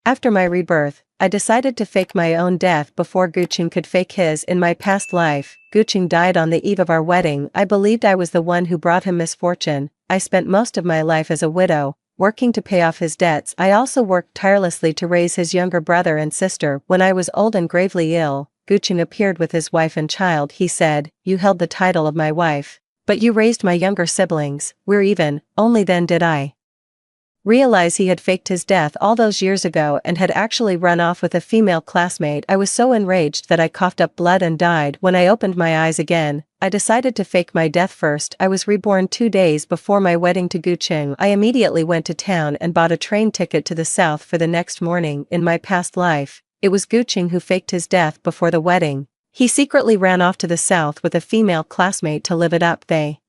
After my rebirth, I decided to fake my own death before Guqing could fake his. In my past life, Guqing died on the eve of our wedding. I believed I was the one who brought him misfortune. I spent most of my life as a widow, working to pay off his debts. I also worked tirelessly to raise his younger brother and sister. When I was old and gravely ill, Guqing appeared with his wife and child. He said, "You held the title of my wife, but you raised my younger siblings. We're even." Only then did I realize he had faked his death all those years ago and had actually run off with a female classmate. I was so enraged that I coughed up blood and died. When I opened my eyes again, I decided to fake my death first. I was reborn 2 days before my wedding to Guqing. I immediately went to town and bought a train ticket to the south for the next morning. In my past life, it was Guqing who faked his death before the wedding. He secretly ran off to the south with a female classmate to live it up. They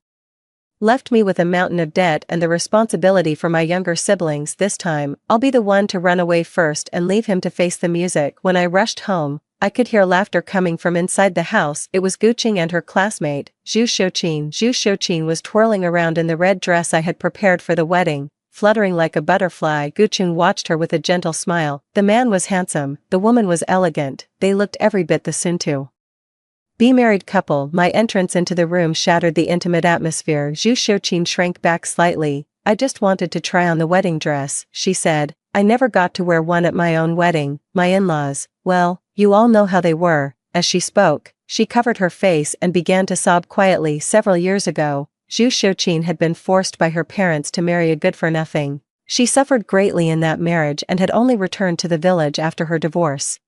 left me with a mountain of debt and the responsibility for my younger siblings. This time, I'll be the one to run away first and leave him to face the music. When I rushed home, I could hear laughter coming from inside the house. It was Guqing and her classmate, Zhu Xiuqin. Zhu Xiuqin was twirling around in the red dress I had prepared for the wedding, fluttering like a butterfly. Guqing watched her with a gentle smile. The man was handsome, the woman was elegant. They looked every bit the soon to be married couple. My entrance into the room shattered the intimate atmosphere. Zhu Xiuqin shrank back slightly. "I just wanted to try on the wedding dress," she said. "I never got to wear one at my own wedding. My in-laws, well, you all know how they were." As she spoke, she covered her face and began to sob quietly. Several years ago, Zhu Xiuqin had been forced by her parents to marry a good-for-nothing. She suffered greatly in that marriage and had only returned to the village after her divorce.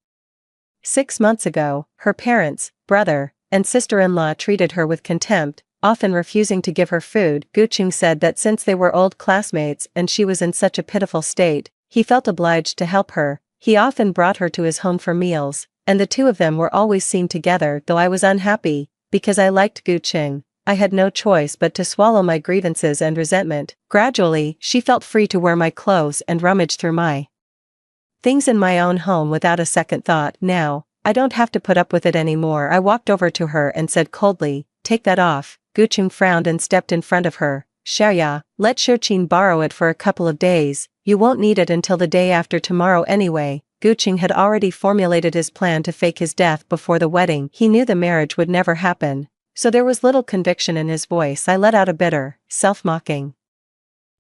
6 months ago, her parents, brother, and sister-in-law treated her with contempt, often refusing to give her food. Guqing said that since they were old classmates and she was in such a pitiful state, he felt obliged to help her. He often brought her to his home for meals, and the two of them were always seen together. Though I was unhappy, because I liked Guqing, I had no choice but to swallow my grievances and resentment. Gradually, she felt free to wear my clothes and rummage through my things in my own home without a second thought. "Now, I don't have to put up with it anymore." I walked over to her and said coldly, "Take that off." Guqing frowned and stepped in front of her. "Xiaoya, let Xiuqin borrow it for a couple of days. You won't need it until the day after tomorrow anyway." Guqing had already formulated his plan to fake his death before the wedding. He knew the marriage would never happen, so there was little conviction in his voice. I let out a bitter, self-mocking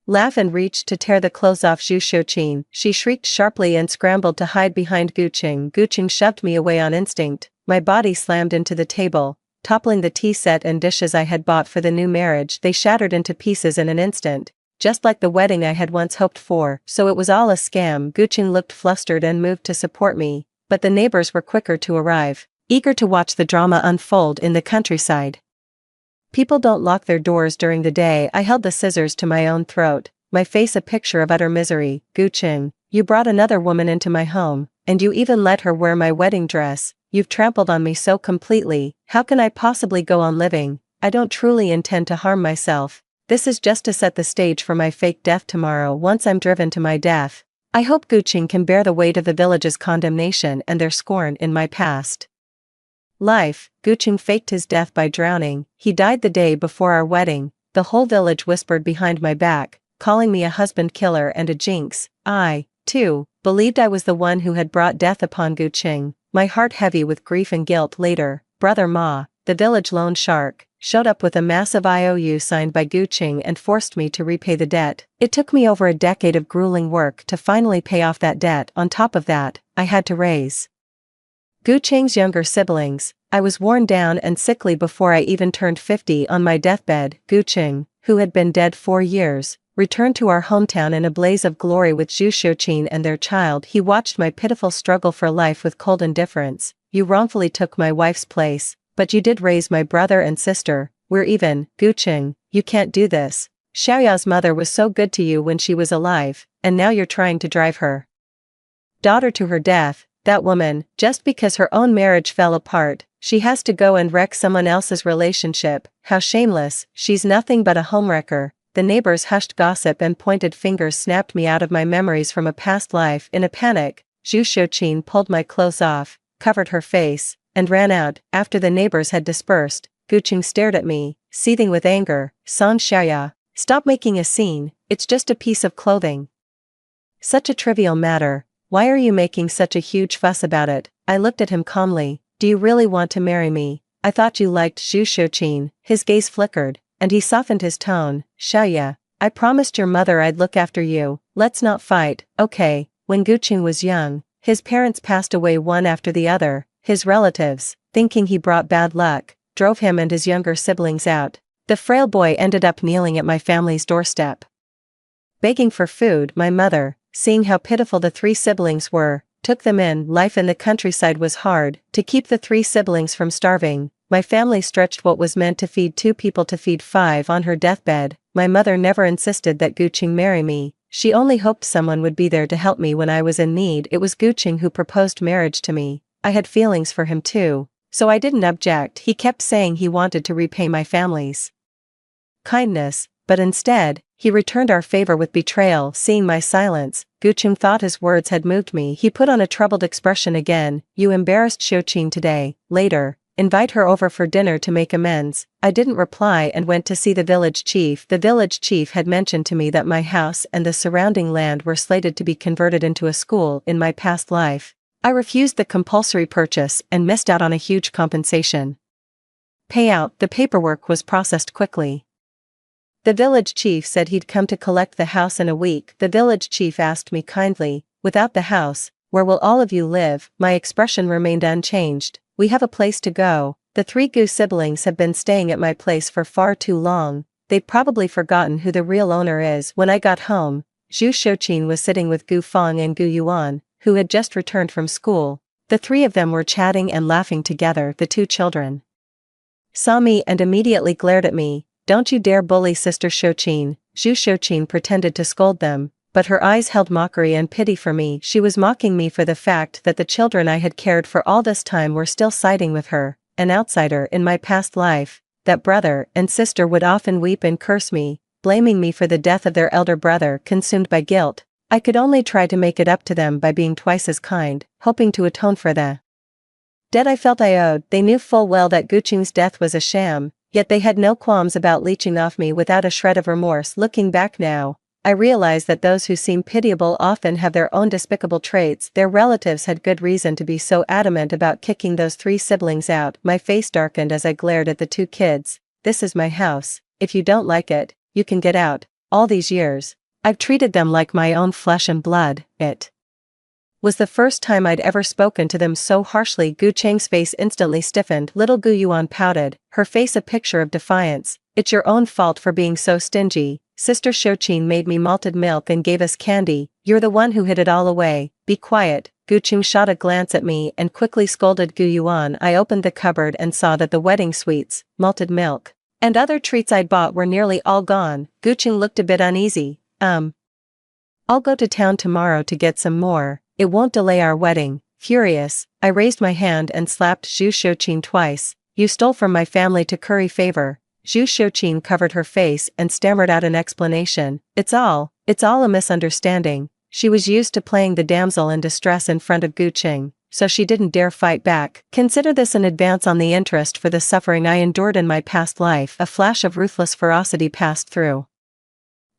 laugh and reached to tear the clothes off Zhu Xiuqin. She shrieked sharply and scrambled to hide behind Guqing. Guqing shoved me away on instinct. My body slammed into the table, toppling the tea set and dishes I had bought for the new marriage. They shattered into pieces in an instant, just like the wedding I had once hoped for. So it was all a scam. Guqing looked flustered and moved to support me, but the neighbors were quicker to arrive, eager to watch the drama unfold in the countryside. People don't lock their doors during the day. I held the scissors to my own throat, my face a picture of utter misery. "Guqing, you brought another woman into my home, and you even let her wear my wedding dress. You've trampled on me so completely. How can I possibly go on living? I don't truly intend to harm myself. This is just to set the stage for my fake death tomorrow. Once I'm driven to my death, I hope Guqing can bear the weight of the village's condemnation and their scorn. In my past life, Guqing faked his death by drowning. He died the day before our wedding. The whole village whispered behind my back, calling me a husband killer and a jinx. I, too, believed I was the one who had brought death upon Guqing, my heart heavy with grief and guilt. Later, Brother Ma, the village loan shark, showed up with a massive IOU signed by Guqing and forced me to repay the debt. It took me over a decade of grueling work to finally pay off that debt. On top of that, I had to raise Guqing's younger siblings. I was worn down and sickly before I even turned 50. On my deathbed, Guqing, who had been dead 4 years, returned to our hometown in a blaze of glory with Zhu Xiuqin and their child. He watched my pitiful struggle for life with cold indifference. "You wrongfully took my wife's place, but you did raise my brother and sister. We're even. Guqing, you can't do this. Xiaoya's mother was so good to you when she was alive, and now you're trying to drive her daughter to her death. That woman, just because her own marriage fell apart, she has to go and wreck someone else's relationship. How shameless. She's nothing but a homewrecker." The neighbors' hushed gossip and pointed fingers snapped me out of my memories from a past life. In a panic, Zhu Xiuqin pulled my clothes off, covered her face, and ran out. After the neighbors had dispersed, Guqing stared at me, seething with anger. "Song Xiaoya, stop making a scene, it's just a piece of clothing." Such a trivial matter, Why are you making such a huge fuss about it? I looked at him calmly. Do you really want to marry me? I thought you liked Zhu Shouqin. His gaze flickered, and he softened his tone. Xiaoya, I promised your mother I'd look after you. Let's not fight, okay? When Guqing was young, his parents passed away one after the other. His relatives, thinking he brought bad luck, drove him and his younger siblings out. The frail boy ended up kneeling at my family's doorstep, begging for food. My mother, seeing how pitiful the 3 siblings were, took them in. Life in the countryside was hard. To keep the 3 siblings from starving, my family stretched what was meant to feed 2 people to feed 5 on her deathbed. My mother never insisted that Guqing marry me. She only hoped someone would be there to help me when I was in need. It was Guqing who proposed marriage to me. I had feelings for him too, so I didn't object. He kept saying he wanted to repay my family's kindness, but instead, he returned our favor with betrayal. Seeing my silence, Guqing thought his words had moved me. He put on a troubled expression again. You embarrassed Shouqin today. Later, invite her over for dinner to make amends. I didn't reply and went to see the village chief. The village chief had mentioned to me that my house and the surrounding land were slated to be converted into a school in my past life. I refused the compulsory purchase and missed out on a huge compensation payout. The paperwork was processed quickly. The village chief said he'd come to collect the house in a week. The village chief asked me kindly, without the house, where will all of you live? My expression remained unchanged. We have a place to go. The 3 Gu siblings have been staying at my place for far too long. They'd probably forgotten who the real owner is. When I got home, Zhu Shouqin was sitting with Gu Feng and Gu Yuan, who had just returned from school. The 3 of them were chatting and laughing together. The 2 children saw me and immediately glared at me. Don't you dare bully Sister Shouqin. Zhu Shouqin pretended to scold them, but her eyes held mockery and pity for me. She was mocking me for the fact that the children I had cared for all this time were still siding with her, an outsider in my past life. That brother and sister would often weep and curse me, blaming me for the death of their elder brother. Consumed by guilt, I could only try to make it up to them by being twice as kind, hoping to atone for the debt I felt I owed. They knew full well that Guqing's death was a sham, yet they had no qualms about leeching off me without a shred of remorse. Looking back now, I realize that those who seem pitiable often have their own despicable traits. Their relatives had good reason to be so adamant about kicking those 3 siblings out. My face darkened as I glared at the 2 kids. This is my house. If you don't like it, you can get out. All these years, I've treated them like my own flesh and blood. It was the first time I'd ever spoken to them so harshly. Gu Cheng's face instantly stiffened. Little Gu Yuan pouted, her face a picture of defiance. It's your own fault for being so stingy. Sister Shouqin made me malted milk and gave us candy. You're the one who hid it all away. Be quiet. Gu Cheng shot a glance at me and quickly scolded Gu Yuan. I opened the cupboard and saw that the wedding sweets, malted milk, and other treats I'd bought were nearly all gone. Gu Cheng looked a bit uneasy. I'll go to town tomorrow to get some more. It won't delay our wedding. Furious, I raised my hand and slapped Zhu Shouqin twice. You stole from my family to curry favor. Zhu Shouqin covered her face and stammered out an explanation. It's all a misunderstanding. She was used to playing the damsel in distress in front of Guqing, so she didn't dare fight back. Consider this an advance on the interest for the suffering I endured in my past life. A flash of ruthless ferocity passed through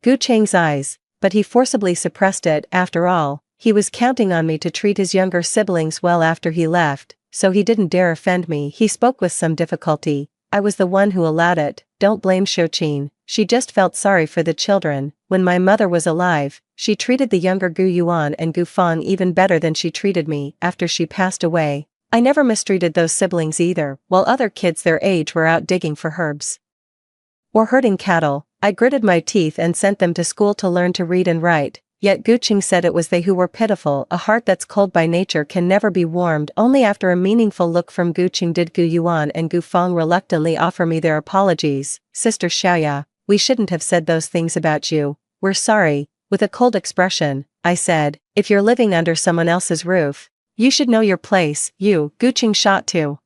Guqing's eyes, but he forcibly suppressed it. After all, he was counting on me to treat his younger siblings well after he left, so he didn't dare offend me. He spoke with some difficulty. I was the one who allowed it. Don't blame Shouqin. She just felt sorry for the children. When my mother was alive, she treated the younger Gu Yuan and Gu Feng even better than she treated me. After she passed away, I never mistreated those siblings either. While other kids their age were out digging for herbs or herding cattle, I gritted my teeth and sent them to school to learn to read and write. Yet Guqing said it was they who were pitiful. A heart that's cold by nature can never be warmed. Only after a meaningful look from Guqing did Gu Yuan and Gu Feng reluctantly offer me their apologies. Sister Xiaoya, we shouldn't have said those things about you. We're sorry. With a cold expression, I said, if you're living under someone else's roof, you should know your place. Guqing shot to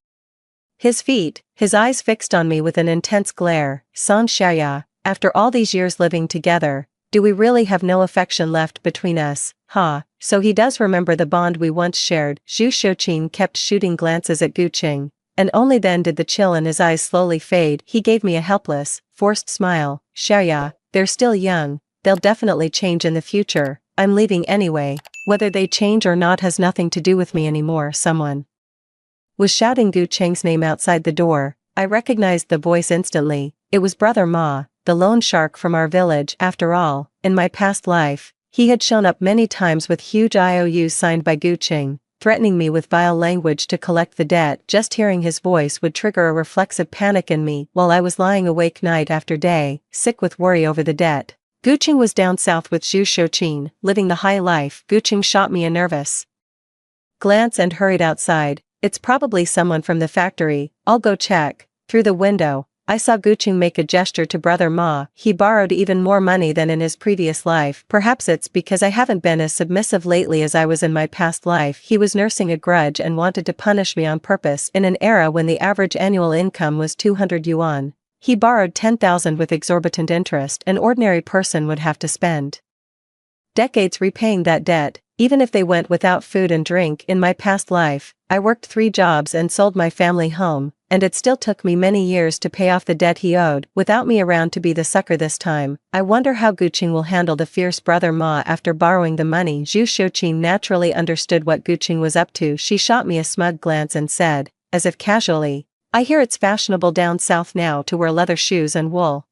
his feet, his eyes fixed on me with an intense glare. San Xiaoya, after all these years living together, do we really have no affection left between us? So he does remember the bond we once shared. Zhu Shouqin kept shooting glances at Guqing, and only then did the chill in his eyes slowly fade. He gave me a helpless, forced smile. Xiaoya, they're still young, they'll definitely change in the future. I'm leaving anyway. Whether they change or not has nothing to do with me anymore. Someone was shouting Gu Cheng's name outside the door. I recognized the voice instantly. It was Brother Ma, the lone shark from our village. After all, in my past life, he had shown up many times with huge IOUs signed by Gu Cheng, threatening me with vile language to collect the debt. Just hearing his voice would trigger a reflexive panic in me while I was lying awake night after day, sick with worry over the debt. Gu Cheng was down south with Zhu Shouqin, living the high life. Gu Cheng shot me a nervous glance and hurried outside. It's probably someone from the factory, I'll go check. Through the window, I saw Gu Cheng make a gesture to Brother Ma. He borrowed even more money than in his previous life. Perhaps it's because I haven't been as submissive lately as I was in my past life. He was nursing a grudge and wanted to punish me on purpose. In an era when the average annual income was 200 yuan, he borrowed 10,000 with exorbitant interest. An ordinary person would have to spend decades repaying that debt, even if they went without food and drink. In my past life, I worked 3 jobs and sold my family home, and it still took me many years to pay off the debt he owed. Without me around to be the sucker this time, I wonder how Gu Cheng will handle the fierce Brother Ma after borrowing the money. Zhu Shouqin naturally understood what Gu Cheng was up to. She shot me a smug glance and said, as if casually, I hear it's fashionable down south now to wear leather shoes and wool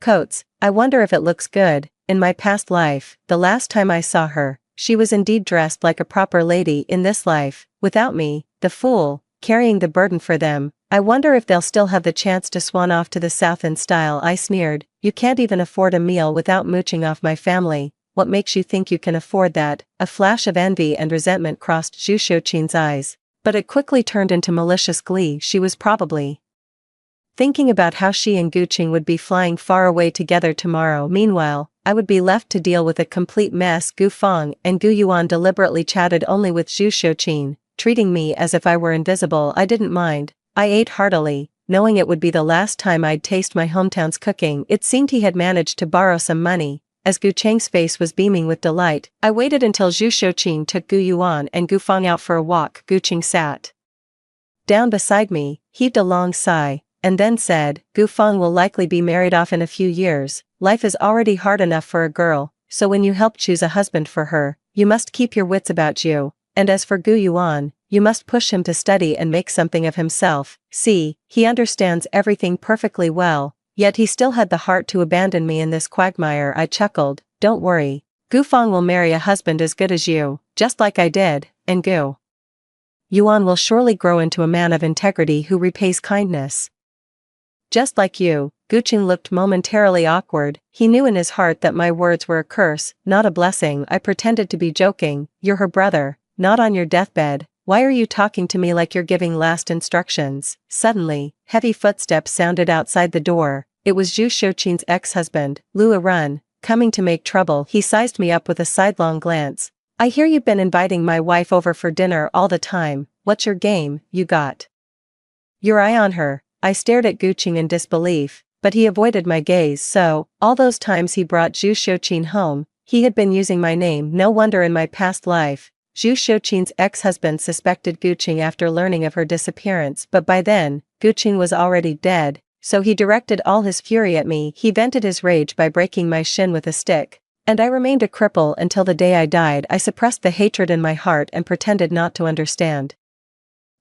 coats. I wonder if it looks good. In my past life, the last time I saw her, she was indeed dressed like a proper lady. In this life, without me, the fool, carrying the burden for them, I wonder if they'll still have the chance to swan off to the south in style. I sneered, you can't even afford a meal without mooching off my family. What makes you think you can afford that? A flash of envy and resentment crossed Zhu Shouqin's eyes, but it quickly turned into malicious glee. She was probably thinking about how she and Gu Cheng would be flying far away together tomorrow. Meanwhile, I would be left to deal with a complete mess. Gu Feng and Gu Yuan deliberately chatted only with Zhu Shouqin, treating me as if I were invisible. I didn't mind. I ate heartily, knowing it would be the last time I'd taste my hometown's cooking. It seemed he had managed to borrow some money. As Gu Cheng's face was beaming with delight, I waited until Zhu Shouqin took Gu Yuan and Gu Feng out for a walk. Gu Cheng sat down beside me, heaved a long sigh, and then said, Gu Feng will likely be married off in a few years. Life is already hard enough for a girl, so when you help choose a husband for her, you must keep your wits about you. And as for Gu Yuan, you must push him to study and make something of himself. See, he understands everything perfectly well, yet he still had the heart to abandon me in this quagmire. I chuckled, don't worry. Gu Feng will marry a husband as good as you, just like I did, and Gu Yuan will surely grow into a man of integrity who repays kindness. Just like you. Gu Cheng looked momentarily awkward. He knew in his heart that my words were a curse, not a blessing. I pretended to be joking. You're her brother, not on your deathbed. Why are you talking to me like you're giving last instructions? Suddenly, heavy footsteps sounded outside the door. It was Zhu Shouqin's ex-husband, Lu Run, coming to make trouble. He sized me up with a sidelong glance. I hear you've been inviting my wife over for dinner all the time. What's your game? You got your eye on her. I stared at Gu Cheng in disbelief, but he avoided my gaze. So, all those times he brought Zhu Shouqin home, he had been using my name. No wonder in my past life, Zhu Shouqin's ex-husband suspected Gu Cheng after learning of her disappearance. But by then, Gu Cheng was already dead, so he directed all his fury at me. He vented his rage by breaking my shin with a stick, and I remained a cripple until the day I died. I suppressed the hatred in my heart and pretended not to understand.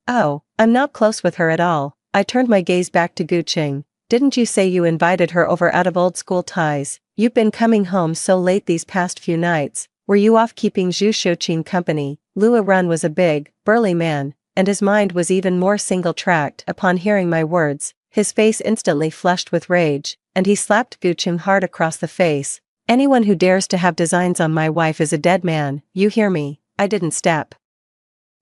Oh, I'm not close with her at all. I turned my gaze back to Gu Cheng. Didn't you say you invited her over out of old school ties? You've been coming home so late these past few nights. Were you off keeping Zhu Shouqin company? Lu Run was a big, burly man, and his mind was even more single-tracked. Upon hearing my words, his face instantly flushed with rage, and he slapped Gu Cheng hard across the face. Anyone who dares to have designs on my wife is a dead man. You hear me? I didn't step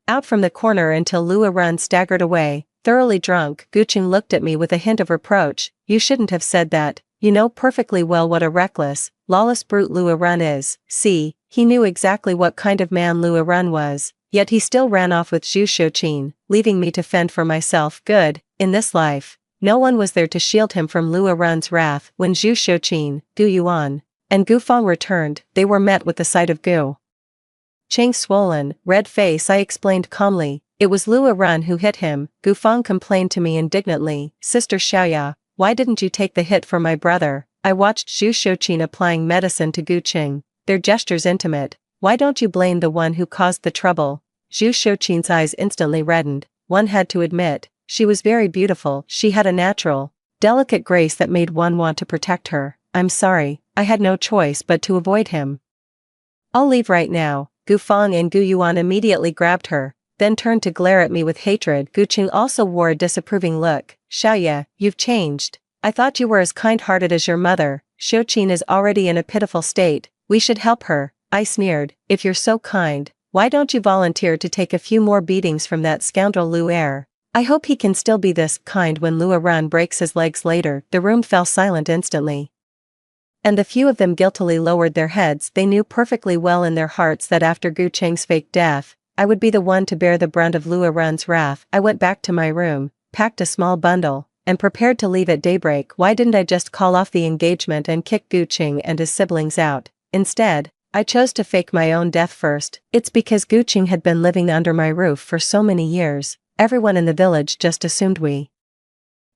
out from the corner until Lu Run staggered away. Thoroughly drunk, Gu Cheng looked at me with a hint of reproach. You shouldn't have said that. You know perfectly well what a reckless, lawless brute Lu Run is. See, he knew exactly what kind of man Lu Run was, yet he still ran off with Zhu Shouqin, leaving me to fend for myself. Good, in this life, no one was there to shield him from Lu Run's wrath. When Zhu Shouqin, Gu Yuan, and Gu Feng returned, they were met with the sight of Gu Cheng's swollen, red face. I explained calmly. It was Lu Run who hit him. Gu Feng complained to me indignantly. Sister Xiaoya, why didn't you take the hit for my brother? I watched Zhu Shouqin applying medicine to Gu Cheng, their gestures intimate, Why don't you blame the one who caused the trouble? Zhu Shouqin's eyes instantly reddened. One had to admit, she was very beautiful. She had a natural, delicate grace that made one want to protect her. I'm sorry, I had no choice but to avoid him. I'll leave right now. Gu Feng and Gu Yuan immediately grabbed her, then turned to glare at me with hatred. Gu Qing also wore a disapproving look. Xiaoye, you've changed. I thought you were as kind-hearted as your mother. Shouqin is already in a pitiful state. We should help her, I sneered. If you're so kind, why don't you volunteer to take a few more beatings from that scoundrel Lu Er? I hope he can still be this kind when Lu Eran breaks his legs later. The room fell silent instantly. And the few of them guiltily lowered their heads. They knew perfectly well in their hearts that after Gu Cheng's fake death, I would be the one to bear the brunt of Lu Eran's wrath. I went back to my room, packed a small bundle, and prepared to leave at daybreak. Why didn't I just call off the engagement and kick Gu Cheng and his siblings out? Instead, I chose to fake my own death first. It's because Gu Cheng had been living under my roof for so many years. Everyone in the village just assumed we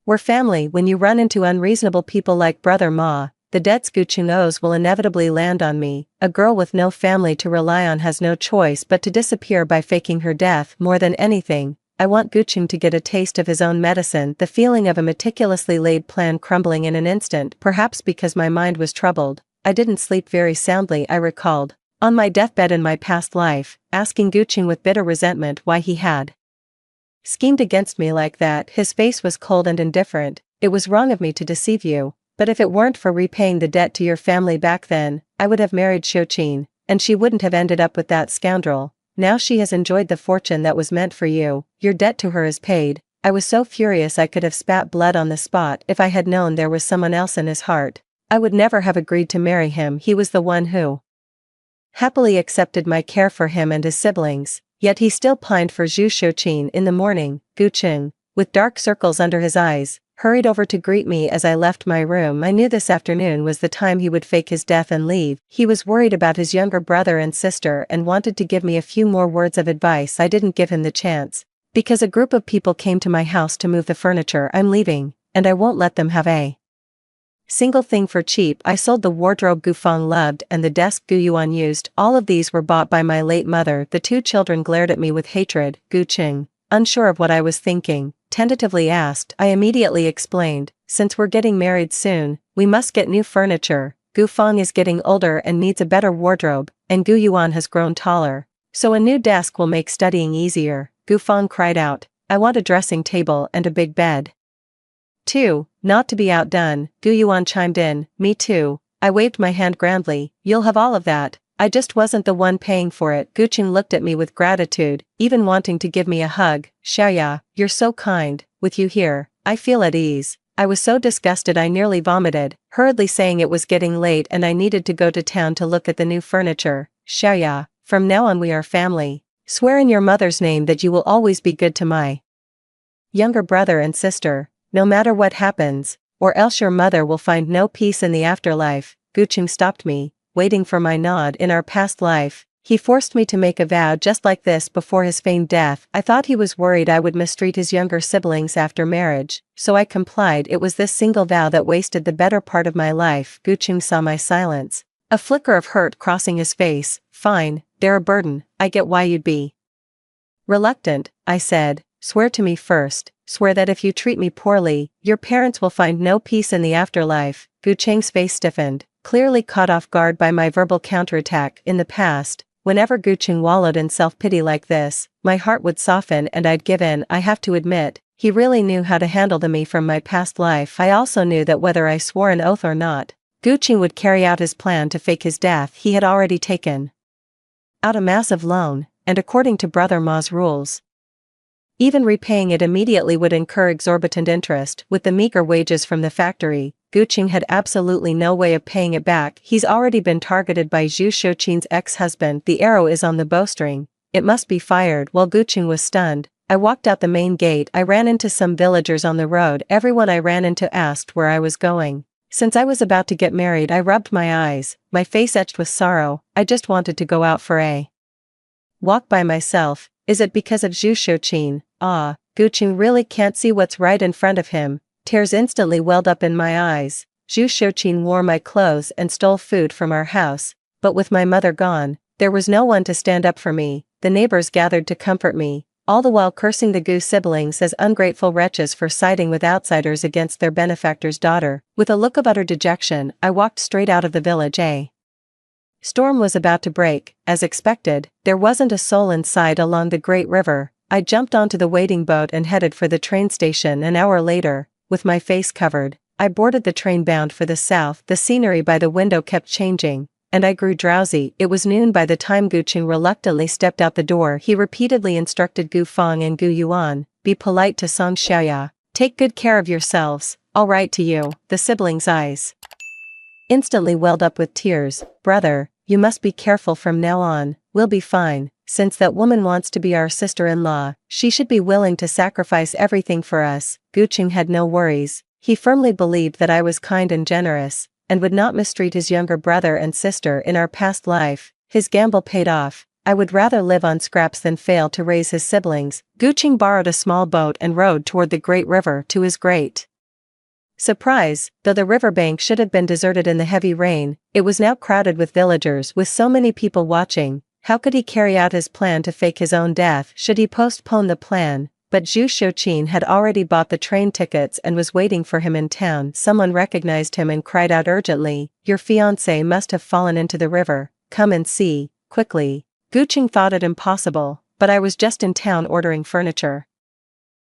were family. When you run into unreasonable people like Brother Ma, the debts Gu Cheng owes will inevitably land on me. A girl with no family to rely on has no choice but to disappear by faking her death. More than anything, I want Gu Cheng to get a taste of his own medicine. The feeling of a meticulously laid plan crumbling in an instant. Perhaps because my mind was troubled, I didn't sleep very soundly. I recalled, on my deathbed in my past life, asking Gu Cheng with bitter resentment why he had schemed against me like that. His face was cold and indifferent. It was wrong of me to deceive you, but if it weren't for repaying the debt to your family back then, I would have married Shouqin, and she wouldn't have ended up with that scoundrel. Now she has enjoyed the fortune that was meant for you. Your debt to her is paid. I was so furious I could have spat blood on the spot. If I had known there was someone else in his heart, I would never have agreed to marry him. He was the one who happily accepted my care for him and his siblings, yet he still pined for Zhu Shouqin. In the morning, Gu Cheng, with dark circles under his eyes, hurried over to greet me as I left my room. I knew this afternoon was the time he would fake his death and leave. He was worried about his younger brother and sister and wanted to give me a few more words of advice. I didn't give him the chance, because a group of people came to my house to move the furniture. I'm leaving, and I won't let them have a single thing for cheap. I sold the wardrobe Gu Feng loved and the desk Gu Yuan used. All of these were bought by my late mother. The two children glared at me with hatred. Gu Cheng, unsure of what I was thinking, tentatively asked. I immediately explained, since we're getting married soon, we must get new furniture. Gu Feng is getting older and needs a better wardrobe, and Gu Yuan has grown taller, so a new desk will make studying easier. Gu Feng cried out, I want a dressing table and a big bed. 2. Not to be outdone, Gu Yuan chimed in, me too. I waved my hand grandly. You'll have all of that. I just wasn't the one paying for it. Gu Cheng looked at me with gratitude, even wanting to give me a hug. Xiaoya, you're so kind. With you here, I feel at ease. I was so disgusted I nearly vomited, hurriedly saying it was getting late and I needed to go to town to look at the new furniture. Xiaoya, from now on we are family. Swear in your mother's name that you will always be good to my younger brother and sister, no matter what happens, or else your mother will find no peace in the afterlife. Gu Cheng stopped me, waiting for my nod. In our past life, he forced me to make a vow just like this before his feigned death. I thought he was worried I would mistreat his younger siblings after marriage, so I complied. It was this single vow that wasted the better part of my life. Gu Cheng saw my silence, a flicker of hurt crossing his face. Fine, they're a burden. I get why you'd be reluctant, I said. Swear to me first. Swear that if you treat me poorly, your parents will find no peace in the afterlife. Gu Cheng's face stiffened, clearly caught off guard by my verbal counterattack. In the past, whenever Gu Cheng wallowed in self-pity like this, my heart would soften and I'd give in. I have to admit, he really knew how to handle the me from my past life. I also knew that whether I swore an oath or not, Gu Cheng would carry out his plan to fake his death. He had already taken out a massive loan, and according to Brother Ma's rules, even repaying it immediately would incur exorbitant interest. With the meager wages from the factory, Gu Cheng had absolutely no way of paying it back. He's already been targeted by Zhu Shouqin's ex-husband. The arrow is on the bowstring. It must be fired. While Gu Cheng was stunned, I walked out the main gate. I ran into some villagers on the road. Everyone I ran into asked where I was going. Since I was about to get married, I rubbed my eyes, my face etched with sorrow. I just wanted to go out for a walk by myself. Is it because of Zhu Shouqin? Ah, Gu Cheng really can't see what's right in front of him. Tears instantly welled up in my eyes. Zhu Shouqin wore my clothes and stole food from our house, but with my mother gone, There was no one to stand up for me, the neighbors gathered to comfort me, all the while cursing the Gu siblings as ungrateful wretches for siding with outsiders against their benefactor's daughter. With a look of utter dejection, I walked straight out of the village. A storm was about to break. As expected, there wasn't a soul in sight along the great river. I jumped onto the waiting boat and headed for the train station. An hour later, with my face covered, I boarded the train bound for the south. The scenery by the window kept changing, and I grew drowsy. It was noon by the time Guqing reluctantly stepped out the door. He repeatedly instructed Gu Feng and Gu Yuan, "Be polite to Song Xiaoya. Take good care of yourselves." "All right to you." The siblings' eyes instantly welled up with tears. "Brother, you must be careful from now on." "We'll be fine. Since that woman wants to be our sister-in-law, she should be willing to sacrifice everything for us." Guqing had no worries. He firmly believed that I was kind and generous, and would not mistreat his younger brother and sister. In our past life, his gamble paid off. I would rather live on scraps than fail to raise his siblings. Guqing borrowed a small boat and rowed toward the great river. To his great surprise, though the riverbank should have been deserted in the heavy rain, it was now crowded with villagers. With so many people watching, how could he carry out his plan to fake his own death? Should he postpone the plan? But Zhu Xiuqin had already bought the train tickets and was waiting for him in town. Someone recognized him and cried out urgently, "Your fiancé must have fallen into the river. Come and see, quickly." Guqing thought it impossible, but I was just in town ordering furniture.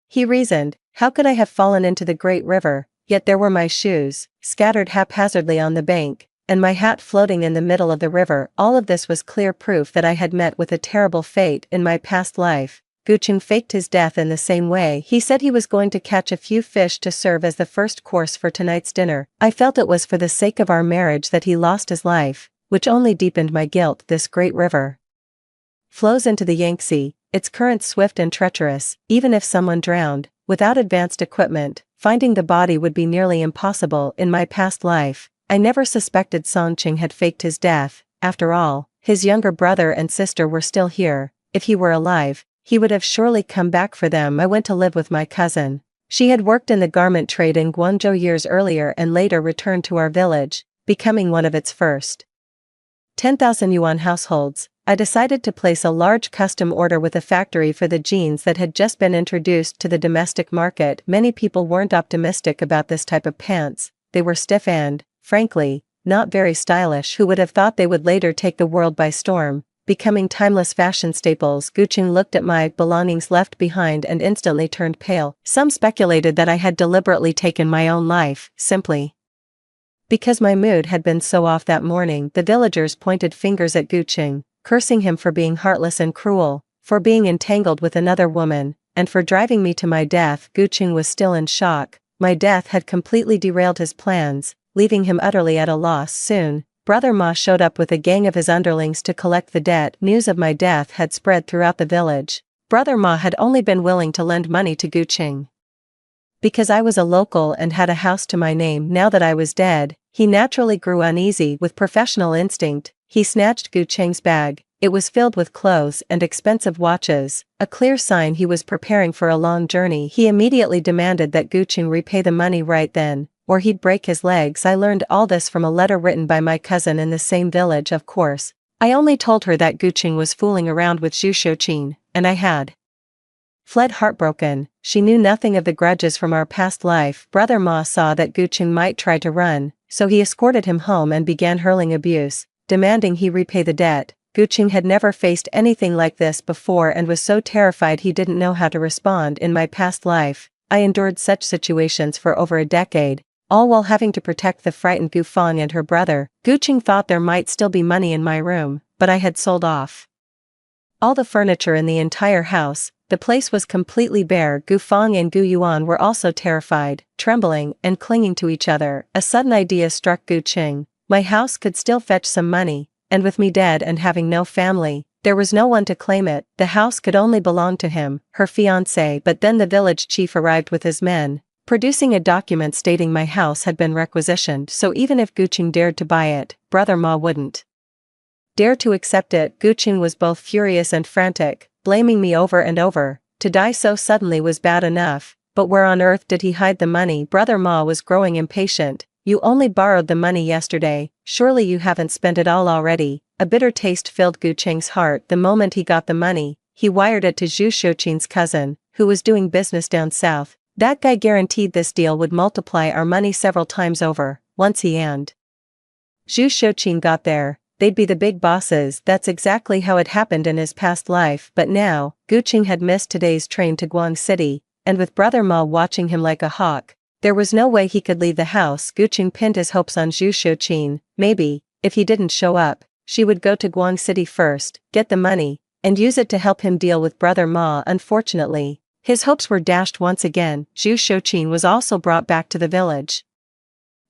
He reasoned, how could I have fallen into the great river? Yet there were my shoes, scattered haphazardly on the bank, and my hat floating in the middle of the river. All of this was clear proof that I had met with a terrible fate in my past life. Guqing faked his death in the same way. He said he was going to catch a few fish to serve as the first course for tonight's dinner. I felt it was for the sake of our marriage that he lost his life, which only deepened my guilt. This great river flows into the Yangtze, its current swift and treacherous. Even if someone drowned, without advanced equipment, finding the body would be nearly impossible. In my past life, I never suspected Songqing had faked his death. After all, his younger brother and sister were still here. If he were alive, he would have surely come back for them. I went to live with my cousin. She had worked in the garment trade in Guangzhou years earlier and later returned to our village, becoming one of its first 10,000 yuan households. I decided to place a large custom order with a factory for the jeans that had just been introduced to the domestic market. Many people weren't optimistic about this type of pants. They were stiff and, frankly, not very stylish. Who would have thought they would later take the world by storm, becoming timeless fashion staples? Guqing looked at my belongings left behind and instantly turned pale. Some speculated that I had deliberately taken my own life, simply because my mood had been so off that morning. The villagers pointed fingers at Guqing, cursing him for being heartless and cruel, for being entangled with another woman, and for driving me to my death. Guqing was still in shock. My death had completely derailed his plans, leaving him utterly at a loss. Soon, Brother Ma showed up with a gang of his underlings to collect the debt. News of my death had spread throughout the village. Brother Ma had only been willing to lend money to Guqing because I was a local and had a house to my name. Now that I was dead, he naturally grew uneasy. With professional instinct, he snatched Guqing's bag. It was filled with clothes and expensive watches, a clear sign he was preparing for a long journey. He immediately demanded that Guqing repay the money right then, or he'd break his legs. I learned all this from a letter written by my cousin in the same village. Of course, I only told her that Guqing was fooling around with Zhu Xiuqin, and I had fled heartbroken. She knew nothing of the grudges from our past life. Brother Ma saw that Guqing might try to run, so he escorted him home and began hurling abuse, demanding he repay the debt. Guqing had never faced anything like this before and was so terrified he didn't know how to respond. In my past life, I endured such situations for over a decade, all while having to protect the frightened Gu Feng and her brother. Guqing thought there might still be money in my room, but I had sold off all the furniture in the entire house. The place was completely bare. Gu Feng and Gu Yuan were also terrified, trembling and clinging to each other. A sudden idea struck Guqing. My house could still fetch some money, and with me dead and having no family, there was no one to claim it. The house could only belong to him, her fiancé. But then the village chief arrived with his men, producing a document stating my house had been requisitioned. So even if Guqing dared to buy it, Brother Ma wouldn't dare to accept it. Guqing was both furious and frantic, blaming me over and over. To die so suddenly was bad enough, but where on earth did he hide the money? Brother Ma was growing impatient. You only borrowed the money yesterday, surely you haven't spent it all already. A bitter taste filled Gu Qing's heart the moment he got the money. He wired it to Zhu Shouqin's cousin, who was doing business down south. That guy guaranteed this deal would multiply our money several times over, once he and Zhu Shouqin got there, they'd be the big bosses. That's exactly how it happened in his past life. But now, Gu Qing had missed today's train to Guang City, and with Brother Ma watching him like a hawk, there was no way he could leave the house. Gu Qing pinned his hopes on Zhu Shouqin. Maybe, if he didn't show up, she would go to Guang City first, get the money, and use it to help him deal with Brother Ma. Unfortunately, his hopes were dashed once again. Zhu Shouqin was also brought back to the village,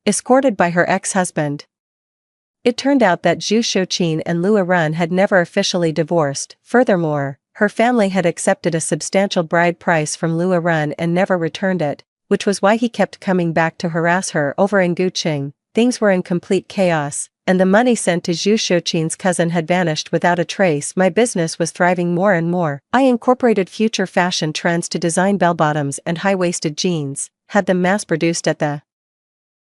escorted by her ex-husband. It turned out that Zhu Shouqin and Lu Run had never officially divorced. Furthermore, her family had accepted a substantial bride price from Lu Run and never returned it, which was why he kept coming back to harass her over in Gu Qing. Things were in complete chaos, and the money sent to Zhu Shouqin's cousin had vanished without a trace. My business was thriving more and more. I incorporated future fashion trends to design bell-bottoms and high-waisted jeans, had them mass-produced at the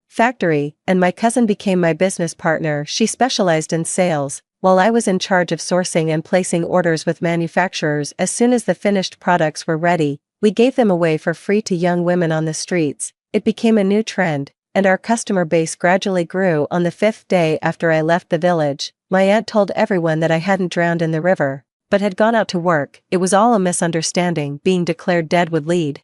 factory, and my cousin became my business partner. She specialized in sales, while I was in charge of sourcing and placing orders with manufacturers. As soon as the finished products were ready, we gave them away for free to young women on the streets. It became a new trend, and our customer base gradually grew. On the 5th day after I left the village, my aunt told everyone that I hadn't drowned in the river, but had gone out to work. It was all a misunderstanding. Being declared dead would lead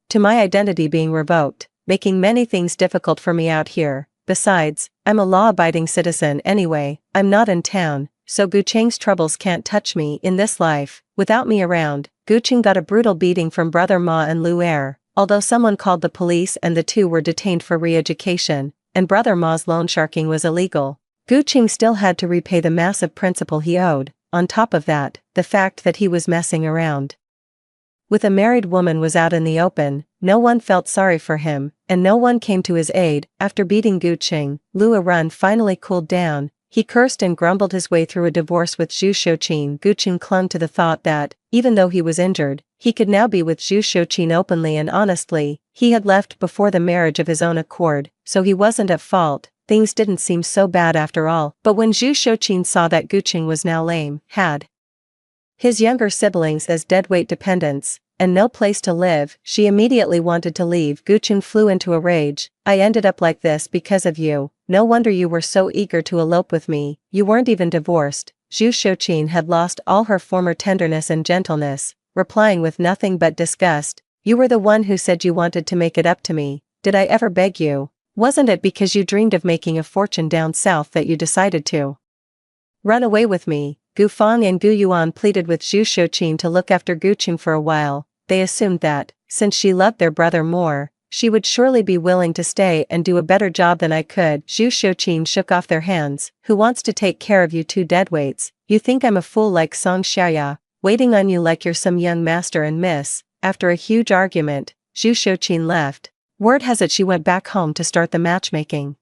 to my identity being revoked, making many things difficult for me out here. Besides, I'm a law-abiding citizen anyway. I'm not in town, so Gu Qing's troubles can't touch me in this life. Without me around, Gu Qing got a brutal beating from Brother Ma and Lu Er, although someone called the police and the two were detained for re-education, and Brother Ma's loan sharking was illegal. Gu Qing still had to repay the massive principal he owed. On top of that, the fact that he was messing around with a married woman was out in the open. No one felt sorry for him, and no one came to his aid. After beating Gu Qing, Lu Run finally cooled down. He cursed and grumbled his way through a divorce with Zhu Shouqin. Gu Qing clung to the thought that, even though he was injured, he could now be with Zhu Shouqin openly and honestly. He had left before the marriage of his own accord, so he wasn't at fault. Things didn't seem so bad after all. But when Zhu Shouqin saw that Gu Qing was now lame, had his younger siblings as deadweight dependents, and no place to live, she immediately wanted to leave. Gu Qing flew into a rage. I ended up like this because of you. No wonder you were so eager to elope with me. You weren't even divorced. Zhu Shouqin had lost all her former tenderness and gentleness, replying with nothing but disgust. You were the one who said you wanted to make it up to me. Did I ever beg you? Wasn't it because you dreamed of making a fortune down south that you decided to run away with me? Gu Fang and Gu Yuan pleaded with Zhu Shouqin to look after Gu Qing for a while. They assumed that, since she loved their brother more, she would surely be willing to stay and do a better job than I could. Zhu Shouqin shook off their hands. Who wants to take care of you two deadweights? You think I'm a fool like Song Xiaya, waiting on you like you're some young master and miss? After a huge argument, Zhu Shouqin left. Word has it she went back home to start the matchmaking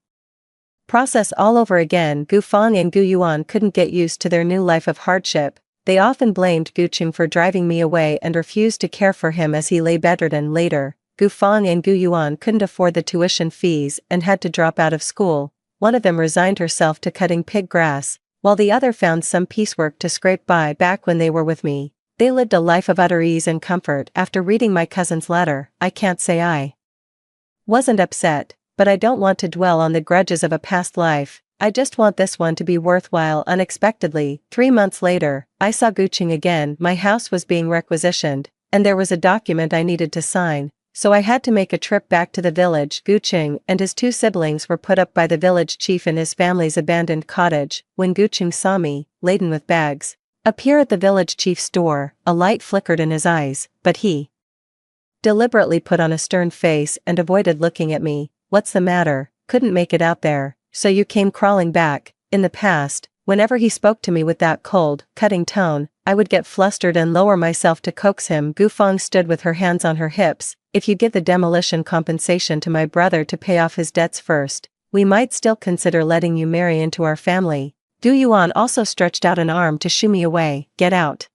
process all over again. Gu Fang and Gu Yuan couldn't get used to their new life of hardship. They often blamed Gu Qing for driving me away and refused to care for him as he lay bedridden. Later, Gu Fang and Gu Yuan couldn't afford the tuition fees and had to drop out of school. One of them resigned herself to cutting pig grass, while the other found some piecework to scrape by. Back when they were with me, they lived a life of utter ease and comfort. After reading my cousin's letter, I can't say I wasn't upset, but I don't want to dwell on the grudges of a past life. I just want this one to be worthwhile. Unexpectedly, 3 months later, I saw Gu Qing again. My house was being requisitioned, and there was a document I needed to sign, so I had to make a trip back to the village. Gu Qing and his 2 siblings were put up by the village chief in his family's abandoned cottage. When Gu Qing saw me, laden with bags, appear at the village chief's door, a light flickered in his eyes, but he deliberately put on a stern face and avoided looking at me. What's the matter? Couldn't make it out there, so you came crawling back. In the past, whenever he spoke to me with that cold, cutting tone, I would get flustered and lower myself to coax him. Gu Fang stood with her hands on her hips. If you give the demolition compensation to my brother to pay off his debts first, we might still consider letting you marry into our family. Gu Yuan also stretched out an arm to shoo me away. Get out.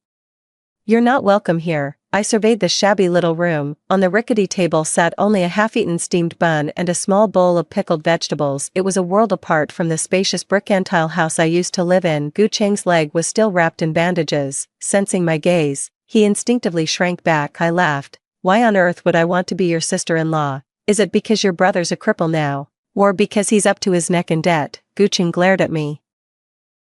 You're not welcome here. I surveyed the shabby little room. On the rickety table sat only a half-eaten steamed bun and a small bowl of pickled vegetables. It was a world apart from the spacious brick and tile house I used to live in. Gu Cheng's leg was still wrapped in bandages. Sensing my gaze, he instinctively shrank back. I laughed. Why on earth would I want to be your sister-in-law? Is it because your brother's a cripple now? Or because he's up to his neck in debt? Gu Cheng glared at me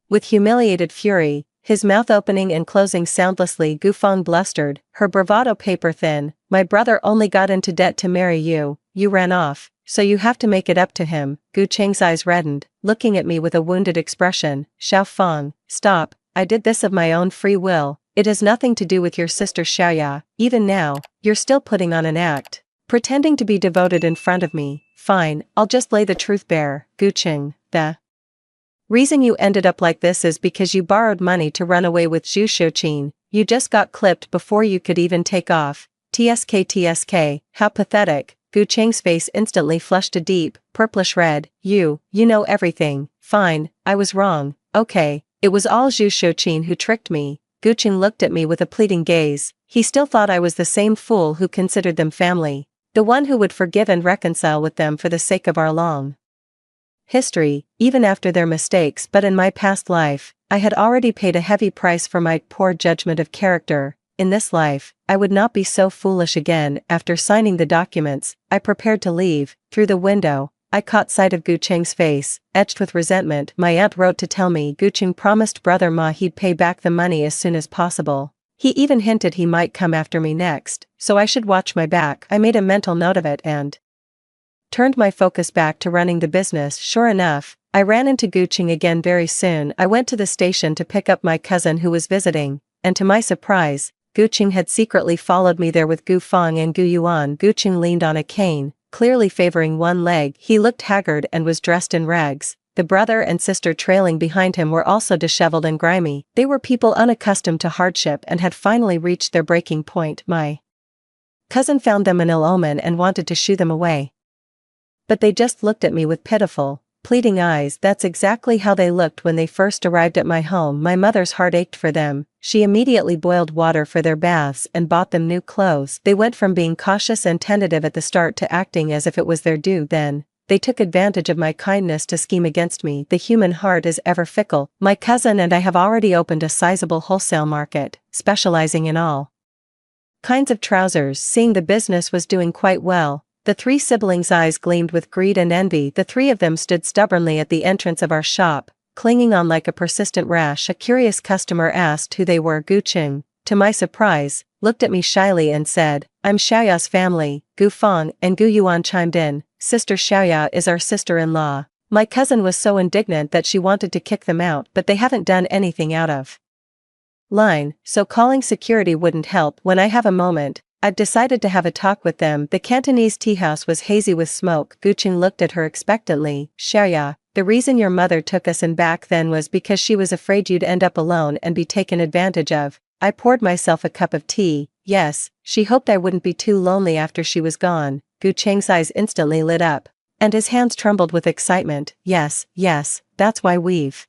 with humiliated fury, his mouth opening and closing soundlessly. Gu Feng blustered, her bravado paper-thin. My brother only got into debt to marry you. You ran off, so you have to make it up to him. Gu Cheng's eyes reddened, looking at me with a wounded expression. Xiao Feng, stop. I did this of my own free will. It has nothing to do with your sister Xiaoya. Even now, you're still putting on an act, pretending to be devoted in front of me. Fine, I'll just lay the truth bare. Gu Cheng, the reason you ended up like this is because you borrowed money to run away with Zhu Shouqin. You just got clipped before you could even take off. TSK, how pathetic. Gu Cheng's face instantly flushed a deep, purplish red. You know everything. Fine, I was wrong. Okay, it was all Zhu Shouqin who tricked me. Gu Cheng looked at me with a pleading gaze. He still thought I was the same fool who considered them family. The one who would forgive and reconcile with them for the sake of our long history, even after their mistakes. But in my past life, I had already paid a heavy price for my poor judgment of character. In this life, I would not be so foolish again. After signing the documents, I prepared to leave. Through the window, I caught sight of Gu Cheng's face, etched with resentment. My aunt wrote to tell me Gu Cheng promised brother Ma he'd pay back the money as soon as possible. He even hinted he might come after me next, so I should watch my back. I made a mental note of it and turned my focus back to running the business. Sure enough, I ran into Gu Cheng again very soon. I went to the station to pick up my cousin who was visiting, and to my surprise, Gu Cheng had secretly followed me there with Gu Feng and Gu Yuan. Gu Cheng leaned on a cane, clearly favoring one leg. He looked haggard and was dressed in rags. The brother and sister trailing behind him were also disheveled and grimy. They were people unaccustomed to hardship and had finally reached their breaking point. My cousin found them an ill omen and wanted to shoo them away, but they just looked at me with pitiful, pleading eyes. That's exactly how they looked when they first arrived at my home. My mother's heart ached for them. She immediately boiled water for their baths and bought them new clothes. They went from being cautious and tentative at the start to acting as if it was their due. Then they took advantage of my kindness to scheme against me. The human heart is ever fickle. My cousin and I have already opened a sizable wholesale market, specializing in all kinds of trousers. Seeing the business was doing quite well, the three siblings' eyes gleamed with greed and envy. The three of them stood stubbornly at the entrance of our shop, clinging on like a persistent rash. A curious customer asked who they were. Gu Cheng, to my surprise, looked at me shyly and said, I'm Xiaoya's family. Gu Feng and Gu Yuan chimed in, Sister Xiaoya is our sister-in-law. My cousin was so indignant that she wanted to kick them out, but they haven't done anything out of line, so calling security wouldn't help. When I have a moment, I've decided to have a talk with them. The Cantonese tea house was hazy with smoke. Gu Cheng looked at her expectantly. Xiaoya, the reason your mother took us in back then was because she was afraid you'd end up alone and be taken advantage of. I poured myself a cup of tea. Yes, she hoped I wouldn't be too lonely after she was gone. Gu Cheng's eyes instantly lit up, and his hands trembled with excitement. Yes, that's why we've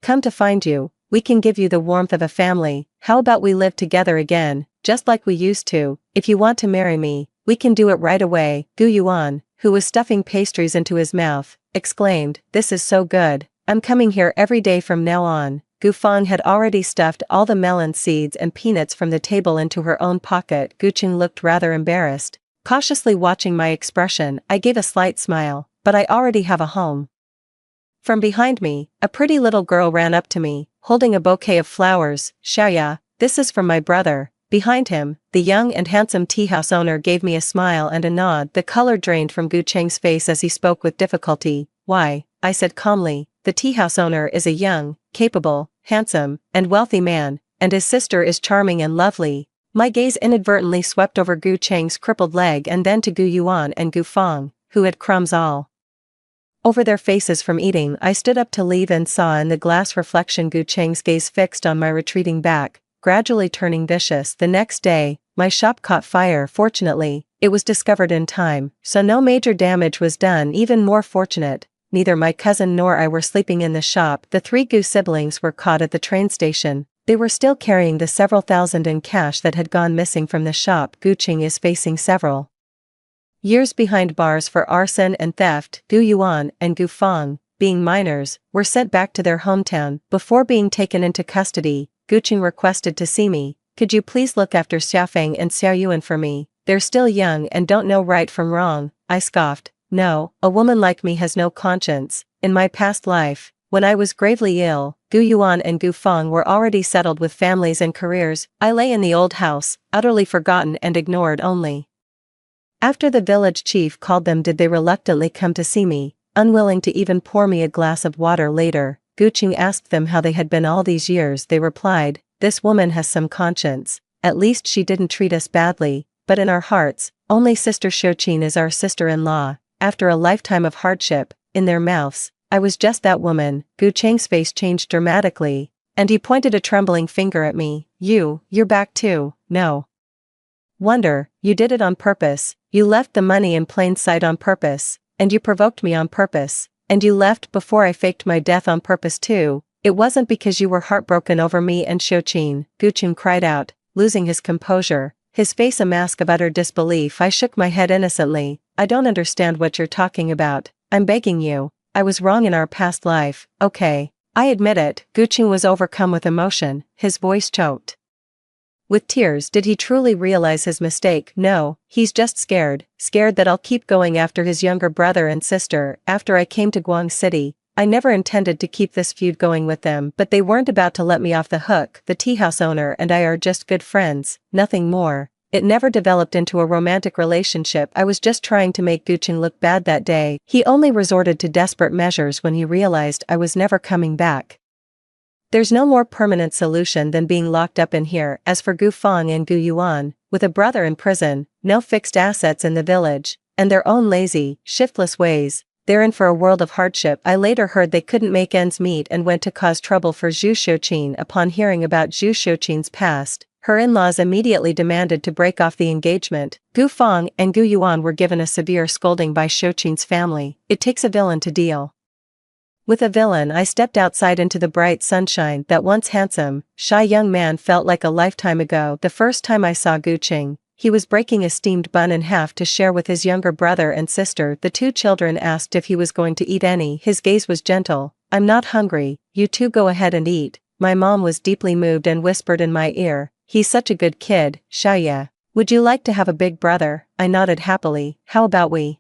come to find you. We can give you the warmth of a family. How about we live together again, just like we used to? If you want to marry me, we can do it right away. Gu Yuan, who was stuffing pastries into his mouth, exclaimed, this is so good. I'm coming here every day from now on. Gu Feng had already stuffed all the melon seeds and peanuts from the table into her own pocket. Gu Cheng looked rather embarrassed. Cautiously watching my expression, I gave a slight smile. But I already have a home. From behind me, a pretty little girl ran up to me, holding a bouquet of flowers. Xiaoya, this is from my brother. Behind him, the young and handsome tea house owner gave me a smile and a nod. The color drained from Gu Cheng's face as he spoke with difficulty. Why, I said calmly, the tea house owner is a young, capable, handsome, and wealthy man, and his sister is charming and lovely. My gaze inadvertently swept over Gu Cheng's crippled leg and then to Gu Yuan and Gu Feng, who had crumbs all over their faces from eating. I stood up to leave and saw in the glass reflection Gu Cheng's gaze fixed on my retreating back, gradually turning vicious. The next day, my shop caught fire. Fortunately, it was discovered in time, so no major damage was done. Even more fortunate, neither my cousin nor I were sleeping in the shop. The three Gu siblings were caught at the train station. They were still carrying the several thousand in cash that had gone missing from the shop. Guqing is facing several years behind bars for arson and theft. Gu Yuan and Gu Feng, being minors, were sent back to their hometown. Before being taken into custody, Guqing requested to see me. Could you please look after Xiaofeng and Xiao Yuan for me? They're still young and don't know right from wrong. I scoffed. No, a woman like me has no conscience. In my past life, when I was gravely ill, Gu Yuan and Gu Feng were already settled with families and careers. I lay in the old house, utterly forgotten and ignored only after the village chief called them did they reluctantly come to see me, unwilling to even pour me a glass of water. Later, Guqing asked them how they had been all these years. They replied, "This woman has some conscience, at least she didn't treat us badly, but in our hearts, only Sister Shoqin is our sister-in-law." After a lifetime of hardship, in their mouths, I was just that woman. Guqing's face changed dramatically, and he pointed a trembling finger at me. You're back too, no wonder, you did it on purpose, you left the money in plain sight on purpose, and you provoked me on purpose, and you left before I faked my death on purpose too. It wasn't because you were heartbroken over me and Shoqin, Guqing cried out, losing his composure, his face a mask of utter disbelief. I shook my head innocently. I don't understand what you're talking about. I'm begging you. I was wrong in our past life. Okay, I admit it. Guqing was overcome with emotion, his voice choked with tears. Did he truly realize his mistake? No, he's just scared that I'll keep going after his younger brother and sister. After I came to Guang City, I never intended to keep this feud going with them, but they weren't about to let me off the hook. The tea house owner and I are just good friends, nothing more. It never developed into a romantic relationship. I was just trying to make Guqing look bad that day. He only resorted to desperate measures when he realized I was never coming back. There's no more permanent solution than being locked up in here. As for Gu Feng and Gu Yuan, with a brother in prison, no fixed assets in the village, and their own lazy, shiftless ways, they're in for a world of hardship. I later heard they couldn't make ends meet and went to cause trouble for Zhu Shoqin. Upon hearing about Zhu Shoqin's past, her in-laws immediately demanded to break off the engagement. Gu Feng and Gu Yuan were given a severe scolding by Shoqin's family. It takes a villain to deal with a villain. I stepped outside into the bright sunshine. That once handsome, shy young man felt like a lifetime ago. The first time I saw Guqing, he was breaking a steamed bun in half to share with his younger brother and sister. The two children asked if he was going to eat any. His gaze was gentle. "I'm not hungry, you two go ahead and eat." My mom was deeply moved and whispered in my ear, "He's such a good kid, Xiaoya. Would you like to have a big brother?" I nodded happily. "How about we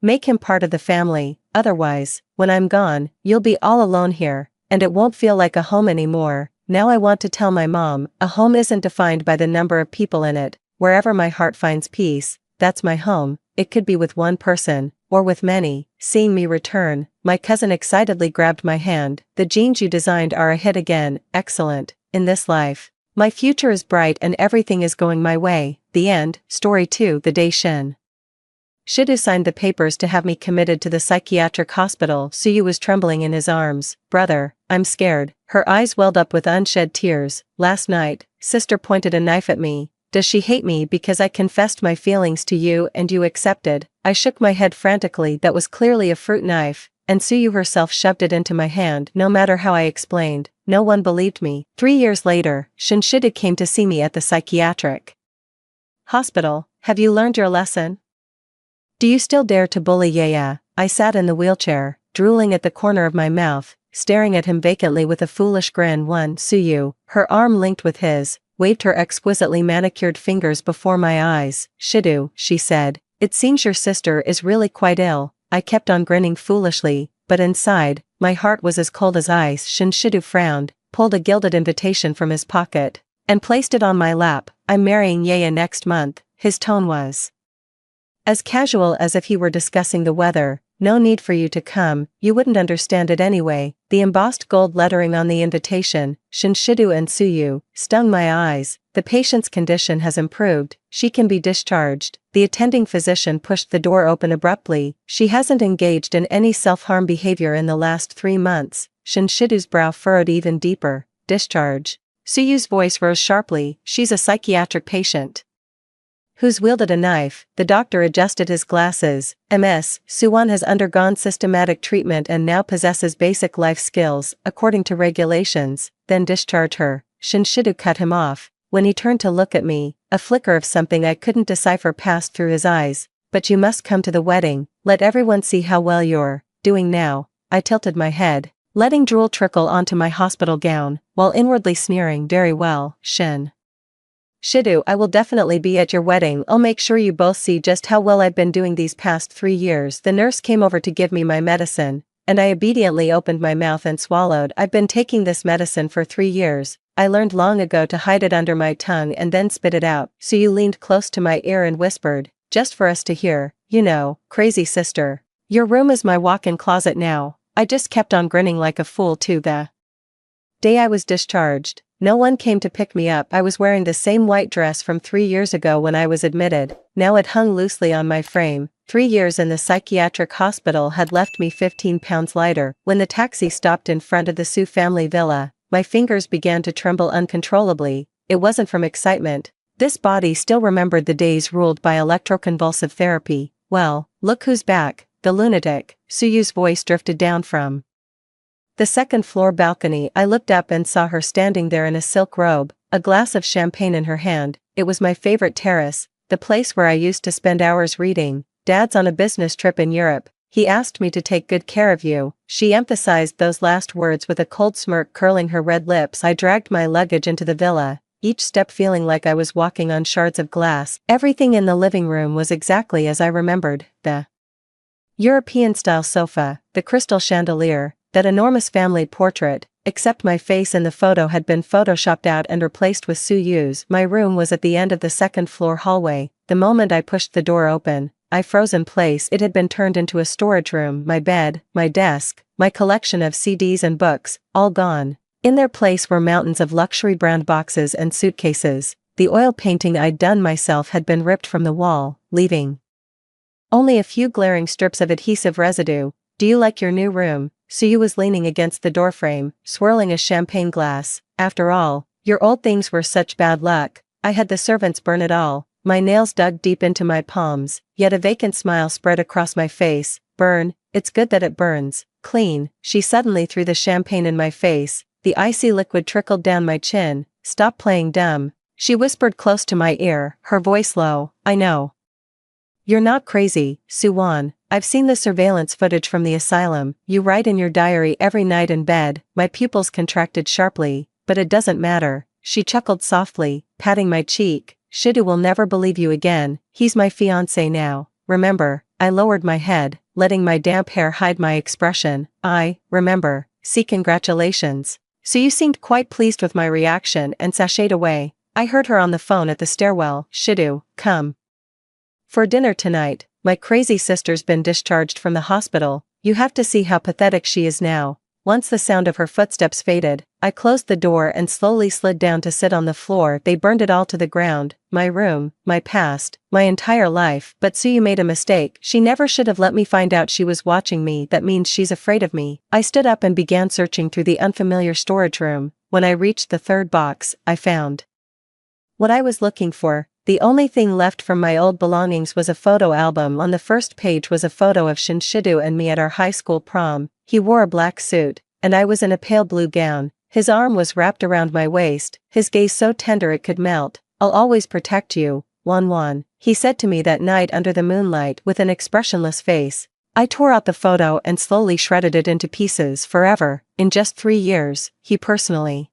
make him part of the family? Otherwise, when I'm gone, you'll be all alone here, and it won't feel like a home anymore." Now I want to tell my mom, a home isn't defined by the number of people in it. Wherever my heart finds peace, that's my home. It could be with one person, or with many. Seeing me return, my cousin excitedly grabbed my hand. "The jeans you designed are a hit again. Excellent. In this life, my future is bright and everything is going my way." The end. Story 2. The day Shen Shidu signed the papers to have me committed to the psychiatric hospital. Suyu was trembling in his arms. "Brother, I'm scared." Her eyes welled up with unshed tears. "Last night, sister pointed a knife at me. Does she hate me because I confessed my feelings to you and you accepted?" I shook my head frantically. That was clearly a fruit knife, and Suyu herself shoved it into my hand. No matter how I explained, no one believed me. 3 years later, Shinshidu came to see me at the psychiatric hospital. "Have you learned your lesson? Do you still dare to bully Yaya?" I sat in the wheelchair, drooling at the corner of my mouth, staring at him vacantly with a foolish grin. Suyu, her arm linked with his, waved her exquisitely manicured fingers before my eyes. "Shidu," she said, "it seems your sister is really quite ill." I kept on grinning foolishly, but inside, my heart was as cold as ice. Shinshidu frowned, pulled a gilded invitation from his pocket, and placed it on my lap. "I'm marrying Yaya next month." His tone was as casual as if he were discussing the weather. "No need for you to come, you wouldn't understand it anyway." The embossed gold lettering on the invitation, Shinshidu and Suyu, stung my eyes. "The patient's condition has improved, she can be discharged." The attending physician pushed the door open abruptly. "She hasn't engaged in any self-harm behavior in the last 3 months. Shinshidu's brow furrowed even deeper. "Discharge?" Suyu's voice rose sharply. "She's a psychiatric patient who's wielded a knife." The doctor adjusted his glasses. "Ms. Suwan has undergone systematic treatment and now possesses basic life skills, according to regulations." "Then discharge her." Shinshidu cut him off. When he turned to look at me, a flicker of something I couldn't decipher passed through his eyes. But you must come to the wedding, let everyone see how well you're doing now. I tilted my head, letting drool trickle onto my hospital gown, while inwardly sneering, very well, Shidu, I will definitely be at your wedding. I'll make sure you both see just how well I've been doing these past 3 years. The nurse came over to give me my medicine, and I obediently opened my mouth and swallowed. I've been taking this medicine for 3 years. I learned long ago to hide it under my tongue and then spit it out. So you leaned close to my ear and whispered, just for us to hear, you know, crazy sister. Your room is my walk-in closet now. I just kept on grinning like a fool to the day I was discharged. No one came to pick me up. I was wearing the same white dress from 3 years ago when I was admitted. Now it hung loosely on my frame. 3 years in the psychiatric hospital had left me 15 pounds lighter. When the taxi stopped in front of the Sue family villa, my fingers began to tremble uncontrollably. It wasn't from excitement. This body still remembered the days ruled by electroconvulsive therapy. Well, look who's back, the lunatic, Suyu's voice drifted down from the second-floor balcony. I looked up and saw her standing there in a silk robe, a glass of champagne in her hand. It was my favorite terrace, the place where I used to spend hours reading. Dad's on a business trip in Europe. He asked me to take good care of you. She emphasized those last words with a cold smirk curling her red lips. I dragged my luggage into the villa, each step feeling like I was walking on shards of glass. Everything in the living room was exactly as I remembered. The European-style sofa, the crystal chandelier, that enormous family portrait, except my face in the photo had been photoshopped out and replaced with Suyu's. My room was at the end of the second-floor hallway. The moment I pushed the door open, I froze in place. It had been turned into a storage room. My bed, my desk, my collection of CDs and books, all gone. In their place were mountains of luxury brand boxes and suitcases. The oil painting I'd done myself had been ripped from the wall, leaving only a few glaring strips of adhesive residue. Do you like your new room? Suyu was leaning against the doorframe, swirling a champagne glass. After all, your old things were such bad luck. I had the servants burn it all. My nails dug deep into my palms, yet a vacant smile spread across my face. Burn, it's good that it burns. Clean. She suddenly threw the champagne in my face. The icy liquid trickled down my chin. Stop playing dumb. She whispered close to my ear, her voice low. I know. You're not crazy, Suwon. I've seen the surveillance footage from the asylum. You write in your diary every night in bed. My pupils contracted sharply. But it doesn't matter. She chuckled softly, patting my cheek. Shidu will never believe you again. He's my fiancé now. Remember? I lowered my head, letting my damp hair hide my expression. I remember. See, congratulations. So you seemed quite pleased with my reaction and sashayed away. I heard her on the phone at the stairwell. Shidu, come for dinner tonight. My crazy sister's been discharged from the hospital. You have to see how pathetic she is now. Once the sound of her footsteps faded, I closed the door and slowly slid down to sit on the floor. They burned it all to the ground. My room, my past, my entire life. But Suyu made a mistake. She never should have let me find out she was watching me. That means she's afraid of me. I stood up and began searching through the unfamiliar storage room. When I reached the third box, I found what I was looking for. The only thing left from my old belongings was a photo album. On the first page was a photo of Shinshidu and me at our high school prom. He wore a black suit, and I was in a pale blue gown. His arm was wrapped around my waist, his gaze so tender it could melt. I'll always protect you, Wan, he said to me that night under the moonlight with an expressionless face. I tore out the photo and slowly shredded it into pieces. Forever, in just 3 years, he personally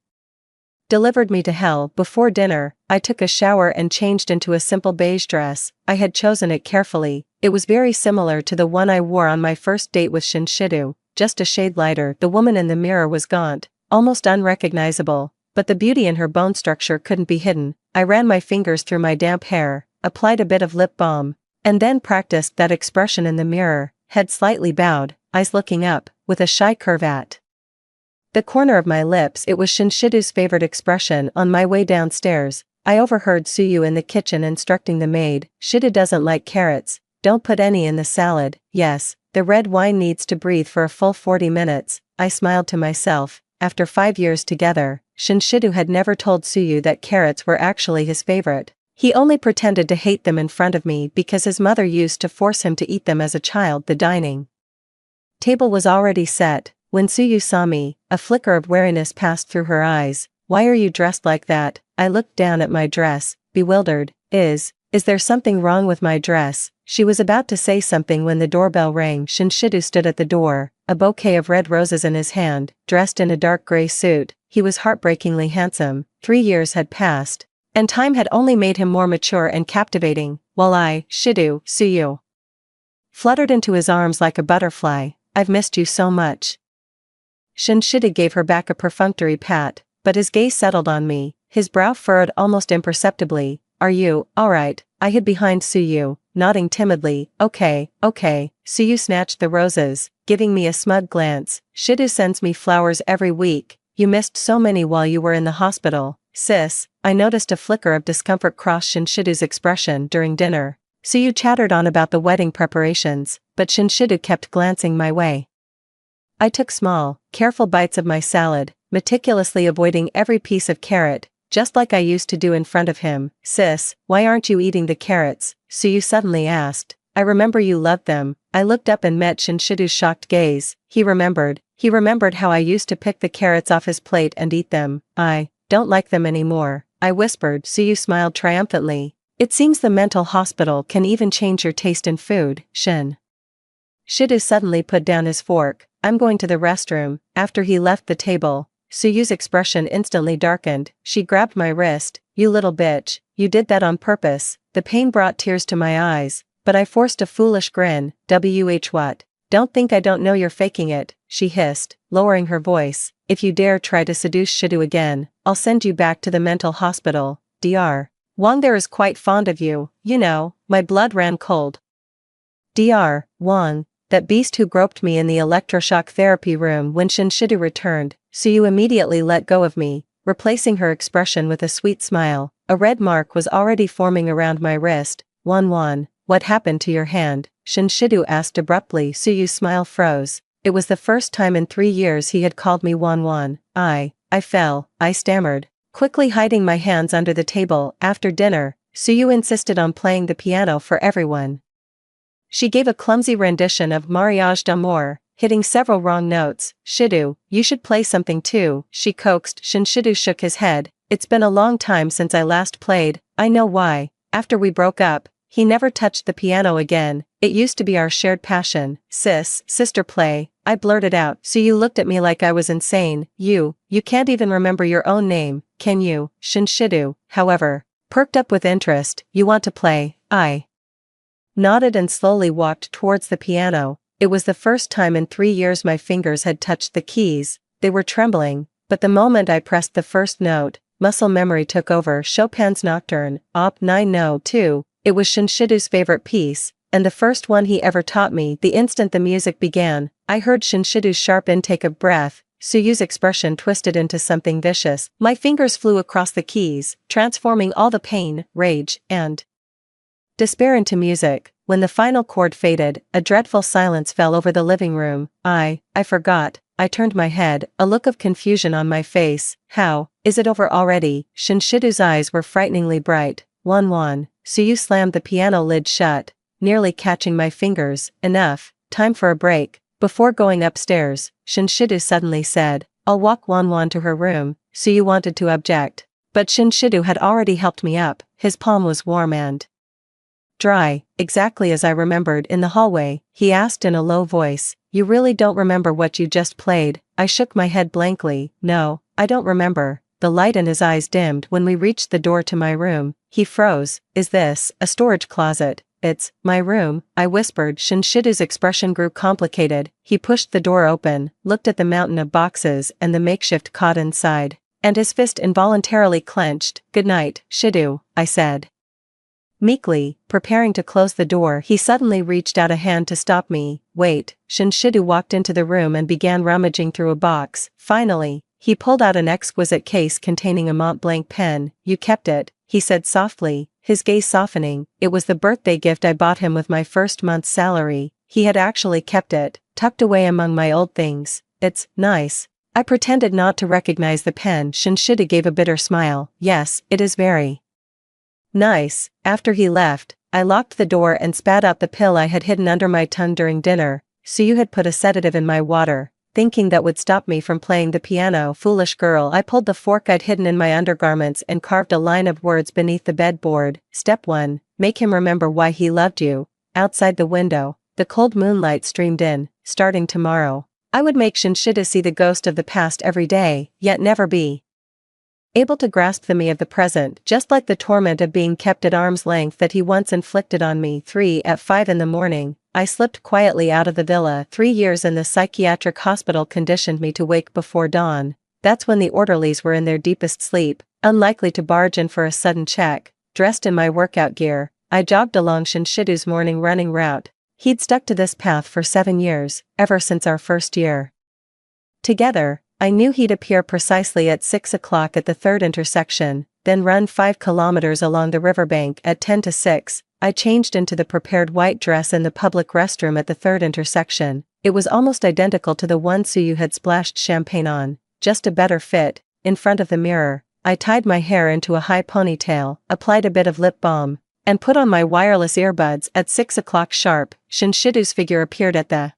delivered me to hell. Before dinner, I took a shower and changed into a simple beige dress. I had chosen it carefully. It was very similar to the one I wore on my first date with Shinshidu, just a shade lighter. The woman in the mirror was gaunt, almost unrecognizable, but the beauty in her bone structure couldn't be hidden. I ran my fingers through my damp hair, applied a bit of lip balm, and then practiced that expression in the mirror, head slightly bowed, eyes looking up, with a shy curve at the corner of my lips. It was Shinshidu's favorite expression. On my way downstairs, I overheard Suyu in the kitchen instructing the maid. Shidu doesn't like carrots. Don't put any in the salad. Yes, the red wine needs to breathe for a full 40 minutes. I smiled to myself. After 5 years together, Shinshidu had never told Suyu that carrots were actually his favorite. He only pretended to hate them in front of me because his mother used to force him to eat them as a child. The dining table was already set. When Suyu saw me, a flicker of wariness passed through her eyes. why are you dressed like that? I looked down at my dress, bewildered. Is there something wrong with my dress? She was about to say something when the doorbell rang. Shinshidu stood at the door, a bouquet of red roses in his hand, dressed in a dark gray suit. He was heartbreakingly handsome. 3 years had passed, and time had only made him more mature and captivating, while I, Shidu, Suyu, fluttered into his arms like a butterfly. I've missed you so much. Shinshidu gave her back a perfunctory pat, but his gaze settled on me, his brow furrowed almost imperceptibly. Are you, alright? I hid behind Suyu, nodding timidly. Okay. Suyu snatched the roses, giving me a smug glance. Shidu sends me flowers every week. You missed so many while you were in the hospital. Sis, I noticed a flicker of discomfort cross Shinshidu's expression during dinner. Suyu chattered on about the wedding preparations, but Shinshidu kept glancing my way. I took small, careful bites of my salad, meticulously avoiding every piece of carrot, just like I used to do in front of him. Sis, why aren't you eating the carrots? Suyu suddenly asked. I remember you loved them. I looked up and met Shinshidu's shocked gaze. He remembered how I used to pick the carrots off his plate and eat them. I don't like them anymore, I whispered. Suyu smiled triumphantly. It seems the mental hospital can even change your taste in food. Shidu suddenly put down his fork. I'm going to the restroom. After he left the table, Suyu's expression instantly darkened. She grabbed my wrist. You little bitch, you did that on purpose. The pain brought tears to my eyes, but I forced a foolish grin. What? Don't think I don't know you're faking it, she hissed, lowering her voice. If you dare try to seduce Shidu again, I'll send you back to the mental hospital. Dr. Wang there is quite fond of you, you know. My blood ran cold. Dr. Wang, that beast who groped me in the electroshock therapy room when Shinshidu returned. Suyu immediately let go of me, replacing her expression with a sweet smile. A red mark was already forming around my wrist. Wan, what happened to your hand? Shinshidu asked abruptly. Suyu's smile froze. It was the first time in 3 years he had called me Wan. I fell, I stammered, quickly hiding my hands under the table. After dinner, Suyu insisted on playing the piano for everyone. She gave a clumsy rendition of Mariage d'amour, hitting several wrong notes. Shidu, you should play something too, she coaxed. Shinshidu shook his head. It's been a long time since I last played. I know why. After we broke up, he never touched the piano again. It used to be our shared passion. Sister play, I blurted out. Suyu looked at me like I was insane. You can't even remember your own name, can you? Shinshidu, however, perked up with interest. You want to play? I nodded and slowly walked towards the piano. It was the first time in 3 years my fingers had touched the keys. They were trembling, but the moment I pressed the first note, muscle memory took over. Chopin's Nocturne, Op. 9 No. 2. It was Shinshidu's favorite piece, and the first one he ever taught me. The instant the music began, I heard Shinshidu's sharp intake of breath. Suyu's expression twisted into something vicious. My fingers flew across the keys, transforming all the pain, rage, and despair into music. When the final chord faded, a dreadful silence fell over the living room. I forgot. I turned my head, a look of confusion on my face. How? Is it over already? Shinshidu's eyes were frighteningly bright. Wan. Suyu slammed the piano lid shut, nearly catching my fingers. Enough. Time for a break. Before going upstairs, Shinshidu suddenly said, I'll walk Wan to her room. Suyu wanted to object, but Shinshidu had already helped me up. His palm was warm and dry, exactly as I remembered in the hallway. He asked in a low voice, You really don't remember what you just played? I shook my head blankly. No, I don't remember. The light in his eyes dimmed when we reached the door to my room. He froze. Is this a storage closet? It's my room, I whispered. Shinshidu's expression grew complicated. He pushed the door open, looked at the mountain of boxes and the makeshift cot inside, and his fist involuntarily clenched. Good night, Shidu, I said meekly, preparing to close the door. He suddenly reached out a hand to stop me. Wait. Shinshidu walked into the room and began rummaging through a box. Finally, he pulled out an exquisite case containing a Mont Blanc pen. You kept it, he said softly, his gaze softening. It was the birthday gift I bought him with my first month's salary. He had actually kept it, tucked away among my old things. It's nice. I pretended not to recognize the pen. Shinshidu gave a bitter smile. Yes, it is very nice. After he left, I locked the door and spat out the pill I had hidden under my tongue during dinner. Suyu had put a sedative in my water, thinking that would stop me from playing the piano. Foolish girl. I pulled the fork I'd hidden in my undergarments and carved a line of words beneath the bedboard. Step 1. Make him remember why he loved you. Outside the window, the cold moonlight streamed in. Starting tomorrow, I would make Shinshida see the ghost of the past every day, yet never be able to grasp the me of the present, just like the torment of being kept at arm's length that he once inflicted on me. 3. At 5 in the morning, I slipped quietly out of the villa. 3 years in the psychiatric hospital conditioned me to wake before dawn. That's when the orderlies were in their deepest sleep, unlikely to barge in for a sudden check. Dressed in my workout gear, I jogged along Shinshidu's morning running route. He'd stuck to this path for 7 years, ever since our first year together. I knew he'd appear precisely at 6 o'clock at the third intersection, then run 5 kilometers along the riverbank at 10 to 6. I changed into the prepared white dress in the public restroom at the third intersection. It was almost identical to the one Suyu had splashed champagne on, just a better fit. In front of the mirror, I tied my hair into a high ponytail, applied a bit of lip balm, and put on my wireless earbuds. At 6 o'clock sharp, Shinshidu's figure appeared at the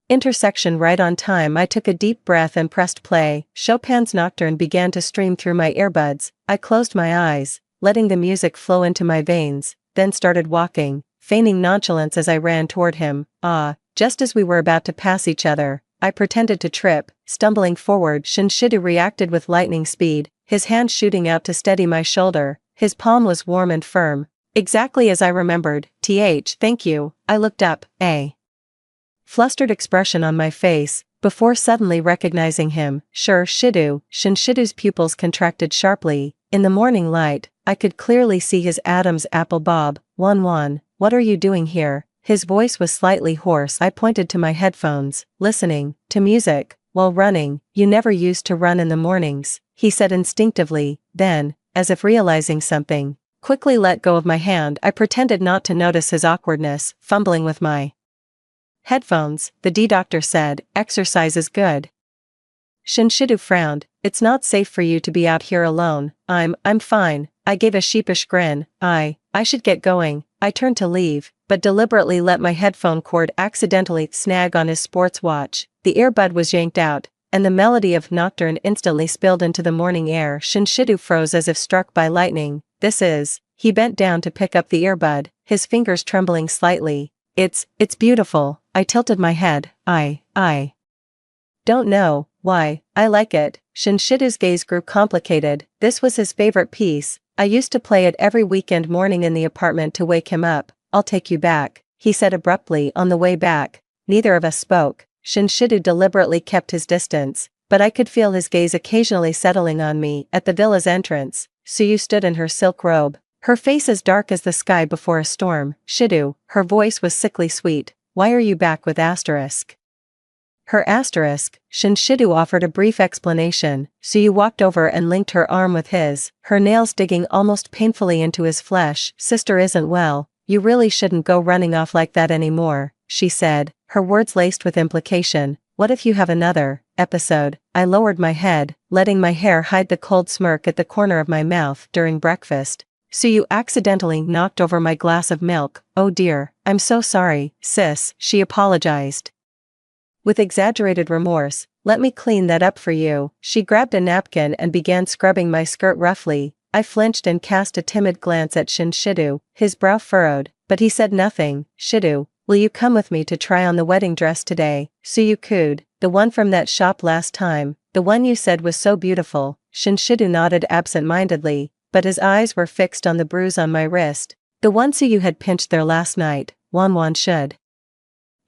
intersection right on time. I took a deep breath and pressed play. Chopin's Nocturne began to stream through my earbuds. I closed my eyes, letting the music flow into my veins, then started walking, feigning nonchalance as I ran toward him. Just as we were about to pass each other, I pretended to trip. Stumbling forward, Shinshidu reacted with lightning speed, his hand shooting out to steady my shoulder. His palm was warm and firm, exactly as I remembered. Thank you. I looked up, a flustered expression on my face, before suddenly recognizing him. Sure, Shidu. Shinshidu's pupils contracted sharply. In the morning light, I could clearly see his Adam's apple bob. Wan, what are you doing here? His voice was slightly hoarse. I pointed to my headphones, listening to music while running. You never used to run in the mornings, he said instinctively, then, as if realizing something, quickly let go of my hand. I pretended not to notice his awkwardness, fumbling with my headphones. The doctor said, exercise is good. Shinshidu frowned. It's not safe for you to be out here alone. I'm fine. I gave a sheepish grin. I should get going. I turned to leave, but deliberately let my headphone cord accidentally snag on his sports watch. The earbud was yanked out, and the melody of Nocturne instantly spilled into the morning air. Shinshidu froze as if struck by lightning. He bent down to pick up the earbud, his fingers trembling slightly. It's beautiful. I tilted my head. I don't know why, I like it. Shinshidu's gaze grew complicated. This was his favorite piece. I used to play it every weekend morning in the apartment to wake him up. I'll take you back, he said abruptly on the way back. Neither of us spoke. Shinshidu deliberately kept his distance, but I could feel his gaze occasionally settling on me. At the villa's entrance, Suyu stood in her silk robe, her face as dark as the sky before a storm. Shidu, her voice was sickly sweet. Why are you back with asterisk? Her asterisk. Shinshidu offered a brief explanation. Suyu walked over and linked her arm with his, her nails digging almost painfully into his flesh. Sister isn't well. You really shouldn't go running off like that anymore, she said, her words laced with implication. What if you have another episode? I lowered my head, letting my hair hide the cold smirk at the corner of my mouth. During breakfast, Suyu accidentally knocked over my glass of milk. Oh dear, I'm so sorry, sis, she apologized with exaggerated remorse. Let me clean that up for you. She grabbed a napkin and began scrubbing my skirt roughly. I flinched and cast a timid glance at Shinshidu, his brow furrowed, but he said nothing. Shidu, will you come with me to try on the wedding dress today? Suyu cooed. The one from that shop last time, the one you said was so beautiful. Shinshidu nodded absent-mindedly, but his eyes were fixed on the bruise on my wrist. The one Suyu had pinched there last night. Wan should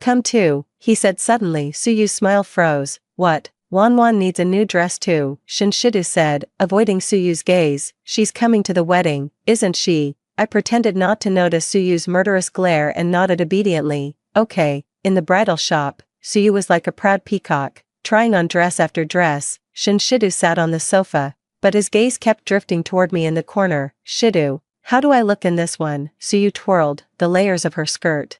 come too, he said suddenly. Suyu's smile froze. What? Wan needs a new dress too, Shinshidu said, avoiding Suyu's gaze. She's coming to the wedding, isn't she? I pretended not to notice Suyu's murderous glare and nodded obediently. Okay. In the bridal shop, Suyu was like a proud peacock, trying on dress after dress. Shinshidu sat on the sofa, but his gaze kept drifting toward me in the corner. Shidu, how do I look in this one? Suyu twirled the layers of her skirt,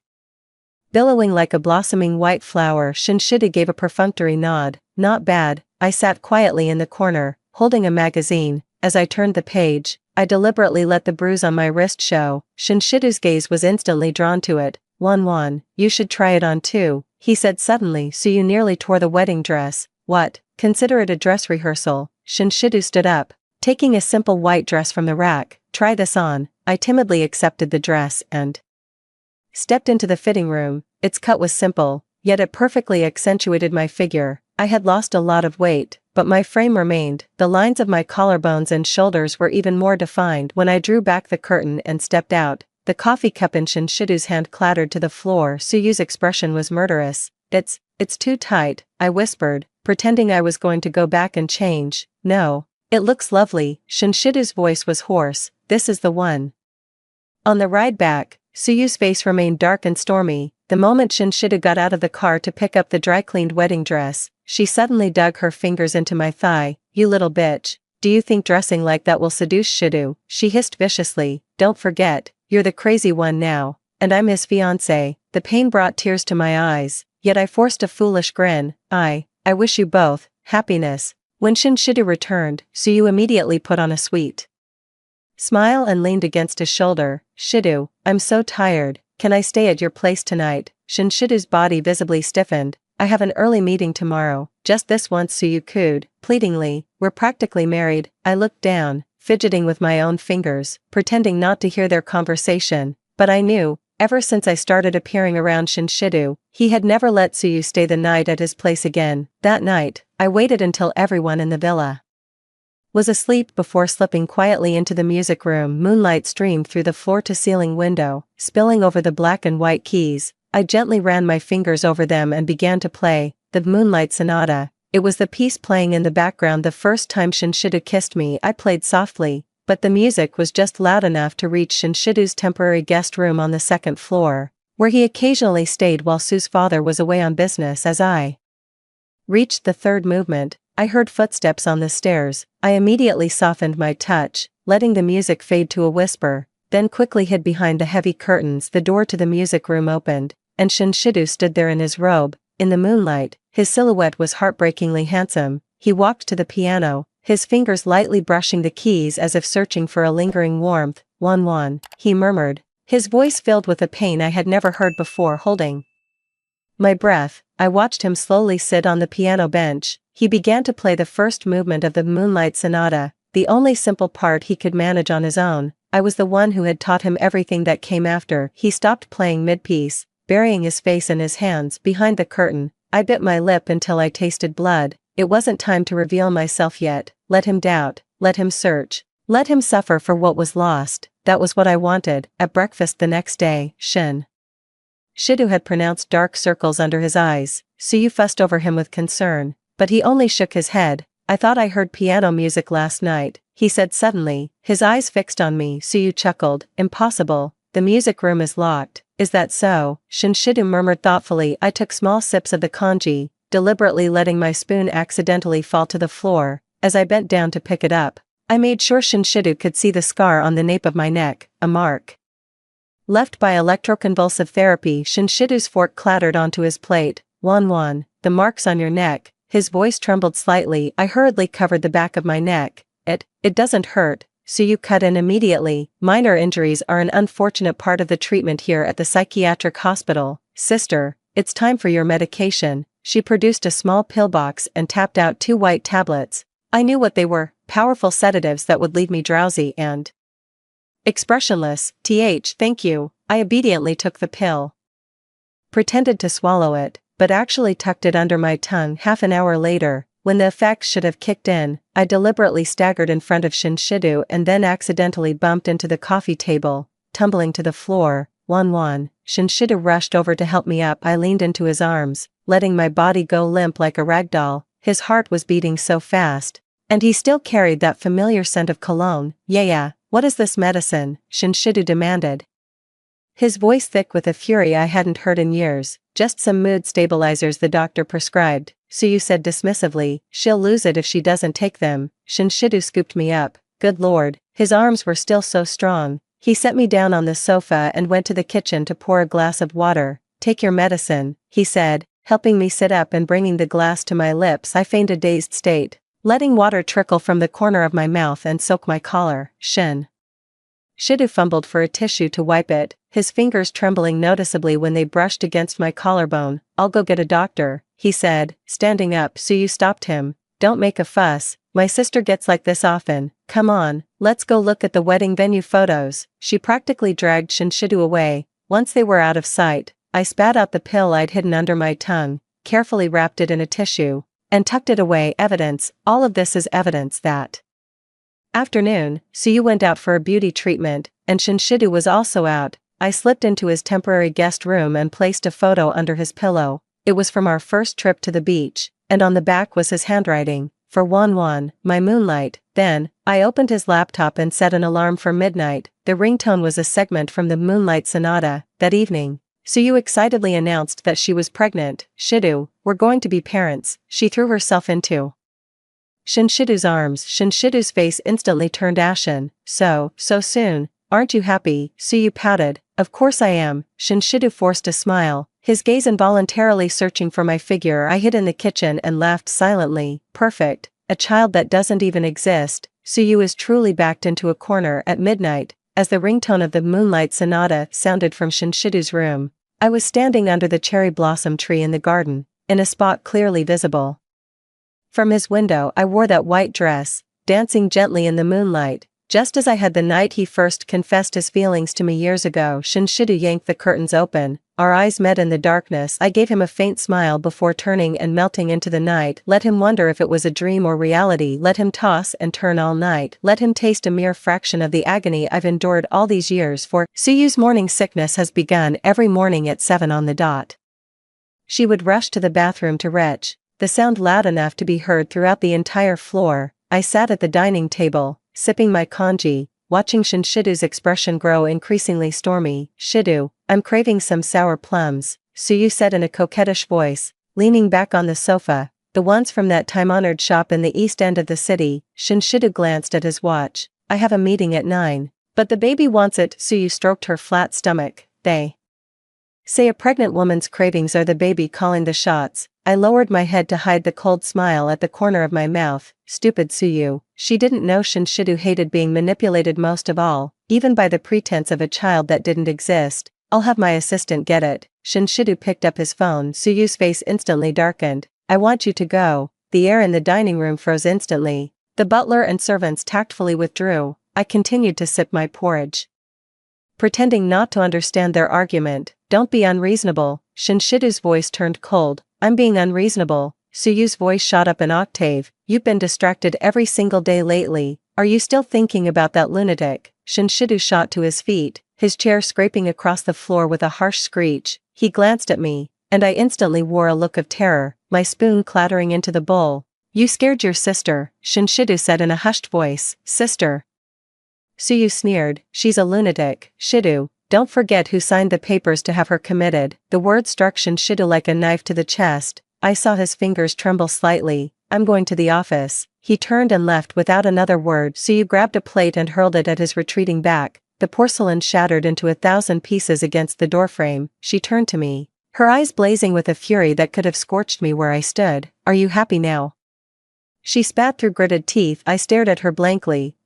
billowing like a blossoming white flower. Shinshidu gave a perfunctory nod. Not bad. I sat quietly in the corner, holding a magazine. As I turned the page, I deliberately let the bruise on my wrist show. Shinshidu's gaze was instantly drawn to it. Wan, you should try it on too. he said suddenly. So you nearly tore the wedding dress. What? Consider it a dress rehearsal. Shinshidu stood up, taking a simple white dress from the rack. Try this on. I timidly accepted the dress and stepped into the fitting room. Its cut was simple, yet it perfectly accentuated my figure. I had lost a lot of weight, but my frame remained. The lines of my collarbones and shoulders were even more defined when I drew back the curtain and stepped out. The coffee cup in Shinshidu's hand clattered to the floor. Suyu's expression was murderous. It's too tight, I whispered, pretending I was going to go back and change. No. It looks lovely. Shinshidu's voice was hoarse. This is the one. On the ride back, Suyu's face remained dark and stormy. The moment Shinshidu got out of the car to pick up the dry-cleaned wedding dress, she suddenly dug her fingers into my thigh. You little bitch. Do you think dressing like that will seduce Shidu? She hissed viciously. Don't forget, you're the crazy one now, and I'm his fiancé. The pain brought tears to my eyes, yet I forced a foolish grin. I wish you both happiness. When Shinshidu returned, Suyu immediately put on a sweet smile and leaned against his shoulder. Shidu, I'm so tired. Can I stay at your place tonight? Shinshidu's body visibly stiffened. I have an early meeting tomorrow. Just this once, Suyu cooed, pleadingly. We're practically married. I looked down, fidgeting with my own fingers, pretending not to hear their conversation, but I knew, ever since I started appearing around Shinshidu, he had never let Suyu stay the night at his place again. That night, I waited until everyone in the villa was asleep before slipping quietly into the music room. Moonlight streamed through the floor-to-ceiling window, spilling over the black and white keys. I gently ran my fingers over them and began to play the Moonlight Sonata. It was the piece playing in the background the first time Shinshidu kissed me. I played softly, but the music was just loud enough to reach Shinshidu's temporary guest room on the second floor, where he occasionally stayed while Sue's father was away on business. As I reached the third movement, I heard footsteps on the stairs. I immediately softened my touch, letting the music fade to a whisper, then quickly hid behind the heavy curtains. The door to the music room opened, and Shinshidu stood there in his robe. In the moonlight, his silhouette was heartbreakingly handsome. He walked to the piano, his fingers lightly brushing the keys as if searching for a lingering warmth. Wan, he murmured, his voice filled with a pain I had never heard before. Holding my breath, I watched him slowly sit on the piano bench. He began to play the first movement of the Moonlight Sonata, the only simple part he could manage on his own. I was the one who had taught him everything that came after. He stopped playing mid-piece, burying his face in his hands behind the curtain. I bit my lip until I tasted blood. It wasn't time to reveal myself yet. Let him doubt, let him search, let him suffer for what was lost. That was what I wanted. At breakfast the next day, Shidu had pronounced dark circles under his eyes. Suyu fussed over him with concern, but he only shook his head. I thought I heard piano music last night, he said suddenly, his eyes fixed on me. Suyu chuckled. Impossible. The music room is locked. Is that so? Shinshidu murmured thoughtfully. I took small sips of the congee, deliberately letting my spoon accidentally fall to the floor. As I bent down to pick it up, I made sure Shinshidu could see the scar on the nape of my neck, a mark left by electroconvulsive therapy. Shinshidu's fork clattered onto his plate. Wan, the marks on your neck. His voice trembled slightly. I hurriedly covered the back of my neck. It doesn't hurt. Suyu cut in immediately. Minor injuries are an unfortunate part of the treatment here at the psychiatric hospital. Sister, it's time for your medication. She produced a small pillbox and tapped out 2 white tablets. I knew what they were, powerful sedatives that would leave me drowsy and expressionless. Thank you. I obediently took the pill, pretended to swallow it, but actually tucked it under my tongue. Half an hour later, when the effects should have kicked in, I deliberately staggered in front of Shinshidu and then accidentally bumped into the coffee table, tumbling to the floor. Wan. Shinshidu rushed over to help me up. I leaned into his arms, letting my body go limp like a rag doll. His heart was beating so fast, and he still carried that familiar scent of cologne. Yeah, what is this medicine? Shinshidu demanded, his voice thick with a fury I hadn't heard in years. Just some mood stabilizers the doctor prescribed, Suyu said dismissively. She'll lose it if she doesn't take them. Shinshidu scooped me up. Good lord, his arms were still so strong. He set me down on the sofa and went to the kitchen to pour a glass of water. Take your medicine, he said, helping me sit up and bringing the glass to my lips. I feigned a dazed state, letting water trickle from the corner of my mouth and soak my collar. Shido fumbled for a tissue to wipe it, his fingers trembling noticeably when they brushed against my collarbone. "I'll go get a doctor," he said, standing up. Suyu stopped him. "Don't make a fuss, my sister gets like this often. Come on, let's go look at the wedding venue photos." She practically dragged Shinshido away. Once they were out of sight, I spat out the pill I'd hidden under my tongue, carefully wrapped it in a tissue, and tucked it away. Evidence, all of this is evidence that afternoon, Suyu went out for a beauty treatment, and Shinshido was also out. I slipped into his temporary guest room and placed a photo under his pillow. It was from our first trip to the beach, and on the back was his handwriting, "For Wanwan, my moonlight." Then, I opened his laptop and set an alarm for midnight. The ringtone was a segment from the Moonlight Sonata. That evening, Suyu excitedly announced that she was pregnant. "Shido, we're going to be parents." She threw herself into Shinshido's arms. Shinshido's face instantly turned ashen. So soon? Aren't you happy?" Suyu pouted. "Of course I am." Shinshido forced a smile, his gaze involuntarily searching for my figure. I hid in the kitchen and laughed silently. "Perfect, a child that doesn't even exist." Suyu is truly backed into a corner at midnight, as the ringtone of the Moonlight Sonata sounded from Shinshido's room. I was standing under the cherry blossom tree in the garden, in a spot clearly visible from his window. I wore that white dress, dancing gently in the moonlight, just as I had the night he first confessed his feelings to me years ago. Shinshido yanked the curtains open. Our eyes met in the darkness. I gave him a faint smile before turning and melting into the night. Let him wonder if it was a dream or reality. Let him toss and turn all night. Let him taste a mere fraction of the agony I've endured all these years. For Suyu's morning sickness has begun. Every morning at 7 on the dot, she would rush to the bathroom to retch, the sound loud enough to be heard throughout the entire floor. I sat at the dining table, sipping my congee, watching Shinshido's expression grow increasingly stormy. "Shido, I'm craving some sour plums," Suyu said in a coquettish voice, leaning back on the sofa, "the ones from that time-honored shop in the east end of the city." Shinshido glanced at his watch. "I have a meeting at 9. But the baby wants it." Suyu stroked her flat stomach. "They say a pregnant woman's cravings are the baby calling the shots." I lowered my head to hide the cold smile at the corner of my mouth. Stupid Suyu. She didn't know Shinshido hated being manipulated most of all, even by the pretense of a child that didn't exist. "I'll have my assistant get it." Shinshido picked up his phone. Suyu's face instantly darkened. "I want you to go." The air in the dining room froze instantly. The butler and servants tactfully withdrew. I continued to sip my porridge, pretending not to understand their argument. "Don't be unreasonable." Shinshido's voice turned cold. "I'm being unreasonable." Suyu's voice shot up an octave. "You've been distracted every single day lately. Are you still thinking about that lunatic?" Shinshido shot to his feet, his chair scraping across the floor with a harsh screech. He glanced at me, and I instantly wore a look of terror, my spoon clattering into the bowl. "You scared your sister," Shinshido said in a hushed voice. "Sister?" Suyu sneered. "She's a lunatic." "Shido, don't forget who signed the papers to have her committed." The word struck Shinshido like a knife to the chest. I saw his fingers tremble slightly. "I'm going to the office." He turned and left without another word. Suyu grabbed a plate and hurled it at his retreating back. The porcelain shattered into 1,000 pieces against the doorframe. She turned to me, her eyes blazing with a fury that could have scorched me where I stood. "Are you happy now?" She spat through gritted teeth. I stared at her blankly.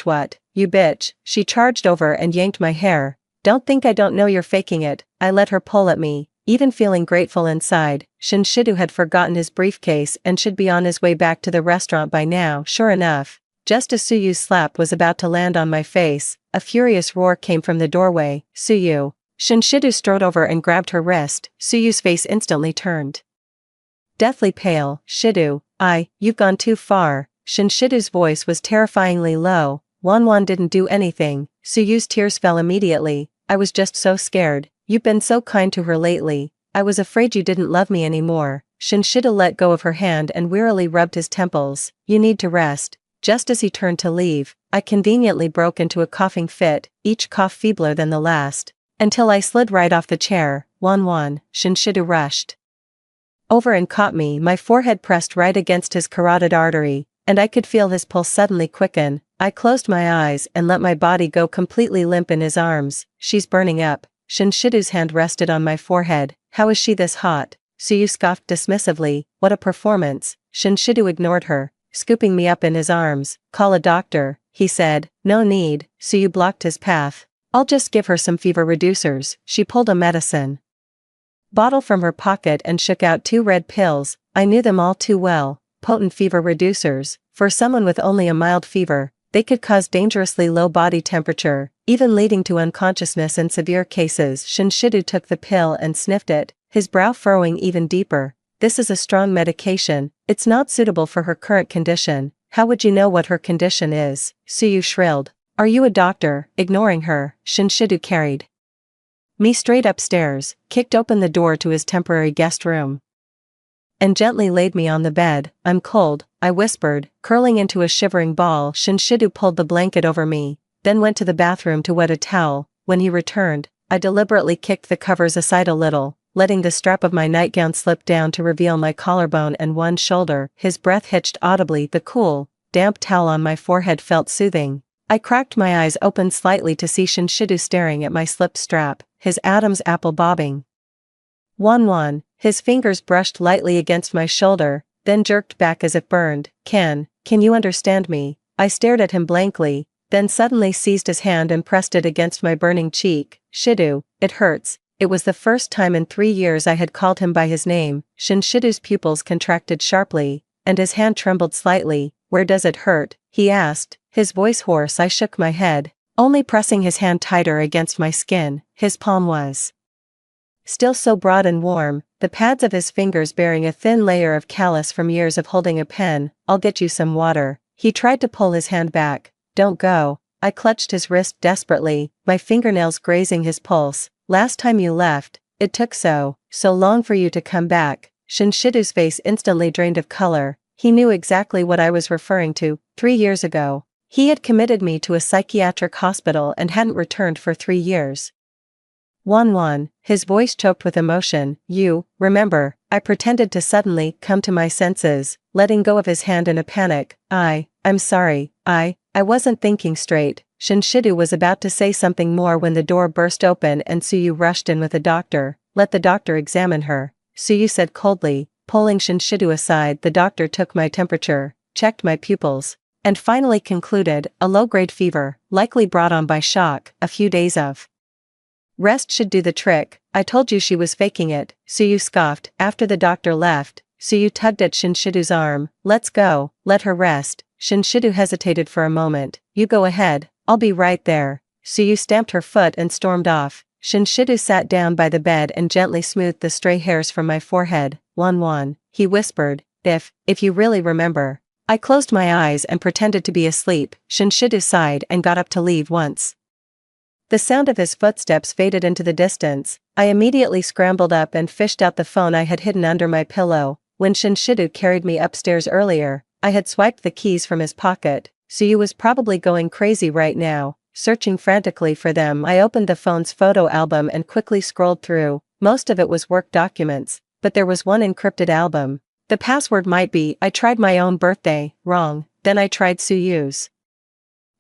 What? You bitch." She charged over and yanked my hair. "Don't think I don't know you're faking it." I let her pull at me, even feeling grateful inside. Shinshido had forgotten his briefcase and should be on his way back to the restaurant by now. Sure enough, just as Suyu's slap was about to land on my face, a furious roar came from the doorway. "Suyu." Shinshido strode over and grabbed her wrist. Suyu's face instantly turned deathly pale. "Shido, you've gone too far." Shinshido's voice was terrifyingly low. "Wanwan didn't do anything." Suyu's tears fell immediately. "I was just so scared. You've been so kind to her lately. I was afraid you didn't love me anymore." Shinshido let go of her hand and wearily rubbed his temples. "You need to rest." Just as he turned to leave, I conveniently broke into a coughing fit, each cough feebler than the last, until I slid right off the chair. "Wanwan." Shinshido rushed over and caught me, my forehead pressed right against his carotid artery, and I could feel his pulse suddenly quicken. I closed my eyes and let my body go completely limp in his arms. "She's burning up." Shinshido's hand rested on my forehead. "How is she this hot?" Suyu scoffed dismissively. "What a performance." Shinshido ignored her, scooping me up in his arms. "Call a doctor." he said. No need, so you blocked his path. I'll just give her some fever reducers. She pulled a medicine bottle from her pocket and shook out 2 red pills. I knew them all too well. Potent fever reducers. For someone with only a mild fever, they could cause dangerously low body temperature, even leading to unconsciousness in severe cases. Shinshidu took the pill and sniffed it, his brow furrowing even deeper. This is a strong medication. It's not suitable for her current condition. How would you know what her condition is? Suyu shrilled. Are you a doctor? Ignoring her, Shinshidu carried me straight upstairs, kicked open the door to his temporary guest room, and gently laid me on the bed. I'm cold, I whispered, curling into a shivering ball. Shinshidu pulled the blanket over me, then went to the bathroom to wet a towel. When he returned, I deliberately kicked the covers aside a little, letting the strap of my nightgown slip down to reveal my collarbone and one shoulder. His breath hitched audibly. The cool, damp towel on my forehead felt soothing. I cracked my eyes open slightly to see Shinshidu staring at my slip strap, his Adam's apple bobbing. Wan, his fingers brushed lightly against my shoulder, then jerked back as if burned. Can you understand me? I stared at him blankly, then suddenly seized his hand and pressed it against my burning cheek. Shidu, it hurts. It was the first time in 3 years I had called him by his name. Shinshidu's pupils contracted sharply, and his hand trembled slightly. Where does it hurt? He asked, his voice hoarse. I shook my head, only pressing his hand tighter against my skin. His palm was still so broad and warm, the pads of his fingers bearing a thin layer of callus from years of holding a pen. I'll get you some water. He tried to pull his hand back. Don't go. I clutched his wrist desperately, my fingernails grazing his pulse. Last time you left, it took so long for you to come back. Shinshidu's face instantly drained of color. He knew exactly what I was referring to. 3 years ago, he had committed me to a psychiatric hospital and hadn't returned for 3 years. Wan, his voice choked with emotion. You, remember? I pretended to suddenly come to my senses, letting go of his hand in a panic. I'm sorry, I wasn't thinking straight. Shinshidu was about to say something more when the door burst open and Suyu rushed in with a doctor. Let the doctor examine her, Suyu said coldly, pulling Shinshidu aside. The doctor took my temperature, checked my pupils, and finally concluded, a low-grade fever, likely brought on by shock. A few days of rest should do the trick. I told you she was faking it, Suyu scoffed. After the doctor left, Suyu tugged at Shinshidu's arm. Let's go, let her rest. Shinshidu hesitated for a moment. You go ahead, I'll be right there. Suyu stamped her foot and stormed off. Shinshidu sat down by the bed and gently smoothed the stray hairs from my forehead. Wan, he whispered, if you really remember. I closed my eyes and pretended to be asleep. Shinshidu sighed and got up to leave once the sound of his footsteps faded into the distance. I immediately scrambled up and fished out the phone I had hidden under my pillow. When Shinshidu carried me upstairs earlier, I had swiped the keys from his pocket. Suyu was probably going crazy right now, searching frantically for them. I opened the phone's photo album and quickly scrolled through. Most of it was work documents, but there was one encrypted album. The password might be, I tried my own birthday, wrong, then I tried Suyu's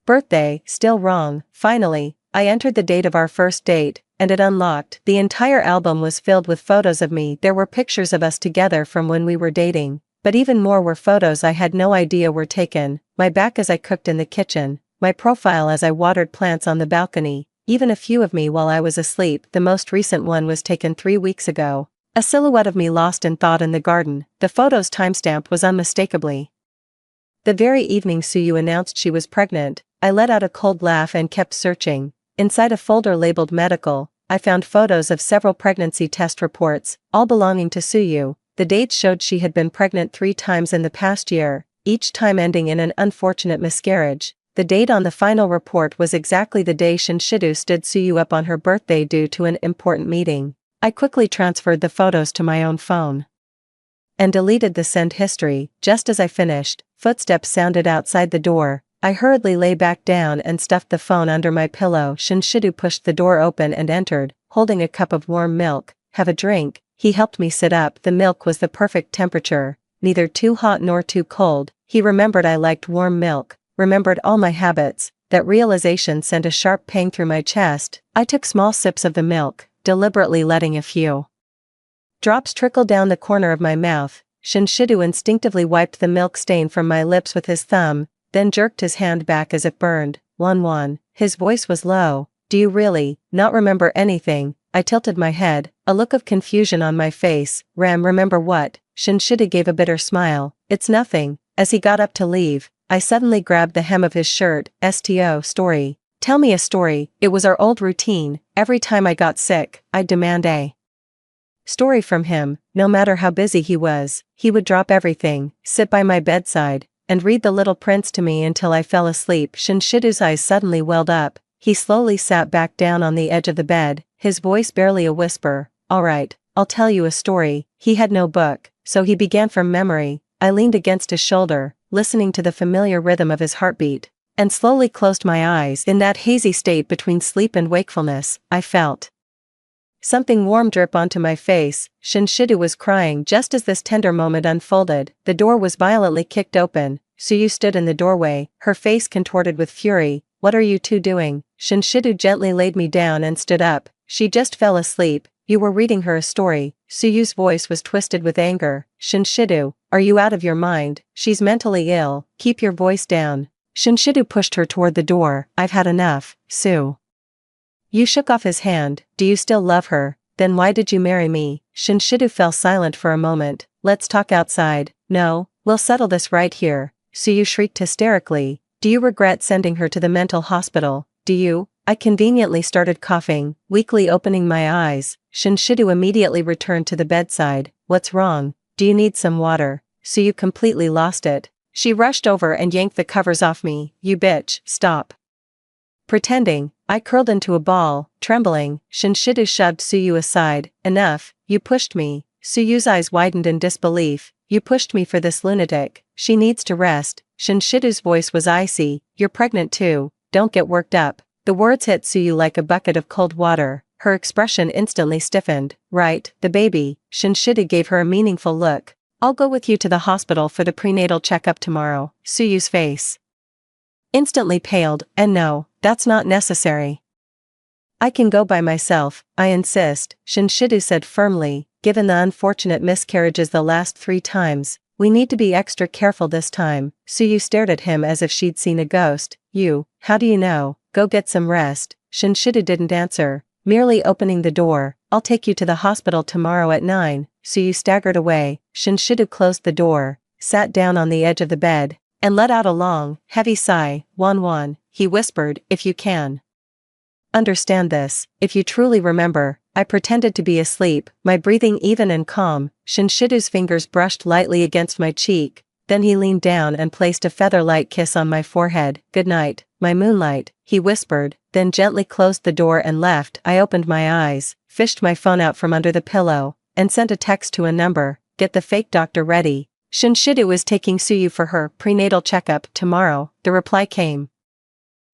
birthday, still wrong. Finally, I entered the date of our first date, and it unlocked. The entire album was filled with photos of me. There were pictures of us together from when we were dating, but even more were photos I had no idea were taken. My back as I cooked in the kitchen, my profile as I watered plants on the balcony, even a few of me while I was asleep. The most recent one was taken 3 weeks ago. A silhouette of me lost in thought in the garden. The photo's timestamp was unmistakably the very evening Suyu announced she was pregnant. I let out a cold laugh and kept searching. Inside a folder labeled medical, I found photos of several pregnancy test reports, all belonging to Suyu. The dates showed she had been pregnant 3 times in the past year, each time ending in an unfortunate miscarriage. The date on the final report was exactly the day Shinshidu stood Suyu up on her birthday due to an important meeting. I quickly transferred the photos to my own phone and deleted the send history. Just as I finished, footsteps sounded outside the door. I hurriedly lay back down and stuffed the phone under my pillow. Shinshidu pushed the door open and entered, holding a cup of warm milk. Have a drink. He helped me sit up. The milk was the perfect temperature, neither too hot nor too cold. He remembered I liked warm milk, remembered all my habits. That realization sent a sharp pang through my chest. I took small sips of the milk, deliberately letting a few drops trickle down the corner of my mouth. Shinshidu instinctively wiped the milk stain from my lips with his thumb, then jerked his hand back as if burned. Wan. His voice was low. Do you really not remember anything? I tilted my head, a look of confusion on my face. Remember what? Shinshidu gave a bitter smile. It's nothing. As he got up to leave, I suddenly grabbed the hem of his shirt. Story. Tell me a story. It was our old routine. Every time I got sick, I'd demand a story from him. No matter how busy he was, he would drop everything, sit by my bedside, and read The Little Prince to me until I fell asleep. Shinshidu's eyes suddenly welled up. He slowly sat back down on the edge of the bed, his voice barely a whisper. All right, I'll tell you a story. He had no book, so he began from memory. I leaned against his shoulder, listening to the familiar rhythm of his heartbeat, and slowly closed my eyes. In that hazy state between sleep and wakefulness, I felt something warm drip onto my face. Shinshidu was crying just as this tender moment unfolded. The door was violently kicked open. Suyu stood in the doorway, her face contorted with fury. What are you two doing? Shinshidu gently laid me down and stood up. She just fell asleep. You were reading her a story. Suyu's voice was twisted with anger. Shinshidu, are you out of your mind? She's mentally ill. Keep your voice down. Shinshidu pushed her toward the door. I've had enough, Su. You shook off his hand. Do you still love her? Then why did you marry me? Shinshidu fell silent for a moment. Let's talk outside. No, we'll settle this right here. Suyu shrieked hysterically. Do you regret sending her to the mental hospital? Do you? I conveniently started coughing, weakly opening my eyes. Shinshidu immediately returned to the bedside. What's wrong? Do you need some water? Suyu completely lost it. She rushed over and yanked the covers off me. You bitch, stop pretending. I curled into a ball, trembling. Shinshidu shoved Suyu aside. Enough, you pushed me. Suyu's eyes widened in disbelief. You pushed me for this lunatic. She needs to rest. Shinshidu's voice was icy. You're pregnant too. Don't get worked up. The words hit Suyu like a bucket of cold water. Her expression instantly stiffened. Right, the baby. Shinshidu gave her a meaningful look. I'll go with you to the hospital for the prenatal checkup tomorrow. Suyu's face instantly paled. And no, that's not necessary. I can go by myself, I insist, Shinshidu said firmly. Given the unfortunate miscarriages the last 3 times, we need to be extra careful this time. Suyu stared at him as if she'd seen a ghost. You, how do you know? Go get some rest. Shinshidu didn't answer, merely opening the door. I'll take you to the hospital tomorrow at 9. Suyu staggered away. Shinshidu closed the door, sat down on the edge of the bed, and let out a long, heavy sigh. Wan, he whispered, if you can understand this, if you truly remember, I pretended to be asleep, my breathing even and calm. Shinshidu's fingers brushed lightly against my cheek, then he leaned down and placed a feather-light kiss on my forehead. Good night, my moonlight, he whispered, then gently closed the door and left. I opened my eyes, fished my phone out from under the pillow, and sent a text to a number. Get the fake doctor ready. Shinshidu is taking Suyu for her prenatal checkup tomorrow. The reply came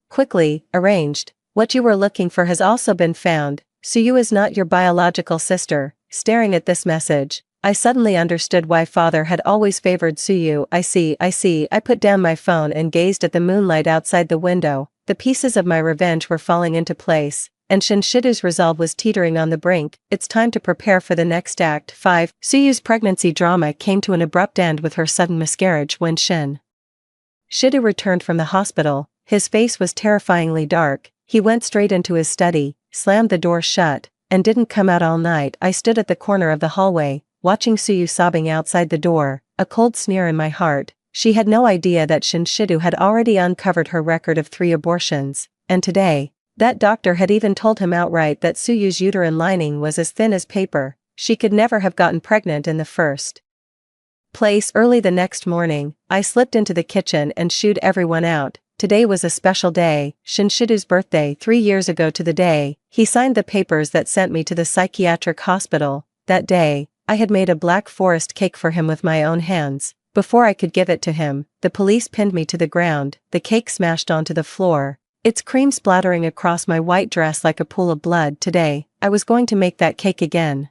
quickly. Arranged. What you were looking for has also been found. Suyu is not your biological sister. Staring at this message, I suddenly understood why father had always favored Suyu. I see. I put down my phone and gazed at the moonlight outside the window. The pieces of my revenge were falling into place, and Shinshidu's resolve was teetering on the brink. It's time to prepare for the next act. 5. Suyu's pregnancy drama came to an abrupt end with her sudden miscarriage when Shinshidu returned from the hospital. His face was terrifyingly dark. He went straight into his study, slammed the door shut, and didn't come out all night. I stood at the corner of the hallway, watching Suyu sobbing outside the door, a cold sneer in my heart. She had no idea that Shinshidu had already uncovered her record of 3 abortions, and today, that doctor had even told him outright that Suyu's uterine lining was as thin as paper. She could never have gotten pregnant in the first place. Early the next morning, I slipped into the kitchen and shooed everyone out. Today was a special day, Shinshidu's birthday. 3 years ago to the day, he signed the papers that sent me to the psychiatric hospital. That day, I had made a black forest cake for him with my own hands. Before I could give it to him, the police pinned me to the ground. The cake smashed onto the floor, its cream splattering across my white dress like a pool of blood. Today, I was going to make that cake again.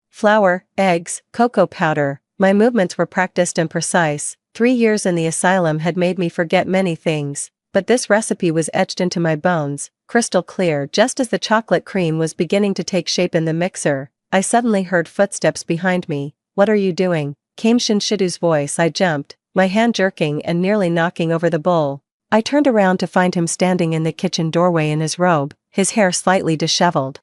Flour, eggs, cocoa powder. My movements were practiced and precise. 3 years in the asylum had made me forget many things, but this recipe was etched into my bones, crystal clear. Just as the chocolate cream was beginning to take shape in the mixer, I suddenly heard footsteps behind me. What are you doing? Came Shinshidu's voice. I jumped, my hand jerking and nearly knocking over the bowl. I turned around to find him standing in the kitchen doorway in his robe, his hair slightly disheveled,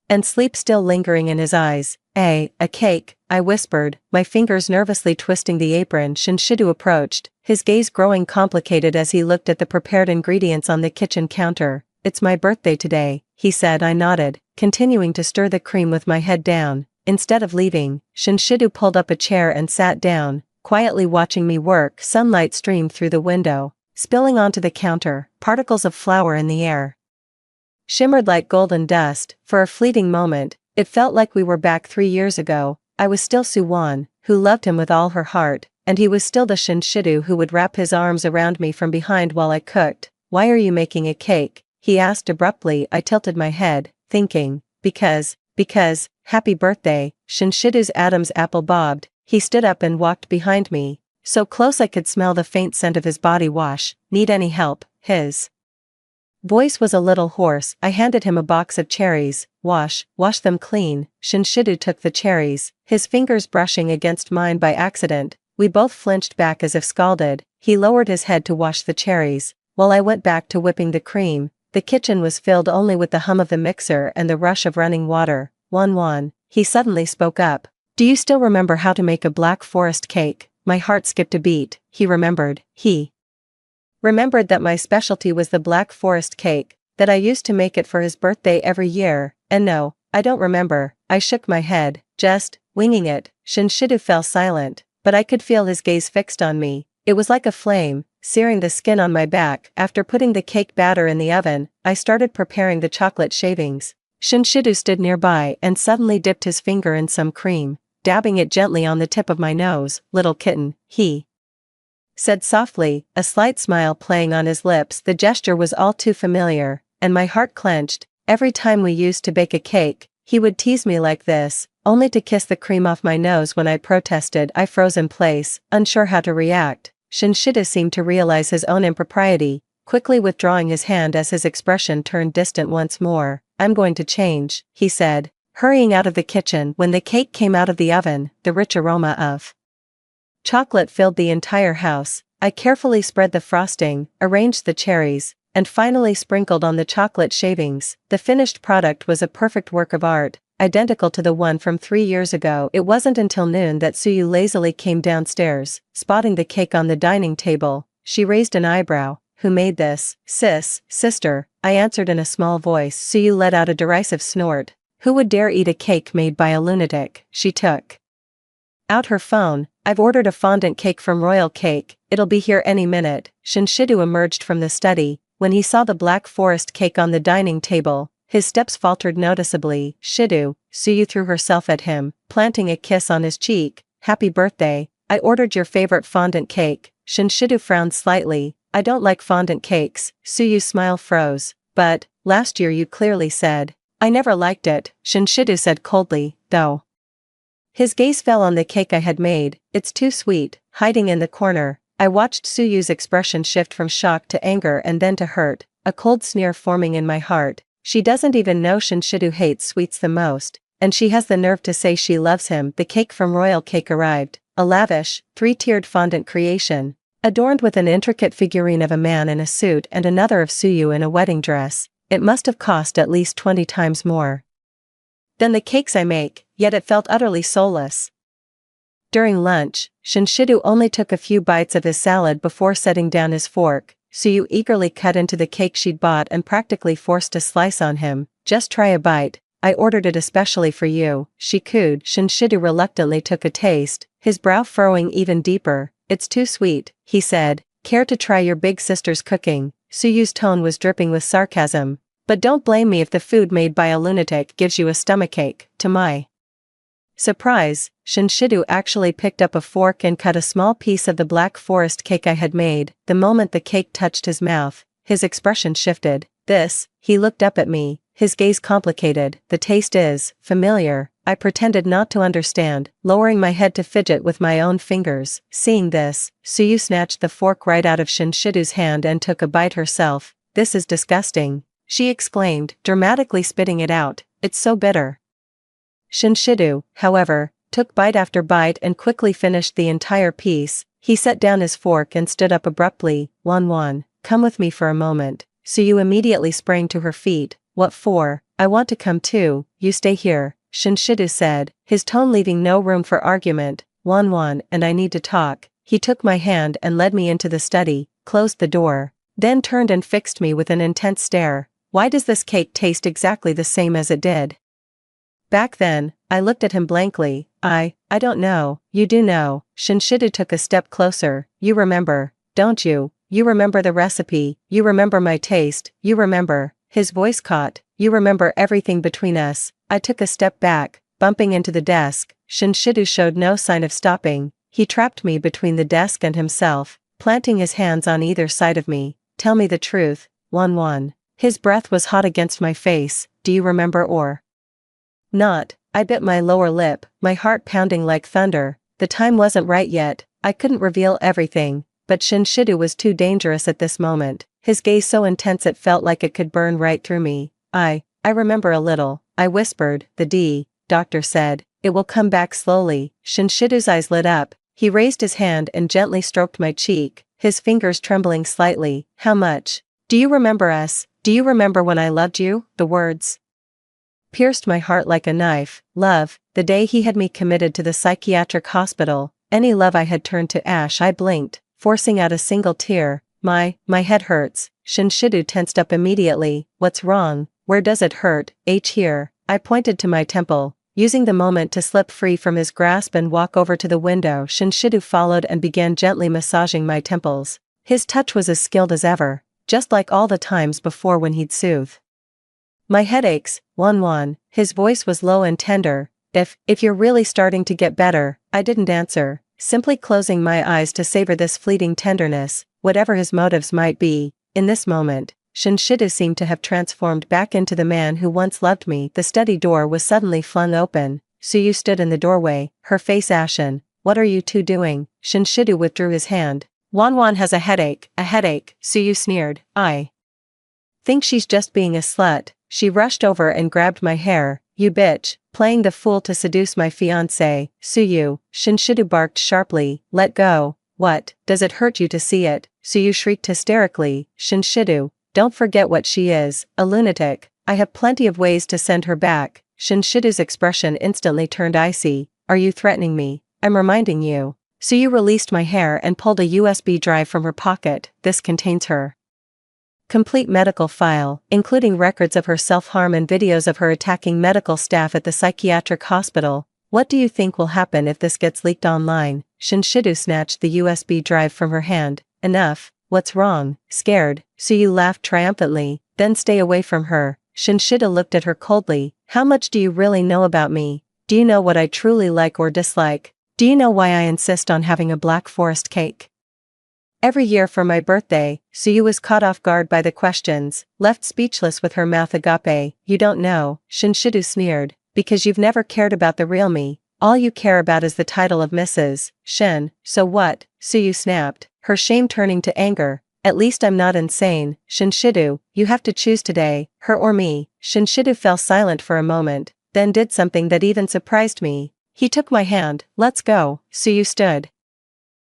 and sleep still lingering in his eyes. A cake, I whispered, my fingers nervously twisting the apron. Shinshidu approached, his gaze growing complicated as he looked at the prepared ingredients on the kitchen counter. It's my birthday today, he said. I nodded, continuing to stir the cream with my head down. Instead of leaving, Shinshidu pulled up a chair and sat down, quietly watching me work. Sunlight streamed through the window, spilling onto the counter, particles of flour in the air shimmered like golden dust. For a fleeting moment, it felt like we were back 3 years ago. I was still Suwon, who loved him with all her heart, and he was still the Shinshidu who would wrap his arms around me from behind while I cooked. Why are you making a cake? He asked abruptly. I tilted my head, thinking, because, happy birthday. Shinshidu's Adam's apple bobbed. He stood up and walked behind me, so close I could smell the faint scent of his body wash. Need any help? His voice was a little hoarse. I handed him a box of cherries. Wash them clean. Shinshidu took the cherries, his fingers brushing against mine by accident. We both flinched back as if scalded. He lowered his head to wash the cherries, while I went back to whipping the cream. The kitchen was filled only with the hum of the mixer and the rush of running water. Won, he suddenly spoke up. Do you still remember how to make a Black Forest cake? My heart skipped a beat. He remembered that my specialty was the Black Forest cake, that I used to make it for his birthday every year. And no, I don't remember. I shook my head, just winging it. Shinshidu fell silent, but I could feel his gaze fixed on me. It was like a flame, searing the skin on my back. After putting the cake batter in the oven, I started preparing the chocolate shavings. Shinshidu stood nearby and suddenly dipped his finger in some cream, dabbing it gently on the tip of my nose. Little kitten, he said softly, a slight smile playing on his lips. The gesture was all too familiar, and my heart clenched. Every time we used to bake a cake, he would tease me like this, only to kiss the cream off my nose when I protested. I froze in place, unsure how to react. Shinshidu seemed to realize his own impropriety, quickly withdrawing his hand as his expression turned distant once more. I'm going to change, he said, hurrying out of the kitchen. When the cake came out of the oven, the rich aroma of chocolate filled the entire house. I carefully spread the frosting, arranged the cherries, and finally sprinkled on the chocolate shavings. The finished product was a perfect work of art, identical to the one from 3 years ago. It wasn't until noon that Suyu lazily came downstairs. Spotting the cake on the dining table, she raised an eyebrow. Who made this? Sister, I answered in a small voice. Suyu let out a derisive snort. Who would dare eat a cake made by a lunatic? She took out her phone. I've ordered a fondant cake from Royal Cake, it'll be here any minute. Shinshidu emerged from the study. When he saw the Black Forest cake on the dining table, his steps faltered noticeably. Shidu, Suyu threw herself at him, planting a kiss on his cheek. Happy birthday, I ordered your favorite fondant cake. Shinshidu frowned slightly. I don't like fondant cakes. Suyu's smile froze. But, last year you clearly said. I never liked it, Shinshidu said coldly, though. His gaze fell on the cake I had made. It's too sweet. Hiding in the corner, I watched Suyu's expression shift from shock to anger and then to hurt, a cold sneer forming in my heart. She doesn't even know Shinshidu hates sweets the most, and she has the nerve to say she loves him. The cake from Royal Cake arrived, a lavish, 3-tiered fondant creation, adorned with an intricate figurine of a man in a suit and another of Suyu in a wedding dress. It must have cost at least 20 times more than the cakes I make, yet it felt utterly soulless. During lunch, Shinshidu only took a few bites of his salad before setting down his fork. Suyu eagerly cut into the cake she'd bought and practically forced a slice on him. Just try a bite, I ordered it especially for you, she cooed. Shinshidu reluctantly took a taste, his brow furrowing even deeper. It's too sweet, he said. Care to try your big sister's cooking? Suyu's tone was dripping with sarcasm. But don't blame me if the food made by a lunatic gives you a stomachache. To my surprise, Shinshidu actually picked up a fork and cut a small piece of the Black Forest cake I had made. The moment the cake touched his mouth, his expression shifted. He looked up at me, his gaze complicated. The taste is familiar. I pretended not to understand, lowering my head to fidget with my own fingers. Seeing this, Suyu snatched the fork right out of Shinshidu's hand and took a bite herself. This is disgusting, she exclaimed, dramatically spitting it out. It's so bitter. Shinshidu, however, took bite after bite and quickly finished the entire piece. He set down his fork and stood up abruptly. Won, come with me for a moment. Suyu immediately sprang to her feet. What for? I want to come too. You stay here, Shinshidu said, his tone leaving no room for argument. Won, and I need to talk. He took my hand and led me into the study, closed the door, then turned and fixed me with an intense stare. Why does this cake taste exactly the same as it did back then? I looked at him blankly. I don't know. You do know. Shinshidu took a step closer. You remember, don't you? You remember the recipe. You remember my taste. You remember. His voice caught. You remember everything between us. I took a step back, bumping into the desk. Shinshidu showed no sign of stopping. He trapped me between the desk and himself, planting his hands on either side of me. Tell me the truth, Won. His breath was hot against my face. Do you remember or not? I bit my lower lip, my heart pounding like thunder. The time wasn't right yet. I couldn't reveal everything, but Shinshidu was too dangerous at this moment, his gaze so intense it felt like it could burn right through me. I remember a little, I whispered. The doctor said, it will come back slowly. Shinshidu's eyes lit up. He raised his hand and gently stroked my cheek, his fingers trembling slightly. How much? Do you remember us? Do you remember when I loved you? The words pierced my heart like a knife. Love, the day he had me committed to the psychiatric hospital, any love I had turned to ash. I blinked, forcing out a single tear. My head hurts. Shinshidu tensed up immediately. What's wrong? Where does it hurt? Here. I pointed to my temple, using the moment to slip free from his grasp and walk over to the window. Shinshidu followed and began gently massaging my temples. His touch was as skilled as ever, just like all the times before when he'd soothe my headaches. Won. His voice was low and tender. If you're really starting to get better. I didn't answer, simply closing my eyes to savor this fleeting tenderness, whatever his motives might be. In this moment, Shinshidu seemed to have transformed back into the man who once loved me. The study door was suddenly flung open. Suyu stood in the doorway, her face ashen. What are you two doing? Shinshidu withdrew his hand. Won has a headache. Suyu sneered. I think she's just being a slut. She rushed over and grabbed my hair. You bitch, playing the fool to seduce my fiancé. Suyu, Shinshidu barked sharply. Let go. What, does it hurt you to see it? Suyu shrieked hysterically. Shinshidu, don't forget what she is, a lunatic. I have plenty of ways to send her back. Shinshidu's expression instantly turned icy. Are you threatening me? I'm reminding you. Suyu released my hair and pulled a USB drive from her pocket. This contains her complete medical file, including records of her self-harm and videos of her attacking medical staff at the psychiatric hospital. What do you think will happen if this gets leaked online? Shinshidu snatched the USB drive from her hand. Enough. What's wrong? Scared? Suyu laughed triumphantly. Then stay away from her. Shinshidu looked at her coldly. How much do you really know about me? Do you know what I truly like or dislike? Do you know why I insist on having a Black Forest cake every year for my birthday? Suyu was caught off guard by the questions, left speechless with her mouth agape. You don't know, Shinshidu sneered, because you've never cared about the real me. All you care about is the title of Mrs. Shin. So what? Suyu snapped, her shame turning to anger. At least I'm not insane. Shinshidu, you have to choose today, her or me. Shinshidu fell silent for a moment, then did something that even surprised me. He took my hand. Let's go. Suyu stood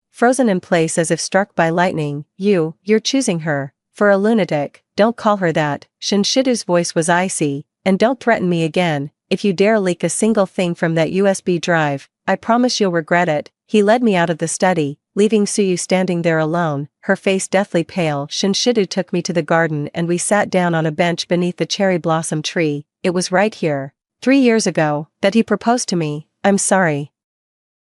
frozen in place as if struck by lightning. You're choosing her. For a lunatic, don't call her that. Shinshidu's voice was icy. And don't threaten me again. If you dare leak a single thing from that USB drive, I promise you'll regret it. He led me out of the study, leaving Suyu standing there alone, her face deathly pale. Shinshidu took me to the garden and we sat down on a bench beneath the cherry blossom tree. It was right here, 3 years ago, that he proposed to me. I'm sorry,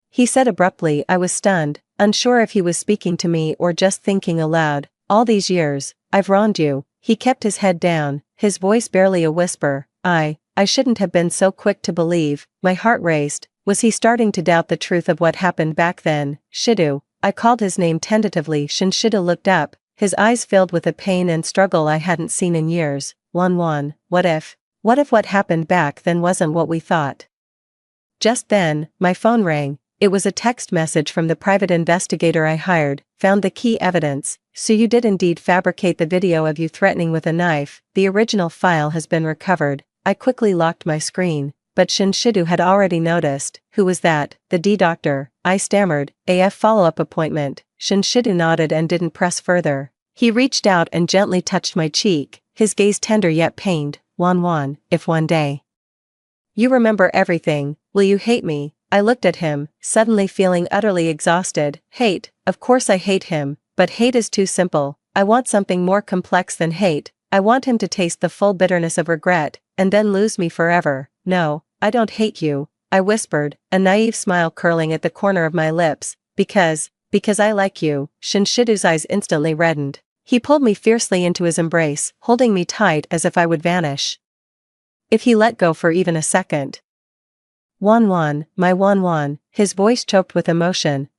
he said abruptly. I was stunned, unsure if he was speaking to me or just thinking aloud. All these years, I've wronged you. He kept his head down, his voice barely a whisper. I shouldn't have been so quick to believe. My heart raced. Was he starting to doubt the truth of what happened back then? Shidu. I called his name tentatively. Shinshidu looked up, his eyes filled with a pain and struggle I hadn't seen in years. Won. What if what happened back then wasn't what we thought? Just then, my phone rang. It was a text message from the private investigator I hired. Found the key evidence. So you did indeed fabricate the video of you threatening with a knife. The original file has been recovered. I quickly locked my screen. but Shinshidu had already noticed. Who was that? The D doctor, I stammered. AF follow-up appointment. Shinshidu nodded and didn't press further. He reached out and gently touched my cheek, his gaze tender yet pained. Wan, if one day you remember everything, will you hate me? I looked at him, suddenly feeling utterly exhausted. Hate, of course I hate him, but hate is too simple. I want something more complex than hate. I want him to taste the full bitterness of regret, and then lose me forever. No, I don't hate you, I whispered, a naive smile curling at the corner of my lips. Because I like you. Shinshidu's eyes instantly reddened. He pulled me fiercely into his embrace, holding me tight as if I would vanish if he let go for even a second. Wan, my Wan, his voice choked with emotion.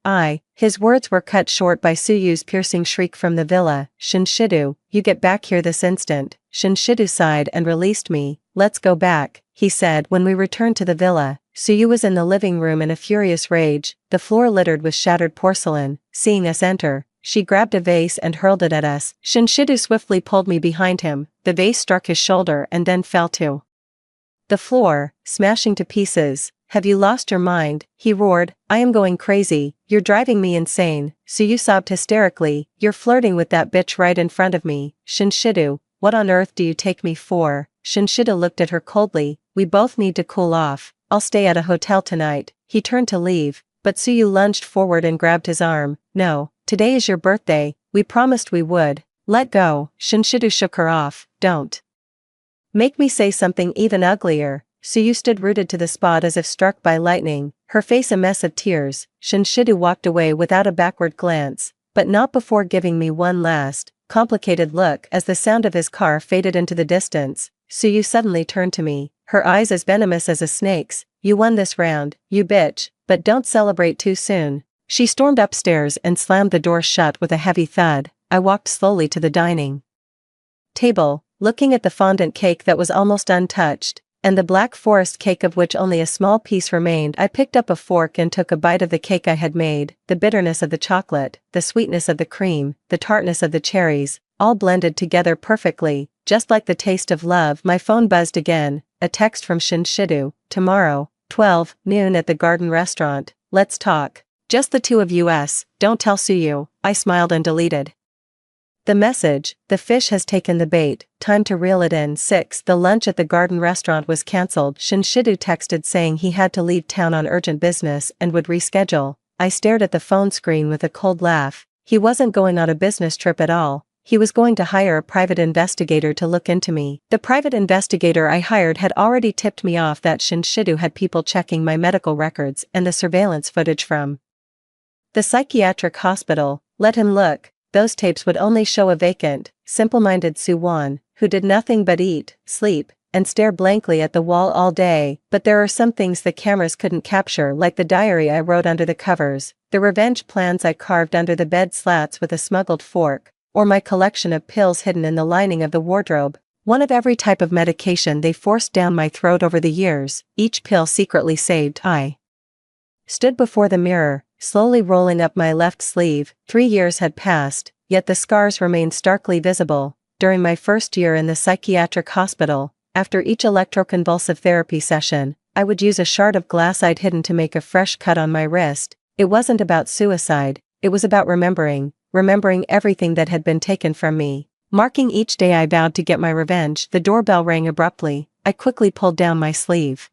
His words were cut short by Suyu's piercing shriek from the villa. Shinshidu, you get back here this instant. Shinshidu sighed and released me. Let's go back, he said when we returned to the villa. Suyu was in the living room in a furious rage, the floor littered with shattered porcelain. Seeing us enter, she grabbed a vase and hurled it at us. Shinshidu swiftly pulled me behind him. The vase struck his shoulder and then fell to the floor, smashing to pieces. Have you lost your mind? He roared. I am going crazy, you're driving me insane. Suyu sobbed hysterically. You're flirting with that bitch right in front of me. Shinshidu, what on earth do you take me for? Shinshidu looked at her coldly. We both need to cool off. I'll stay at a hotel tonight. He turned to leave, but Suyu lunged forward and grabbed his arm. No, today is your birthday, we promised we would. Let go. Shinshidu shook her off. Don't make me say something even uglier. Suyu stood rooted to the spot as if struck by lightning, her face a mess of tears. Shinshidu walked away without a backward glance, but not before giving me one last, complicated look as the sound of his car faded into the distance. Suyu suddenly turned to me, her eyes as venomous as a snake's. You won this round, you bitch, but don't celebrate too soon. She stormed upstairs and slammed the door shut with a heavy thud. I walked slowly to the dining table, looking at the fondant cake that was almost untouched, and the black forest cake of which only a small piece remained. I picked up a fork and took a bite of the cake I had made. The bitterness of the chocolate, the sweetness of the cream, the tartness of the cherries, all blended together perfectly, just like the taste of love. My phone buzzed again, a text from Shinshidu. Tomorrow, 12 noon at the Garden Restaurant. Let's talk. Just the two of us, don't tell Suyu. I smiled and deleted the message. The fish has taken the bait, time to reel it in. 6. The lunch at the Garden Restaurant was cancelled. Shinshidu texted saying he had to leave town on urgent business and would reschedule. I stared at the phone screen with a cold laugh. He wasn't going on a business trip at all. He was going to hire a private investigator to look into me. The private investigator I hired had already tipped me off that Shinshidu had people checking my medical records and the surveillance footage from the psychiatric hospital. Let him look. Those tapes would only show a vacant, simple-minded Suwon, who did nothing but eat, sleep, and stare blankly at the wall all day. But there are some things the cameras couldn't capture, like the diary I wrote under the covers, the revenge plans I carved under the bed slats with a smuggled fork, or my collection of pills hidden in the lining of the wardrobe. One of every type of medication they forced down my throat over the years, each pill secretly saved. I stood before the mirror, slowly rolling up my left sleeve. 3 years had passed, yet the scars remained starkly visible. During my first year in the psychiatric hospital, after each electroconvulsive therapy session, I would use a shard of glass I'd hidden to make a fresh cut on my wrist. It wasn't about suicide, it was about remembering everything that had been taken from me. Marking each day I vowed to get my revenge. The doorbell rang abruptly. I quickly pulled down my sleeve,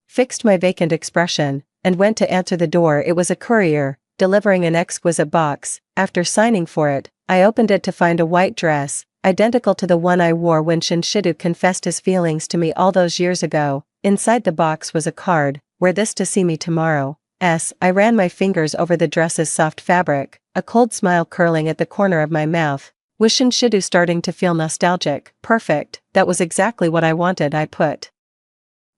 fixed my vacant expression, and went to answer the door. It was a courier, delivering an exquisite box. After signing for it, I opened it to find a white dress, identical to the one I wore when Shinshidu confessed his feelings to me all those years ago. Inside the box was a card, wear this to see me tomorrow. I ran my fingers over the dress's soft fabric, a cold smile curling at the corner of my mouth. Was Shinshidu starting to feel nostalgic? Perfect, that was exactly what I wanted. I put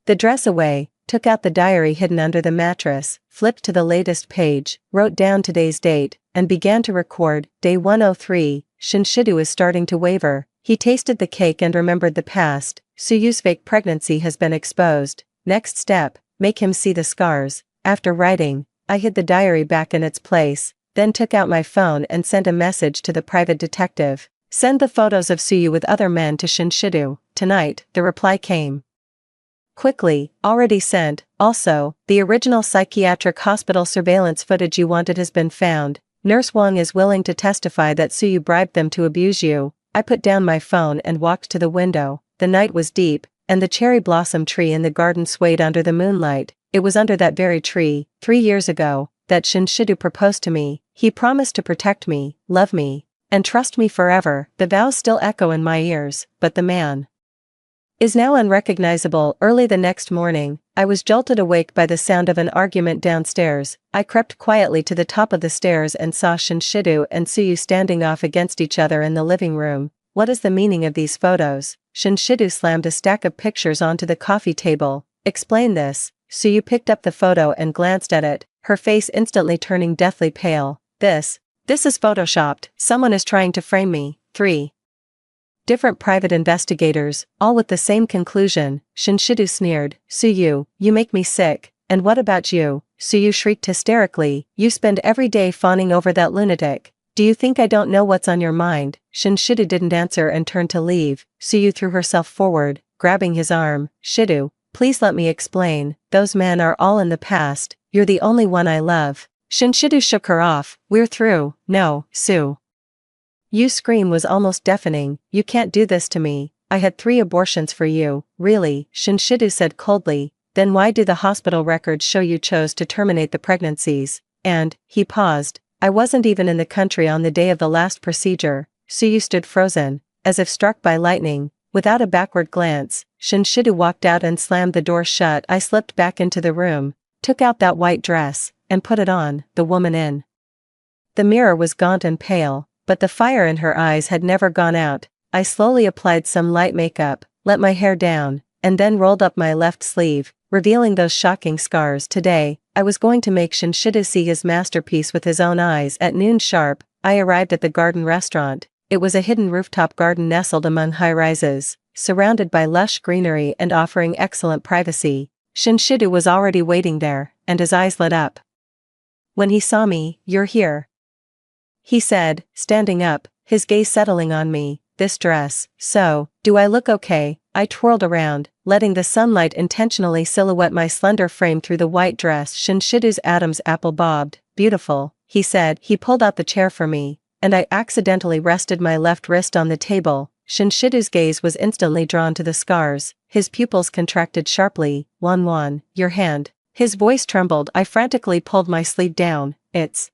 the dress away, took out the diary hidden under the mattress, flipped to the latest page, wrote down today's date, and began to record. Day 103. Shinshidu is starting to waver. He tasted the cake and remembered the past. Suyu's fake pregnancy has been exposed. Next step, make him see the scars. After writing, I hid the diary back in its place, then took out my phone and sent a message to the private detective. Send the photos of Suyu with other men to Shinshidu. Tonight, the reply came. Quickly, already sent. Also, the original psychiatric hospital surveillance footage you wanted has been found. Nurse Wang is willing to testify that Suyu bribed them to abuse you. I put down my phone and walked to the window. The night was deep, and the cherry blossom tree in the garden swayed under the moonlight. It was under that very tree, 3 years ago, that Shinshidu proposed to me. He promised to protect me, love me, and trust me forever. The vows still echo in my ears, but the man is now unrecognizable. Early the next morning, I was jolted awake by the sound of an argument downstairs. I crept quietly to the top of the stairs and saw Shinshidu and Suyu standing off against each other in the living room. What is the meaning of these photos? Shinshidu slammed a stack of pictures onto the coffee table. Explain this. Suyu picked up the photo and glanced at it, her face instantly turning deathly pale. This is photoshopped. Someone is trying to frame me. 3 different private investigators, all with the same conclusion. Shinshidu sneered. Suyu, you make me sick. And what about you? Suyu shrieked hysterically. You spend every day fawning over that lunatic. Do you think I don't know what's on your mind? Shinshidu didn't answer and turned to leave. Suyu threw herself forward, grabbing his arm. Shidu, please let me explain. Those men are all in the past. You're the only one I love. Shinshidu shook her off. We're through. No, Sue. Yu's scream was almost deafening. You can't do this to me. I had 3 abortions for you. Really? Shinshidu said coldly. Then why do the hospital records show you chose to terminate the pregnancies? And, he paused. I wasn't even in the country on the day of the last procedure. Suyu stood frozen, as if struck by lightning. Without a backward glance, Shinshidu walked out and slammed the door shut. I slipped back into the room, took out that white dress, and put it on. The woman in the mirror was gaunt and pale, but the fire in her eyes had never gone out. I slowly applied some light makeup, let my hair down, and then rolled up my left sleeve, revealing those shocking scars. Today, I was going to make Shinshidu see his masterpiece with his own eyes. At noon sharp, I arrived at the garden restaurant. It was a hidden rooftop garden nestled among high-rises, surrounded by lush greenery and offering excellent privacy. Shinshidu was already waiting there, and his eyes lit up. When he saw me, "You're here," he said, standing up, his gaze settling on me. This dress, so, do I look okay? I twirled around, letting the sunlight intentionally silhouette my slender frame through the white dress. Shinshidu's Adam's apple bobbed. Beautiful, he said. He pulled out the chair for me, and I accidentally rested my left wrist on the table. Shinshidu's gaze was instantly drawn to the scars. His pupils contracted sharply. Wan, your hand. His voice trembled. I frantically pulled my sleeve down. It's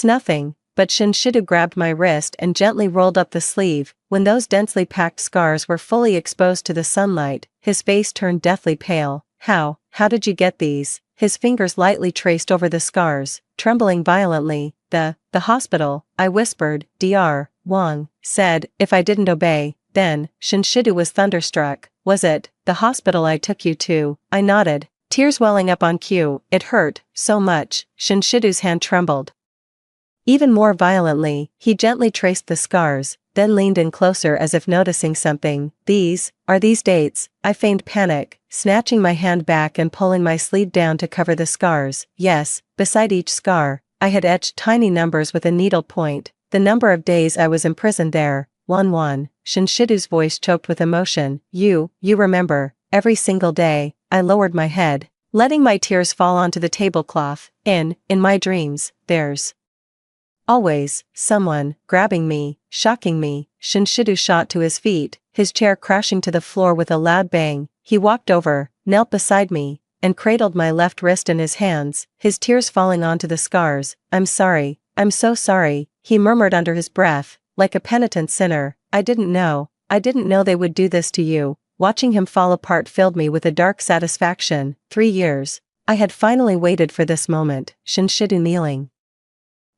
nothing, but Shinshidu grabbed my wrist and gently rolled up the sleeve. When those densely packed scars were fully exposed to the sunlight, his face turned deathly pale. How did you get these? His fingers lightly traced over the scars, trembling violently. The hospital, I whispered. Dr. Wang said, if I didn't obey, then, Shinshidu was thunderstruck. Was it the hospital I took you to? I nodded, tears welling up on cue. It hurt so much. Shinshidu's hand trembled even more violently. He gently traced the scars, then leaned in closer as if noticing something. These dates. I feigned panic, snatching my hand back and pulling my sleeve down to cover the scars. Yes, beside each scar, I had etched tiny numbers with a needle point, the number of days I was imprisoned there. Wan. Shinshidu's voice choked with emotion. You remember, every single day. I lowered my head, letting my tears fall onto the tablecloth. In my dreams, there's always someone grabbing me, shocking me. Shinshidu shot to his feet, his chair crashing to the floor with a loud bang. He walked over, knelt beside me, and cradled my left wrist in his hands, his tears falling onto the scars. I'm sorry, I'm so sorry, he murmured under his breath, like a penitent sinner. I didn't know they would do this to you. Watching him fall apart filled me with a dark satisfaction. 3 years. I had finally waited for this moment. Shinshidu kneeling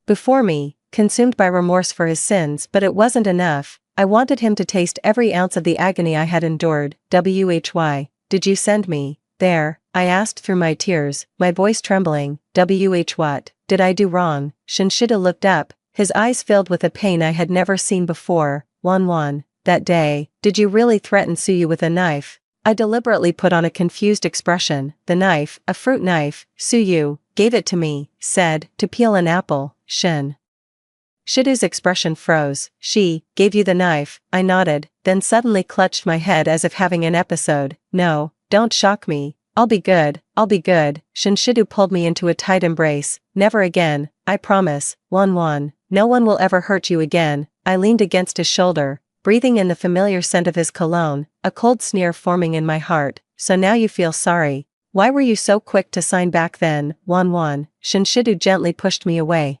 before me, consumed by remorse for his sins, but it wasn't enough. I wanted him to taste every ounce of the agony I had endured. Why did you send me there? I asked through my tears, my voice trembling. What did I do wrong? Shinshidu looked up, his eyes filled with a pain I had never seen before. Wan, that day, did you really threaten Suyu with a knife? I deliberately put on a confused expression. The knife, a fruit knife. Suyu gave it to me, said, to peel an apple. Shidu's expression froze. She gave you the knife. I nodded, then suddenly clutched my head as if having an episode. No, don't shock me. I'll be good, I'll be good. Shinshiru pulled me into a tight embrace. Never again, I promise, Won. No one will ever hurt you again. I leaned against his shoulder, breathing in the familiar scent of his cologne, a cold sneer forming in my heart. So now you feel sorry. Why were you so quick to sign back then, Won? Shinshiru gently pushed me away,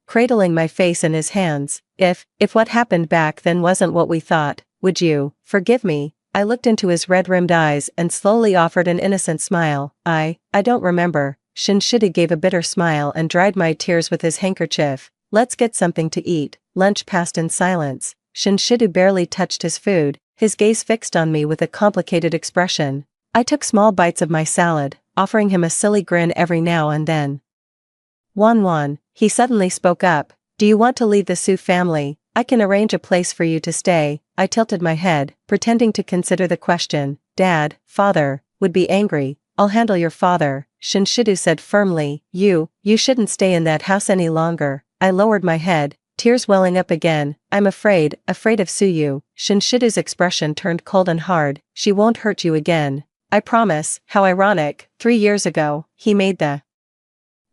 cradling my face in his hands. If what happened back then wasn't what we thought, would you forgive me? I looked into his red-rimmed eyes and slowly offered an innocent smile. I don't remember. Shinshiru gave a bitter smile and dried my tears with his handkerchief. Let's get something to eat. Lunch passed in silence. Shinshiru barely touched his food, his gaze fixed on me with a complicated expression. I took small bites of my salad, offering him a silly grin every now and then. Won, he suddenly spoke up. Do you want to leave the Su family? I can arrange a place for you to stay. I tilted my head, pretending to consider the question. Dad, father, would be angry. I'll handle your father, Shinshiru said firmly. You shouldn't stay in that house any longer. I lowered my head, tears welling up again. I'm afraid of Suyu. Shinshiru's expression turned cold and hard. She won't hurt you again. I promise. How ironic. 3 years ago, he made the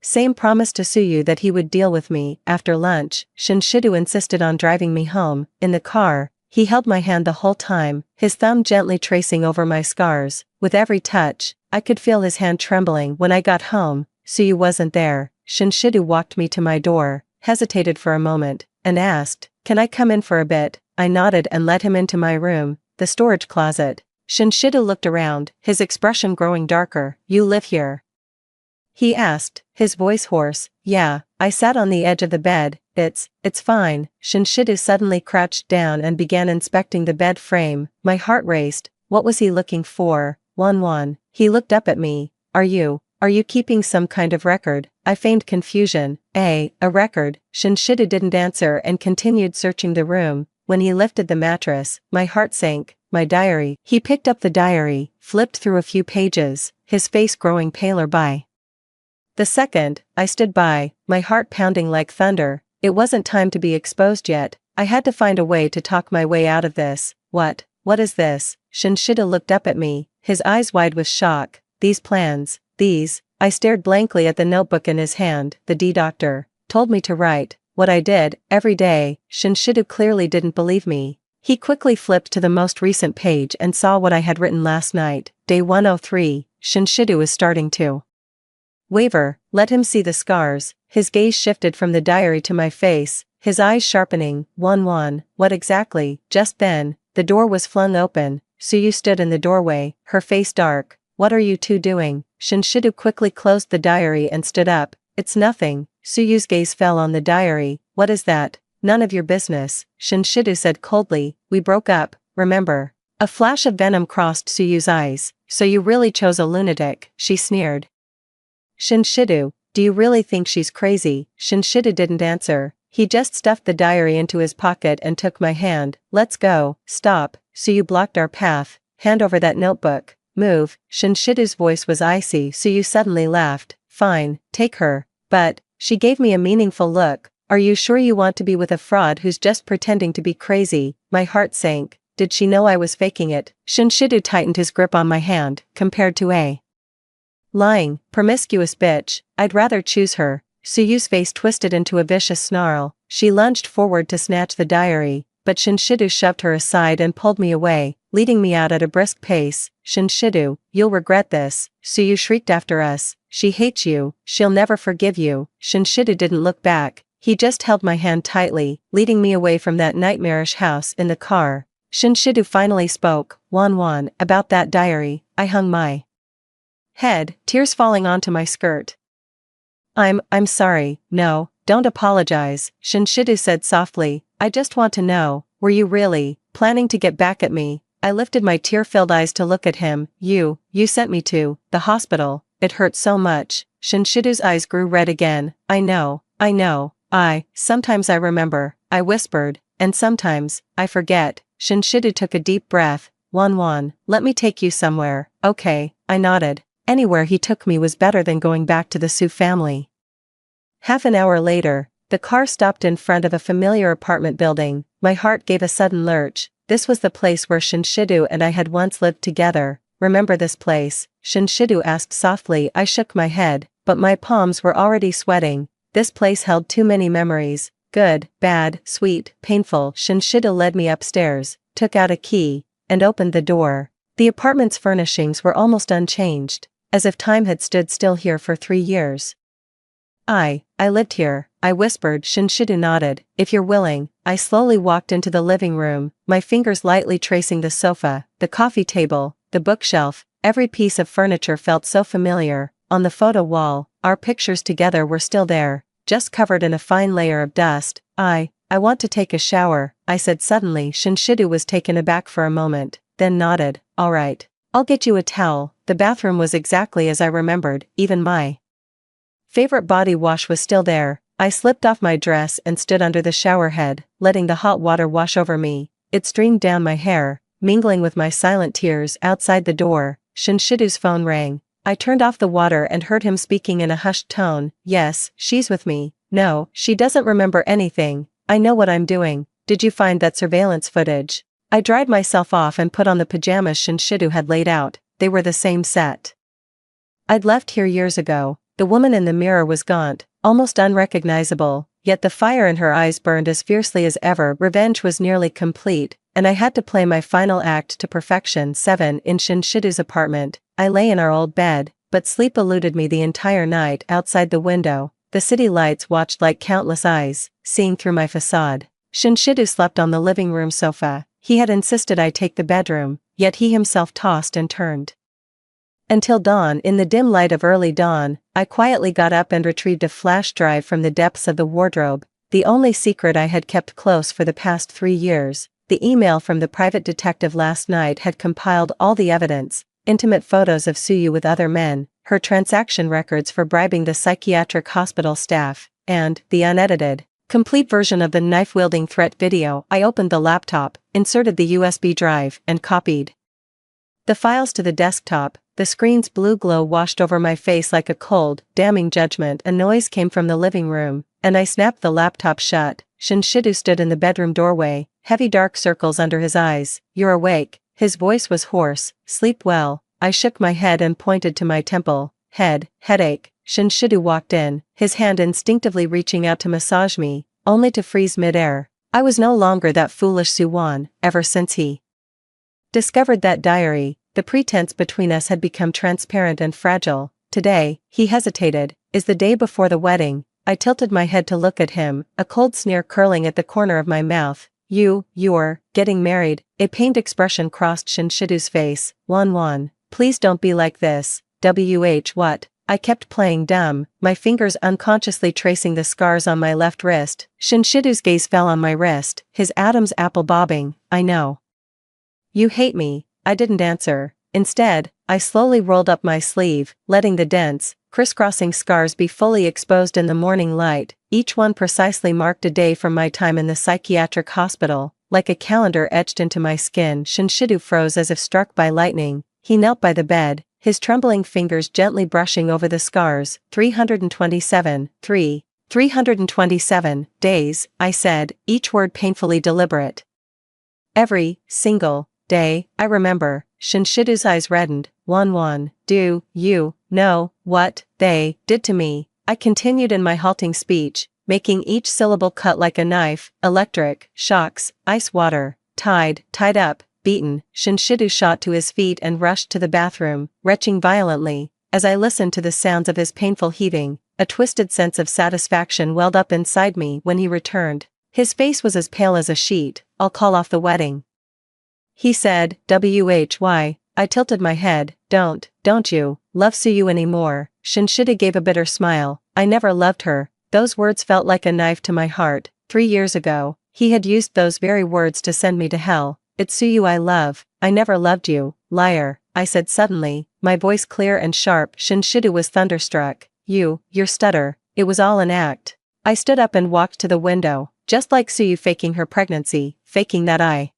same promise to Suyu that he would deal with me. After lunch, Shinshiru insisted on driving me home. In the car, he held my hand the whole time, his thumb gently tracing over my scars. With every touch, I could feel his hand trembling. When I got home, Suyu wasn't there. Shinshiru walked me to my door, hesitated for a moment, and asked, "Can I come in for a bit?" I nodded and led him into my room, the storage closet. Shinshiru looked around, his expression growing darker. "You live here?" he asked, his voice hoarse. "Yeah." I sat on the edge of the bed. It's fine." Shinshiru suddenly crouched down and began inspecting the bed frame. My heart raced. What was he looking for? Won. He looked up at me. Are you keeping some kind of record? I feigned confusion. A record? Shinshiru didn't answer and continued searching the room. When he lifted the mattress, my heart sank. My diary. He picked up the diary, flipped through a few pages, his face growing paler by the second. I stood by, my heart pounding like thunder. It wasn't time to be exposed yet. I had to find a way to talk my way out of this. What is this? Shinshiru looked up at me, his eyes wide with shock. These plans, these. I stared blankly at the notebook in his hand. The doctor told me to write what I did every day. Shinshiru clearly didn't believe me. He quickly flipped to the most recent page and saw what I had written last night. Day 103. Shinshiru was starting to waver. Let him see the scars. His gaze shifted from the diary to my face, his eyes sharpening. Won. What exactly? Just then, the door was flung open. Suyu stood in the doorway, her face dark. What are you two doing? Shinshiru quickly closed the diary and stood up. It's nothing. Suyu's gaze fell on the diary. What is that? None of your business, Shinshiru said coldly. We broke up, remember? A flash of venom crossed Suyu's eyes. So you really chose a lunatic, she sneered. Shinshiru, do you really think she's crazy? Shinshiru didn't answer. He just stuffed the diary into his pocket and took my hand. Let's go. Stop. Suyu blocked our path. Hand over that notebook. Move. Shinshiru's voice was icy. Suyu suddenly laughed. Fine, take her. But, she gave me a meaningful look. Are you sure you want to be with a fraud who's just pretending to be crazy? My heart sank. Did she know I was faking it? Shinshiru tightened his grip on my hand. Compared to a lying, promiscuous bitch, I'd rather choose her. Suyu's face twisted into a vicious snarl. She lunged forward to snatch the diary, but Shinshiru shoved her aside and pulled me away, leading me out at a brisk pace. Shinshiru, you'll regret this. Suyu shrieked after us. She hates you. She'll never forgive you. Shinshiru didn't look back. He just held my hand tightly, leading me away from that nightmarish house. In the car, Shinshiru finally spoke. Won, about that diary. I hung my head, tears falling onto my skirt. I'm sorry. No, don't apologize, Shinshiru said softly. I just want to know, were you really planning to get back at me? I lifted my tear-filled eyes to look at him. You sent me to the hospital. It hurt so much. Shinshiru's eyes grew red again. I know. Sometimes I remember, I whispered, and sometimes, I forget. Shinshiru took a deep breath. Won, let me take you somewhere. Okay, I nodded. Anywhere he took me was better than going back to the Su family. Half an hour later, the car stopped in front of a familiar apartment building. My heart gave a sudden lurch. This was the place where Shinshiru and I had once lived together. remember this place?" Shinshidu asked softly. I shook my head, but my palms were already sweating. This place held too many memories. Good, bad, sweet, painful. Shinshidu led me upstairs, took out a key, and opened the door. The apartment's furnishings were almost unchanged, as if time had stood still here for 3 years. I lived here," I whispered. Shinshidu nodded. "If you're willing." I slowly walked into the living room, my fingers lightly tracing the sofa, the coffee table, the bookshelf. Every piece of furniture felt so familiar. On the photo wall, our pictures together were still there, just covered in a fine layer of dust. I want to take a shower," I said suddenly. Shinshidu was taken aback for a moment, then nodded. "All right. I'll get you a towel." The bathroom was exactly as I remembered, even my favorite body wash was still there. I slipped off my dress and stood under the shower head, letting the hot water wash over me. It streamed down my hair, mingling with my silent tears. Outside the door, Shinshidu's phone rang. I turned off the water and heard him speaking in a hushed tone. "Yes, she's with me." "No, she doesn't remember anything. I know what I'm doing." "Did you find that surveillance footage?" I dried myself off and put on the pajamas Shinshidu had laid out. They were the same set I'd left here years ago. The woman in the mirror was gaunt, almost unrecognizable, yet the fire in her eyes burned as fiercely as ever. Revenge was nearly complete, and I had to play my final act to perfection. 7 In Shinshidu's apartment, I lay in our old bed, but sleep eluded me the entire night. Outside the window, the city lights watched like countless eyes, seeing through my facade. Shinshidu slept on the living room sofa. He had insisted I take the bedroom, yet he himself tossed and turned until dawn. In the dim light of early dawn, I quietly got up and retrieved a flash drive from the depths of the wardrobe, the only secret I had kept close for the past 3 years. The email from the private detective last night had compiled all the evidence: intimate photos of Suyu with other men, her transaction records for bribing the psychiatric hospital staff, and the unedited, complete version of the knife-wielding threat video. I opened the laptop, inserted the USB drive, and copied the files to the desktop. The screen's blue glow washed over my face like a cold, damning judgment. A noise came from the living room, and I snapped the laptop shut. Shinshidu stood in the bedroom doorway, heavy dark circles under his eyes. "You're awake." His voice was hoarse. "Sleep well." I shook my head and pointed to my temple. Headache. Shinshidu walked in, his hand instinctively reaching out to massage me, only to freeze midair. I was no longer that foolish Suwon. Ever since he discovered that diary, the pretense between us had become transparent and fragile. Today, he hesitated, is the day before the wedding. I tilted my head to look at him, a cold sneer curling at the corner of my mouth. You're getting married." A pained expression crossed Shinshidu's face. Wan, please don't be like this." What? I kept playing dumb, my fingers unconsciously tracing the scars on my left wrist. Shinshidu's gaze fell on my wrist, his Adam's apple bobbing. "I know you hate me." I didn't answer. Instead, I slowly rolled up my sleeve, letting the dense, crisscrossing scars be fully exposed in the morning light. Each one precisely marked a day from my time in the psychiatric hospital, like a calendar etched into my skin. Shinshidu froze as if struck by lightning. He knelt by the bed, his trembling fingers gently brushing over the scars. 327 days, I said, each word painfully deliberate. "Every single day, I remember." Shinshidu's eyes reddened. Wan, do you know what they did to me?" I continued in my halting speech, making each syllable cut like a knife. "Electric shocks, ice water, tied up, beaten." Shinshidu shot to his feet and rushed to the bathroom, retching violently. As I listened to the sounds of his painful heaving, a twisted sense of satisfaction welled up inside me. When he returned, his face was as pale as a sheet. "I'll call off the wedding," he said. Why? I tilted my head. Don't you love Suyu anymore?" Shinshidu gave a bitter smile. "I never loved her." Those words felt like a knife to my heart. 3 years ago, he had used those very words to send me to hell. "It's Suyu I love. I never loved you, liar," I said suddenly, my voice clear and sharp. Shinshidu was thunderstruck. Your stutter. It was all an act." I stood up and walked to the window, just like Suyu faking her pregnancy, faking that I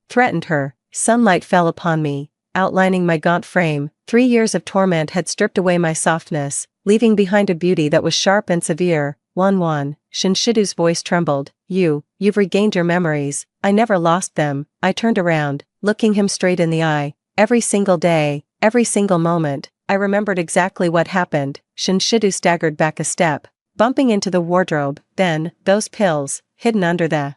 threatened her. Sunlight fell upon me, outlining my gaunt frame. 3 years of torment had stripped away my softness, leaving behind a beauty that was sharp and severe. Wan, Shinshidu's voice trembled. You've regained your memories." "I never lost them." I turned around, looking him straight in the eye. every single day, every single moment. I remembered exactly what happened. Shinshidu staggered back a step, bumping into the wardrobe, then, those pills, hidden under the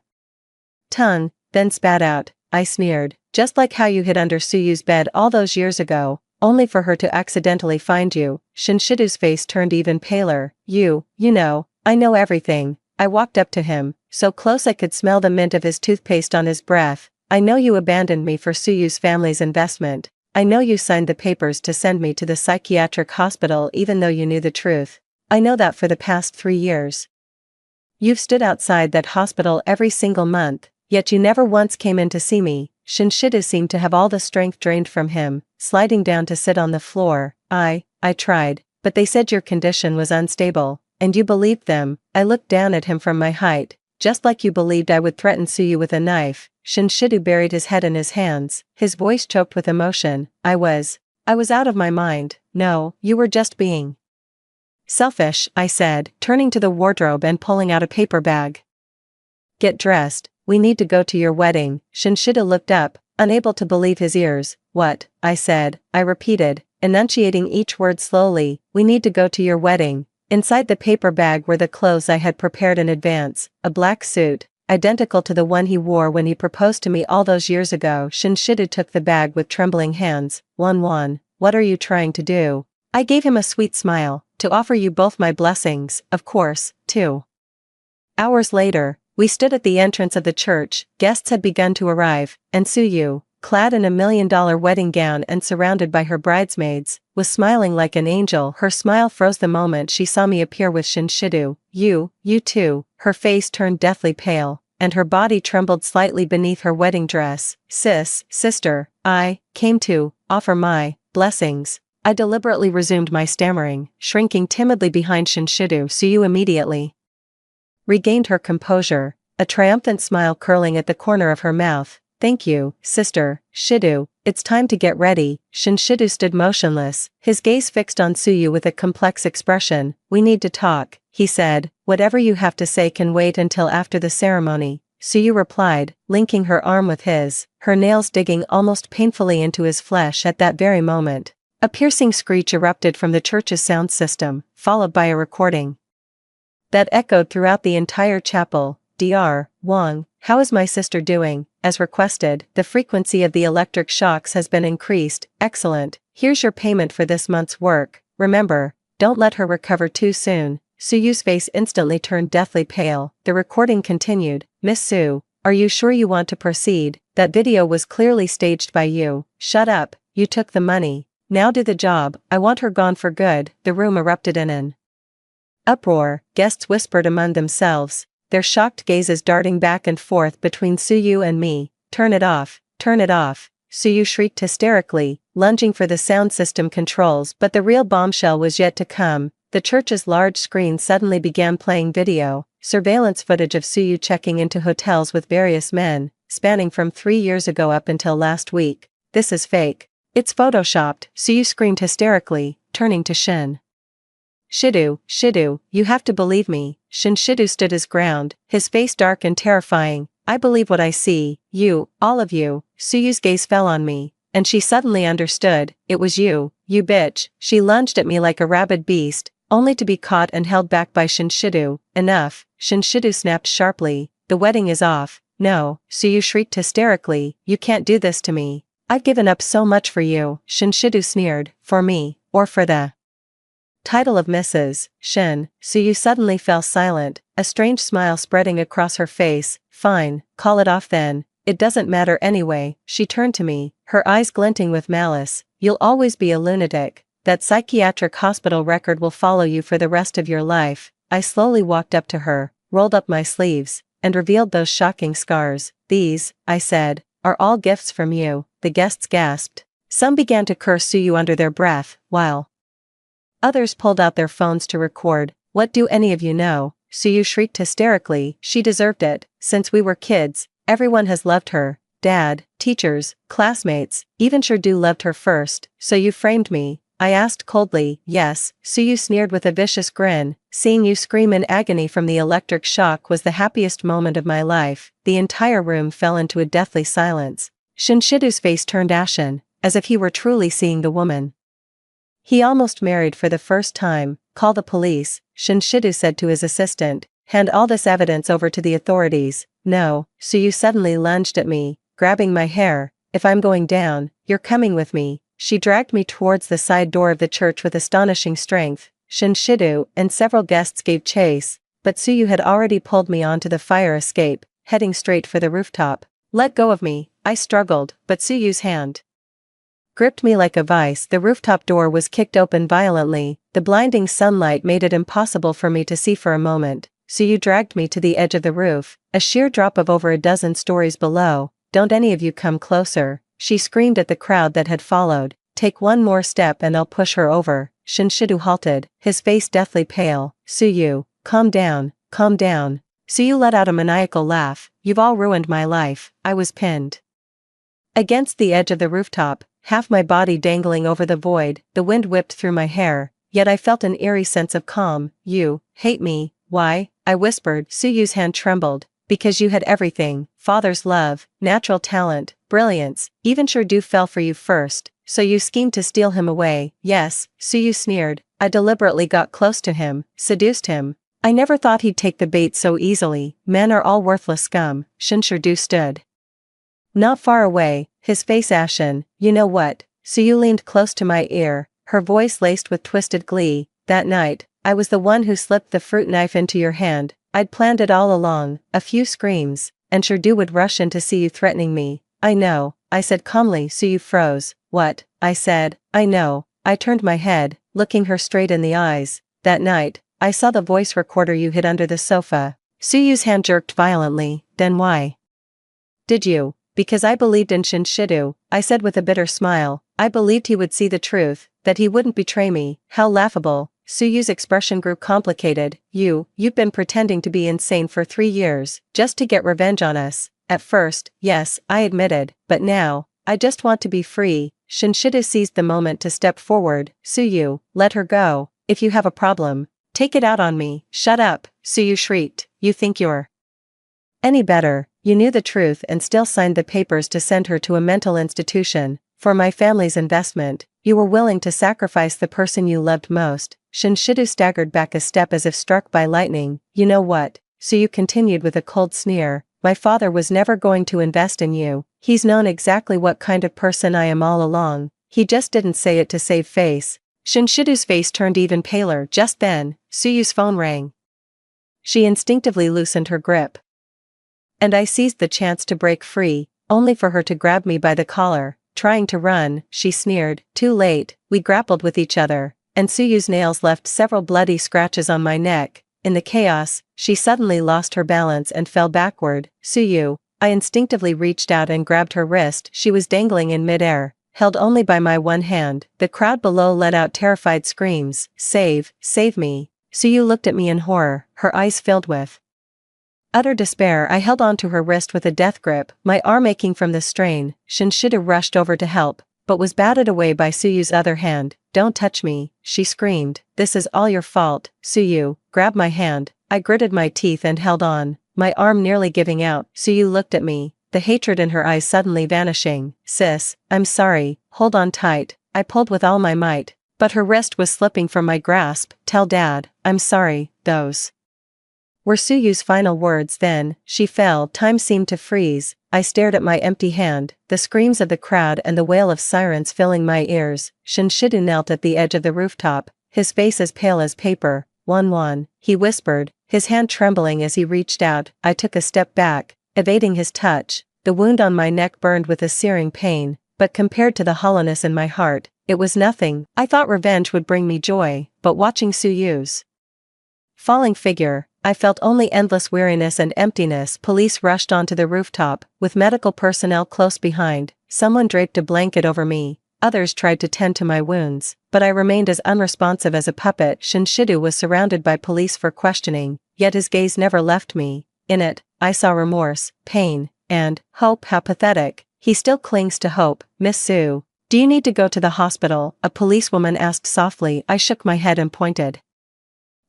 tongue, then spat out. I sneered, just like how you hid under Suyu's bed all those years ago, only for her to accidentally find you. Shinshidu's face turned even paler. You know, I know everything. I walked up to him, so close I could smell the mint of his toothpaste on his breath. I know you abandoned me for Suyu's family's investment. I know you signed the papers to send me to the psychiatric hospital even though you knew the truth. I know that for the past 3 years. You've stood outside that hospital every single month, yet you never once came in to see me. Shinshidu seemed to have all the strength drained from him, sliding down to sit on the floor. I tried, but they said your condition was unstable, and you believed them. I looked down at him from my height, just like you believed I would threaten Suyu with a knife. Shinshidu buried his head in his hands, his voice choked with emotion. I was out of my mind. No, you were just being selfish, I said, turning to the wardrobe and pulling out a paper bag. Get dressed, we need to go to your wedding. Shinshidu looked up, unable to believe his ears. What? I said, I repeated, enunciating each word slowly. We need to go to your wedding. Inside the paper bag were the clothes I had prepared in advance, a black suit, identical to the one he wore when he proposed to me all those years ago. Shinshidu took the bag with trembling hands. Won, what are you trying to do? I gave him a sweet smile, to offer you both my blessings, of course, 2 hours later, we stood at the entrance of the church. Guests had begun to arrive, and Suyu, clad in a $1 million wedding gown and surrounded by her bridesmaids, was smiling like an angel. Her smile froze the moment she saw me appear with Shinshidu. You too. Her face turned deathly pale, and her body trembled slightly beneath her wedding dress. Sister, I came to offer my blessings. I deliberately resumed my stammering, shrinking timidly behind Shinshidu. Suyu immediately regained her composure, a triumphant smile curling at the corner of her mouth. Thank you, sister. Shidu, it's time to get ready. Shinshidu stood motionless, his gaze fixed on Suyu with a complex expression. We need to talk, he said. Whatever you have to say can wait until after the ceremony. Suyu replied, linking her arm with his, her nails digging almost painfully into his flesh at that very moment. A piercing screech erupted from the church's sound system, followed by a recording that echoed throughout the entire chapel. Dr. Wang, how is my sister doing? As requested, the frequency of the electric shocks has been increased. Excellent. Here's your payment for this month's work. Remember, don't let her recover too soon. Suyu's face instantly turned deathly pale. The recording continued. Miss Su, are you sure you want to proceed? That video was clearly staged by you. Shut up, you took the money. Now do the job. I want her gone for good. The room erupted in an uproar. Guests whispered among themselves, their shocked gazes darting back and forth between Suyu and me. Turn it off, turn it off. Suyu shrieked hysterically, lunging for the sound system controls, but the real bombshell was yet to come. The church's large screen suddenly began playing video, surveillance footage of Suyu checking into hotels with various men, spanning from 3 years ago up until last week. This is fake. It's photoshopped, Suyu screamed hysterically, turning to Shin. Shidu, you have to believe me. Shinshidu stood his ground, his face dark and terrifying. I believe what I see. You, all of you. Suyu's gaze fell on me, and she suddenly understood. It was you bitch. She lunged at me like a rabid beast, only to be caught and held back by Shinshidu. Enough. Shinshidu snapped sharply. The wedding is off. No, Suyu shrieked hysterically. You can't do this to me. I've given up so much for you. Shinshidu sneered. For me, or for the title of Mrs. Shin. Suyu suddenly fell silent, a strange smile spreading across her face. Fine, call it off then. It doesn't matter anyway. She turned to me, her eyes glinting with malice. You'll always be a lunatic. That psychiatric hospital record will follow you for the rest of your life. I slowly walked up to her, rolled up my sleeves, and revealed those shocking scars. These, I said, are all gifts from you. The guests gasped. Some began to curse Suyu under their breath, while others pulled out their phones to record. What do any of you know? Suyu shrieked hysterically. She deserved it. Since we were kids, everyone has loved her. Dad, teachers, classmates, even Shirdu loved her first. So you framed me? I asked coldly. Yes. Suyu sneered with a vicious grin. Seeing you scream in agony from the electric shock was the happiest moment of my life. The entire room fell into a deathly silence. Shinshidu's face turned ashen, as if he were truly seeing the woman he almost married for the first time. Call the police, Shinshidu said to his assistant. Hand all this evidence over to the authorities. No, Suyu suddenly lunged at me, grabbing my hair. If I'm going down, you're coming with me. She dragged me towards the side door of the church with astonishing strength. Shinshidu and several guests gave chase, but Suyu had already pulled me onto the fire escape, heading straight for the rooftop. Let go of me, I struggled, but Suyu's hand gripped me like a vice. The rooftop door was kicked open violently. The blinding sunlight made it impossible for me to see for a moment. Suyu dragged me to the edge of the roof, a sheer drop of over a dozen stories below. Don't any of you come closer, she screamed at the crowd that had followed. Take one more step and I'll push her over. Shinshidu halted, his face deathly pale. Suyu, calm down, calm down. Suyu let out a maniacal laugh. You've all ruined my life. I was pinned against the edge of the rooftop, half my body dangling over the void. The wind whipped through my hair, yet I felt an eerie sense of calm. You hate me. Why? I whispered. Suyu's hand trembled. Because you had everything, father's love, natural talent, brilliance, even Shirdu fell for you first, so you schemed to steal him away. Yes, Suyu sneered. I deliberately got close to him, seduced him. I never thought he'd take the bait so easily. Men are all worthless scum. Shirdu stood not far away, his face ashen. You know what? Suyu leaned close to my ear, her voice laced with twisted glee. That night, I was the one who slipped the fruit knife into your hand. I'd planned it all along. A few screams, and Shirdu would rush in to see you threatening me. I know, I said calmly. Suyu froze. What? I said, I know. I turned my head, looking her straight in the eyes. That night, I saw the voice recorder you hid under the sofa. Suyu's hand jerked violently. Then why did you? Because I believed in Shinshidu, I said with a bitter smile. I believed he would see the truth, that he wouldn't betray me. How laughable. Suyu's expression grew complicated. You've been pretending to be insane for 3 years, just to get revenge on us. At first, yes, I admitted, but now, I just want to be free. Shinshidu seized the moment to step forward. Suyu, let her go. If you have a problem, take it out on me. Shut up, Suyu shrieked. You think you're any better? You knew the truth and still signed the papers to send her to a mental institution. For my family's investment, you were willing to sacrifice the person you loved most. Shinshidu staggered back a step as if struck by lightning. You know what? Suyu continued with a cold sneer. My father was never going to invest in you. He's known exactly what kind of person I am all along. He just didn't say it to save face. Shinshidu's face turned even paler. Just then, Suyu's phone rang. She instinctively loosened her grip, and I seized the chance to break free, only for her to grab me by the collar. Trying to run, she sneered. Too late. We grappled with each other, and Suyu's nails left several bloody scratches on my neck. In the chaos, she suddenly lost her balance and fell backward. Suyu, I instinctively reached out and grabbed her wrist. She was dangling in midair, held only by my one hand. The crowd below let out terrified screams. Save me. Suyu looked at me in horror, her eyes filled with utter despair. I held on to her wrist with a death grip, my arm aching from the strain. Shinshidu rushed over to help, but was batted away by Suyu's other hand. Don't touch me, she screamed. This is all your fault. Suyu, grab my hand. I gritted my teeth and held on, my arm nearly giving out. Suyu looked at me, the hatred in her eyes suddenly vanishing. Sis, I'm sorry, hold on tight. I pulled with all my might, but her wrist was slipping from my grasp. Tell Dad, I'm sorry. Those were Suyu's final words. Then, she fell. Time seemed to freeze. I stared at my empty hand, the screams of the crowd and the wail of sirens filling my ears. Shinshidu knelt at the edge of the rooftop, his face as pale as paper. Wan, he whispered, his hand trembling as he reached out. I took a step back, evading his touch. The wound on my neck burned with a searing pain, but compared to the hollowness in my heart, it was nothing. I thought revenge would bring me joy, but watching Suyu's falling figure, I felt only endless weariness and emptiness. Police rushed onto the rooftop, with medical personnel close behind. Someone draped a blanket over me, others tried to tend to my wounds, but I remained as unresponsive as a puppet. Shinshidu was surrounded by police for questioning, yet his gaze never left me. In it, I saw remorse, pain, and hope. How pathetic. He still clings to hope. Miss Sue, do you need to go to the hospital? A policewoman asked softly. I shook my head and pointed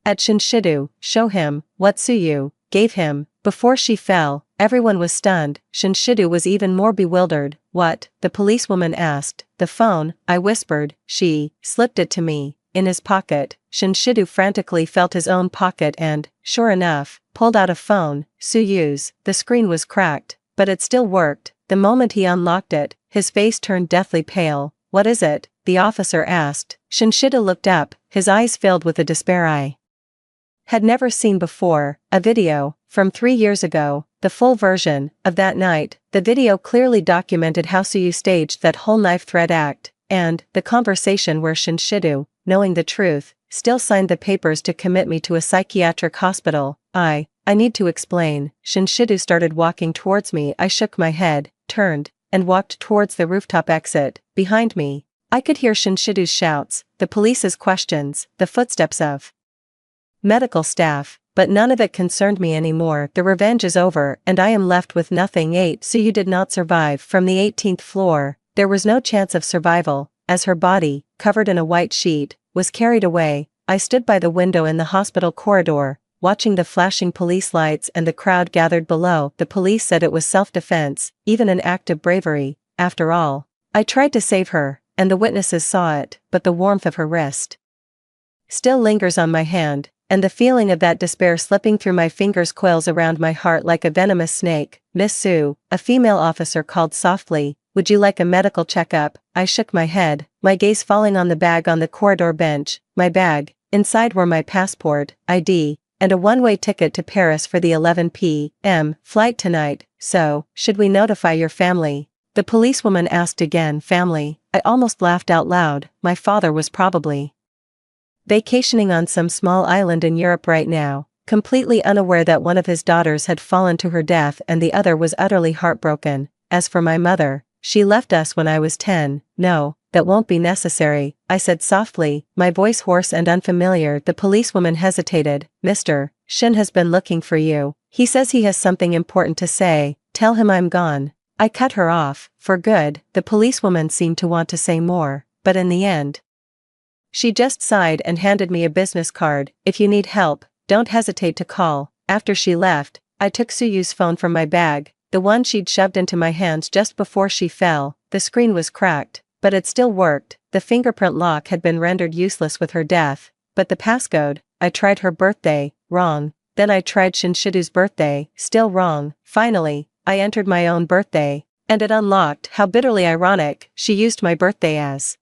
at Shinshidu. Show him what Suyu gave him before she fell. Everyone was stunned. Shinshidu was even more bewildered. What? The policewoman asked. The phone, I whispered. She slipped it to me. In his pocket. Shinshidu frantically felt his own pocket and, sure enough, pulled out a phone. Suyu's. The screen was cracked, but it still worked. The moment he unlocked it, his face turned deathly pale. What is it? The officer asked. Shinshidu looked up, his eyes filled with a despair I had never seen before. A video, from 3 years ago, the full version, of that night. The video clearly documented how Suyu staged that whole knife threat act, and the conversation where Shinshidu, knowing the truth, still signed the papers to commit me to a psychiatric hospital. I need to explain. Shinshidu started walking towards me. I shook my head, turned, and walked towards the rooftop exit. Behind me, I could hear Shinshidu's shouts, the police's questions, the footsteps of medical staff, but none of it concerned me anymore. The revenge is over, and I am left with nothing. 8. Suyu did not survive. From the 18th floor, there was no chance of survival, as her body, covered in a white sheet, was carried away. I stood by the window in the hospital corridor, watching the flashing police lights and the crowd gathered below. The police said it was self-defense, even an act of bravery. After all, I tried to save her, and the witnesses saw it, but the warmth of her wrist still lingers on my hand, and the feeling of that despair slipping through my fingers coils around my heart like a venomous snake. Miss Sue, a female officer called softly, would you like a medical checkup? I shook my head, my gaze falling on the bag on the corridor bench. My bag. Inside were my passport, ID, and a one-way ticket to Paris for the 11 p.m. flight tonight. So, should we notify your family? The policewoman asked again. Family? I almost laughed out loud. My father was probably vacationing on some small island in Europe right now, completely unaware that one of his daughters had fallen to her death and the other was utterly heartbroken. As for my mother, she left us when I was 10. No, that won't be necessary, I said softly, my voice hoarse and unfamiliar. The policewoman hesitated. Mr. Shin has been looking for you. He says he has something important to say. Tell him I'm gone. I cut her off, for good. The policewoman seemed to want to say more, but in the end, she just sighed and handed me a business card. If you need help, don't hesitate to call. After she left, I took Suyu's phone from my bag, the one she'd shoved into my hands just before she fell. The screen was cracked, but it still worked. The fingerprint lock had been rendered useless with her death, but the passcode, I tried her birthday, wrong. Then I tried Shinshidu's birthday, still wrong. Finally, I entered my own birthday, and it unlocked. How bitterly ironic, she used my birthday as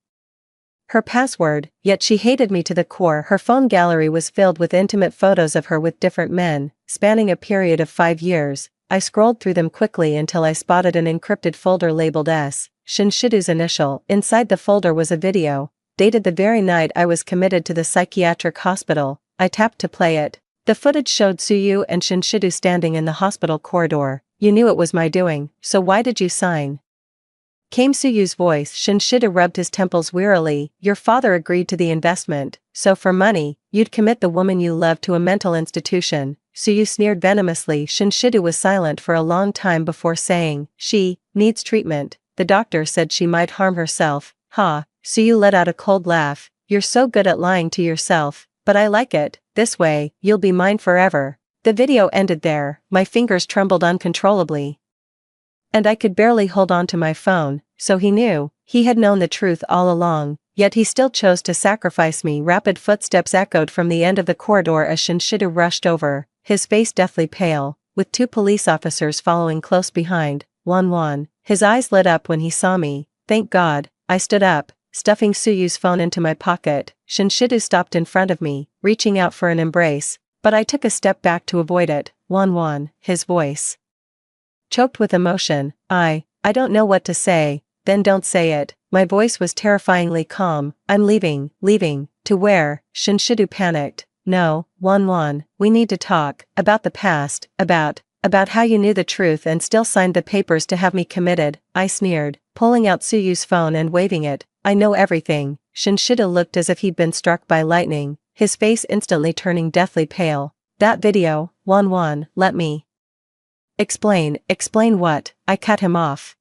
her password, yet she hated me to the core. Her phone gallery was filled with intimate photos of her with different men, spanning a period of 5 years. I scrolled through them quickly until I spotted an encrypted folder labeled S. Shinshidu's initial. Inside the folder was a video, dated the very night I was committed to the psychiatric hospital. I tapped to play it. The footage showed Suyu and Shinshidu standing in the hospital corridor. You knew it was my doing, so why did you sign? Came Suyu's voice. Shinshidu rubbed his temples wearily. Your father agreed to the investment, so for money, you'd commit the woman you love to a mental institution. Suyu sneered venomously. Shinshidu was silent for a long time before saying, she needs treatment. The doctor said she might harm herself. Ha, Suyu let out a cold laugh. You're so good at lying to yourself, but I like it. This way, you'll be mine forever. The video ended there. My fingers trembled uncontrollably, and I could barely hold on to my phone. So he knew. He had known the truth all along, yet he still chose to sacrifice me. Rapid footsteps echoed from the end of the corridor as Shinshidu rushed over, his face deathly pale, with 2 police officers following close behind. Wan. His eyes lit up when he saw me. Thank God. I stood up, stuffing Suyu's phone into my pocket. Shinshidu stopped in front of me, reaching out for an embrace, but I took a step back to avoid it. Wan, his voice choked with emotion. I don't know what to say. Then don't say it. My voice was terrifyingly calm. I'm leaving. To where? Shinshidu panicked. No, Wan, we need to talk, about the past, about how you knew the truth and still signed the papers to have me committed. I sneered, pulling out Suyu's phone and waving it. I know everything. Shinshidu looked as if he'd been struck by lightning, his face instantly turning deathly pale. That video, Wan, let me explain what? I cut him off.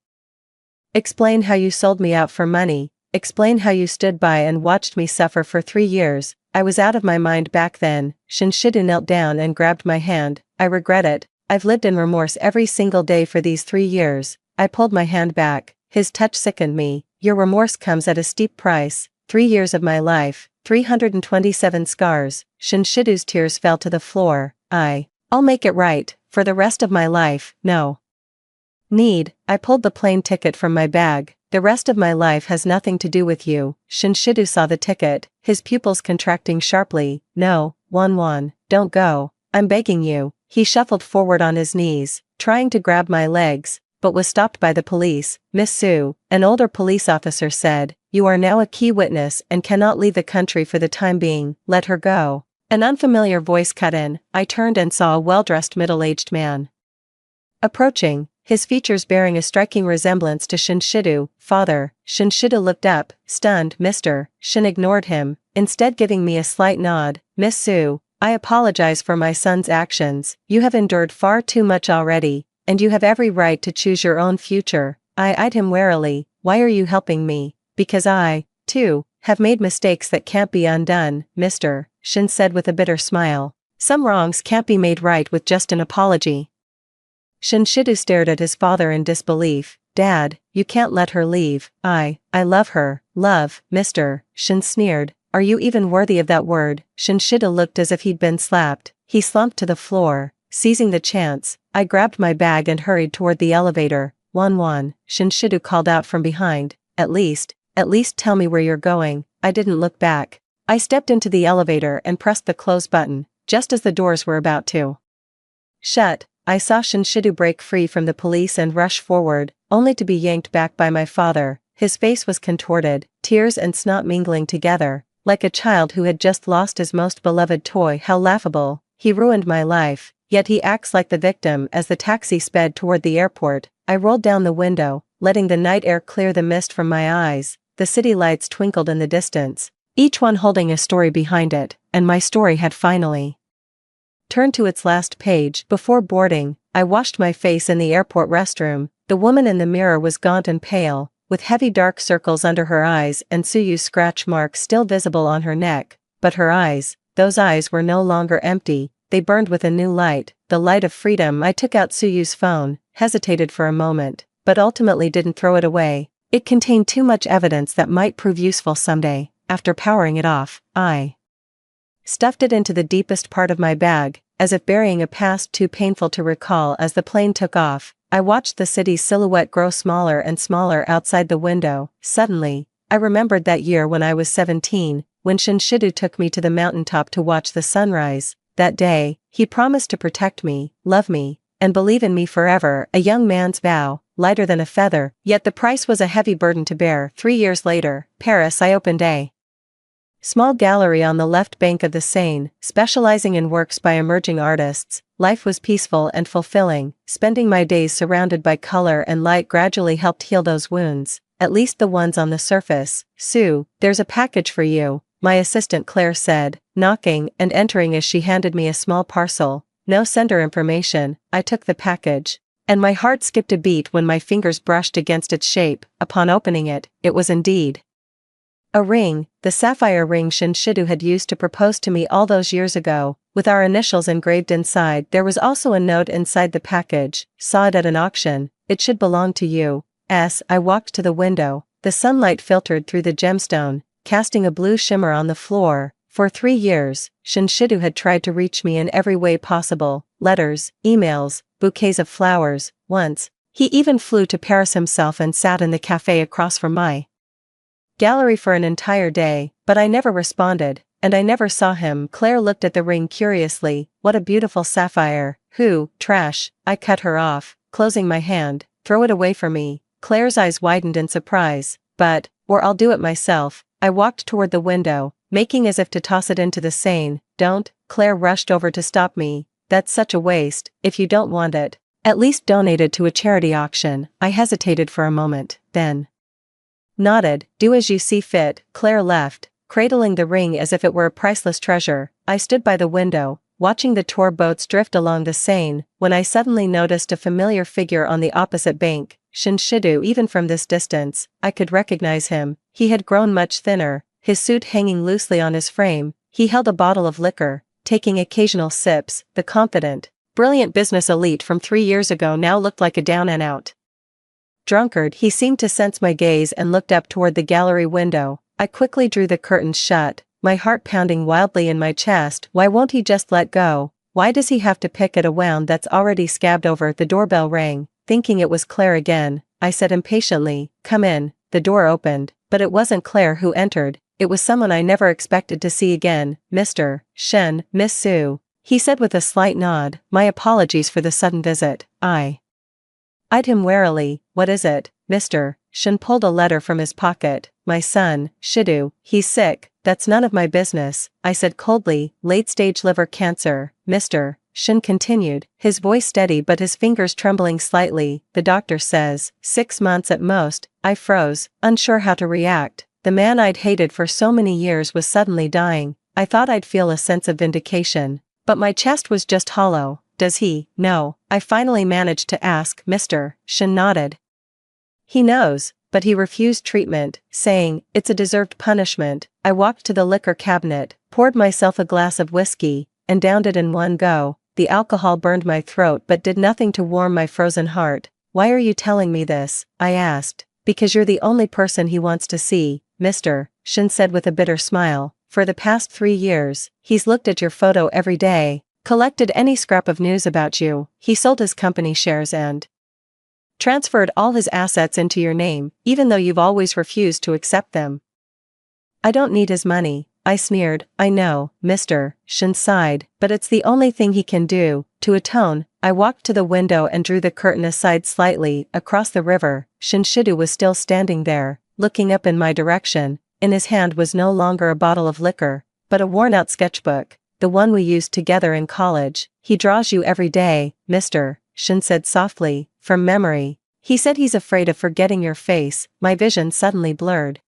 Explain how you sold me out for money. Explain how you stood by and watched me suffer for 3 years. I was out of my mind back then. Shinshidu knelt down and grabbed my hand. I regret it. I've lived in remorse every single day for these 3 years. I pulled my hand back. His touch sickened me. Your remorse comes at a steep price. 3 years of my life, 327 scars. Shinshidu's tears fell to the floor. I'll make it right, for the rest of my life, no need. I pulled the plane ticket from my bag. The rest of my life has nothing to do with you. Shinshidu saw the ticket, his pupils contracting sharply. No, Wanwan, don't go. I'm begging you. He shuffled forward on his knees, trying to grab my legs, but was stopped by the police. Miss Su, an older police officer said, you are now a key witness and cannot leave the country for the time being. Let her go. An unfamiliar voice cut in. I turned and saw a well-dressed middle-aged man approaching, his features bearing a striking resemblance to Shinshidu. Father. Shinshidu looked up, stunned. Mr. Shin ignored him, instead giving me a slight nod. Miss Su, I apologize for my son's actions. You have endured far too much already, and you have every right to choose your own future. I eyed him warily. Why are you helping me? Because I, too, have made mistakes that can't be undone, Mr. Shin said with a bitter smile. Some wrongs can't be made right with just an apology. Shinshidu stared at his father in disbelief. Dad, you can't let her leave. I love her. Love, Mr. Shin sneered. Are you even worthy of that word? Shinshidu looked as if he'd been slapped. He slumped to the floor. Seizing the chance, I grabbed my bag and hurried toward the elevator. Wanwan, Shinshidu called out from behind. At least tell me where you're going. I didn't look back. I stepped into the elevator and pressed the close button, just as the doors were about to shut. I saw Shinshidu break free from the police and rush forward, only to be yanked back by my father. His face was contorted, tears and snot mingling together, like a child who had just lost his most beloved toy. How laughable. He ruined my life, yet he acts like the victim. As the taxi sped toward the airport, I rolled down the window, letting the night air clear the mist from my eyes. The city lights twinkled in the distance, each one holding a story behind it, and my story had finally turned to its last page. Before boarding, I washed my face in the airport restroom. The woman in the mirror was gaunt and pale, with heavy dark circles under her eyes and Suyu's scratch marks still visible on her neck. But her eyes, those eyes were no longer empty, they burned with a new light, the light of freedom. I took out Suyu's phone, hesitated for a moment, but ultimately didn't throw it away. It contained too much evidence that might prove useful someday. After powering it off, I stuffed it into the deepest part of my bag, as if burying a past too painful to recall. As the plane took off, I watched the city's silhouette grow smaller and smaller outside the window. Suddenly, I remembered that year when I was 17, when Shinshidu took me to the mountaintop to watch the sunrise. That day, he promised to protect me, love me, and believe in me forever. A young man's vow, lighter than a feather, yet the price was a heavy burden to bear. 3 years later, Paris. I opened a small gallery on the left bank of the Seine, specializing in works by emerging artists. Life was peaceful and fulfilling. Spending my days surrounded by color and light gradually helped heal those wounds, at least the ones on the surface. Sue, there's a package for you, my assistant Claire said, knocking and entering as she handed me a small parcel. No sender information. I took the package, and my heart skipped a beat when my fingers brushed against its shape. Upon opening it, it was indeed a ring, the sapphire ring Shinshidu had used to propose to me all those years ago, with our initials engraved inside. There was also a note inside the package. Saw it at an auction. It should belong to you. I walked to the window. The sunlight filtered through the gemstone, casting a blue shimmer on the floor. For 3 years, Shinshidu had tried to reach me in every way possible. Letters, emails, bouquets of flowers. Once, he even flew to Paris himself and sat in the cafe across from my gallery for an entire day, but I never responded, and I never saw him. Claire looked at the ring curiously. What a beautiful sapphire. Who, trash. I cut her off, closing my hand. Throw it away for me. Claire's eyes widened in surprise. Or I'll do it myself. I walked toward the window, making as if to toss it into the Seine. Don't. Claire rushed over to stop me. That's such a waste. If you don't want it, at least donate it to a charity auction. I hesitated for a moment, then nodded. Do as you see fit. Claire left, cradling the ring as if it were a priceless treasure. I stood by the window, watching the tour boats drift along the Seine, when I suddenly noticed a familiar figure on the opposite bank. Shinshidu. Even from this distance, I could recognize him. He had grown much thinner, his suit hanging loosely on his frame. He held a bottle of liquor, taking occasional sips. The confident, brilliant business elite from 3 years ago now looked like a down-and-out drunkard. He seemed to sense my gaze and looked up toward the gallery window. I quickly drew the curtains shut, my heart pounding wildly in my chest. Why won't he just let go? Why does he have to pick at a wound that's already scabbed over? The doorbell rang. Thinking it was Claire again, I said impatiently, "Come in." The door opened, but it wasn't Claire who entered. It was someone I never expected to see again. "Mr. Shen, Miss Sue," he said with a slight nod. "My apologies for the sudden visit." I eyed him warily. "What is it?" Mr. Shen pulled a letter from his pocket. "My son, Shidu, he's sick." "That's none of my business," I said coldly. "Late-stage liver cancer." Mr. Shen continued, his voice steady but his fingers trembling slightly. "The doctor says 6 months at most." I froze, unsure how to react. The man I'd hated for so many years was suddenly dying. I thought I'd feel a sense of vindication, but my chest was just hollow. "Does he know?" I finally managed to ask. Mr. Shen nodded. "He knows, but he refused treatment, saying it's a deserved punishment." I walked to the liquor cabinet, poured myself a glass of whiskey, and downed it in one go. The alcohol burned my throat but did nothing to warm my frozen heart. "Why are you telling me this?" I asked. "Because you're the only person he wants to see," Mr. Shen said with a bitter smile. "For the past 3 years, he's looked at your photo every day, collected any scrap of news about you. He sold his company shares and transferred all his assets into your name, even though you've always refused to accept them." "I don't need his money," I sneered. "I know," Mr. Shen sighed, "but it's the only thing he can do." To atone, I walked to the window and drew the curtain aside slightly. Across the river, Shinshidu was still standing there, looking up in my direction. In his hand was no longer a bottle of liquor, but a worn-out sketchbook, the one we used together in college. "He draws you every day," Mr. Shen said softly, "from memory. He said he's afraid of forgetting your face." My vision suddenly blurred.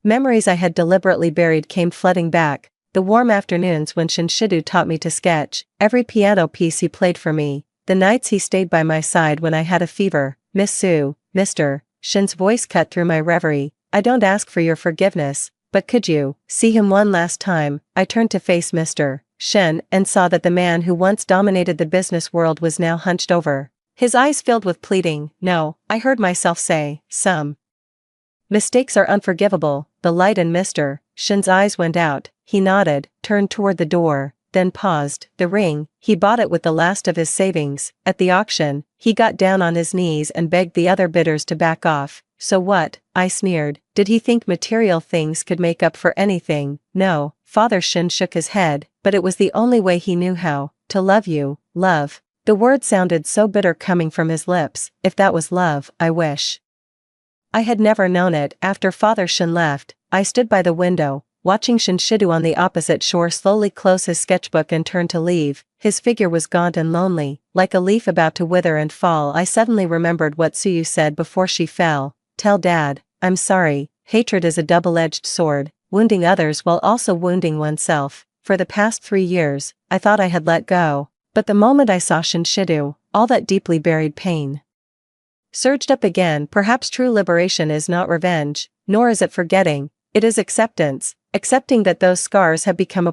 Memories I had deliberately buried came flooding back. The warm afternoons when Shinshidu taught me to sketch, every piano piece he played for me, the nights he stayed by my side when I had a fever. "Miss Sue," Mr. Shen's voice cut through my reverie, "I don't ask for your forgiveness, but could you see him one last time?" I turned to face Mr. Shen and saw that the man who once dominated the business world was now hunched over, his eyes filled with pleading. "No," I heard myself say, "some mistakes are unforgivable." The light in Mr. Shen's eyes went out. He nodded, turned toward the door, then paused. "The ring, he bought it with the last of his savings. At the auction, he got down on his knees and begged the other bidders to back off." "So what?" I sneered. "Did he think material things could make up for anything?" "No." Father Shen shook his head, "but it was the only way he knew how to love you." "Love." The word sounded so bitter coming from his lips. If that was love, I wish I had never known it. After Father Shen left, I stood by the window, watching Shinshidu on the opposite shore slowly close his sketchbook and turn to leave. His figure was gaunt and lonely, like a leaf about to wither and fall. I suddenly remembered what Suyu said before she fell. "Tell Dad, I'm sorry." Hatred is a double-edged sword, wounding others while also wounding oneself. For the past 3 years, I thought I had let go, but the moment I saw Shinshidu, all that deeply buried pain surged up again. Perhaps true liberation is not revenge, nor is it forgetting, it is acceptance, accepting that those scars have become a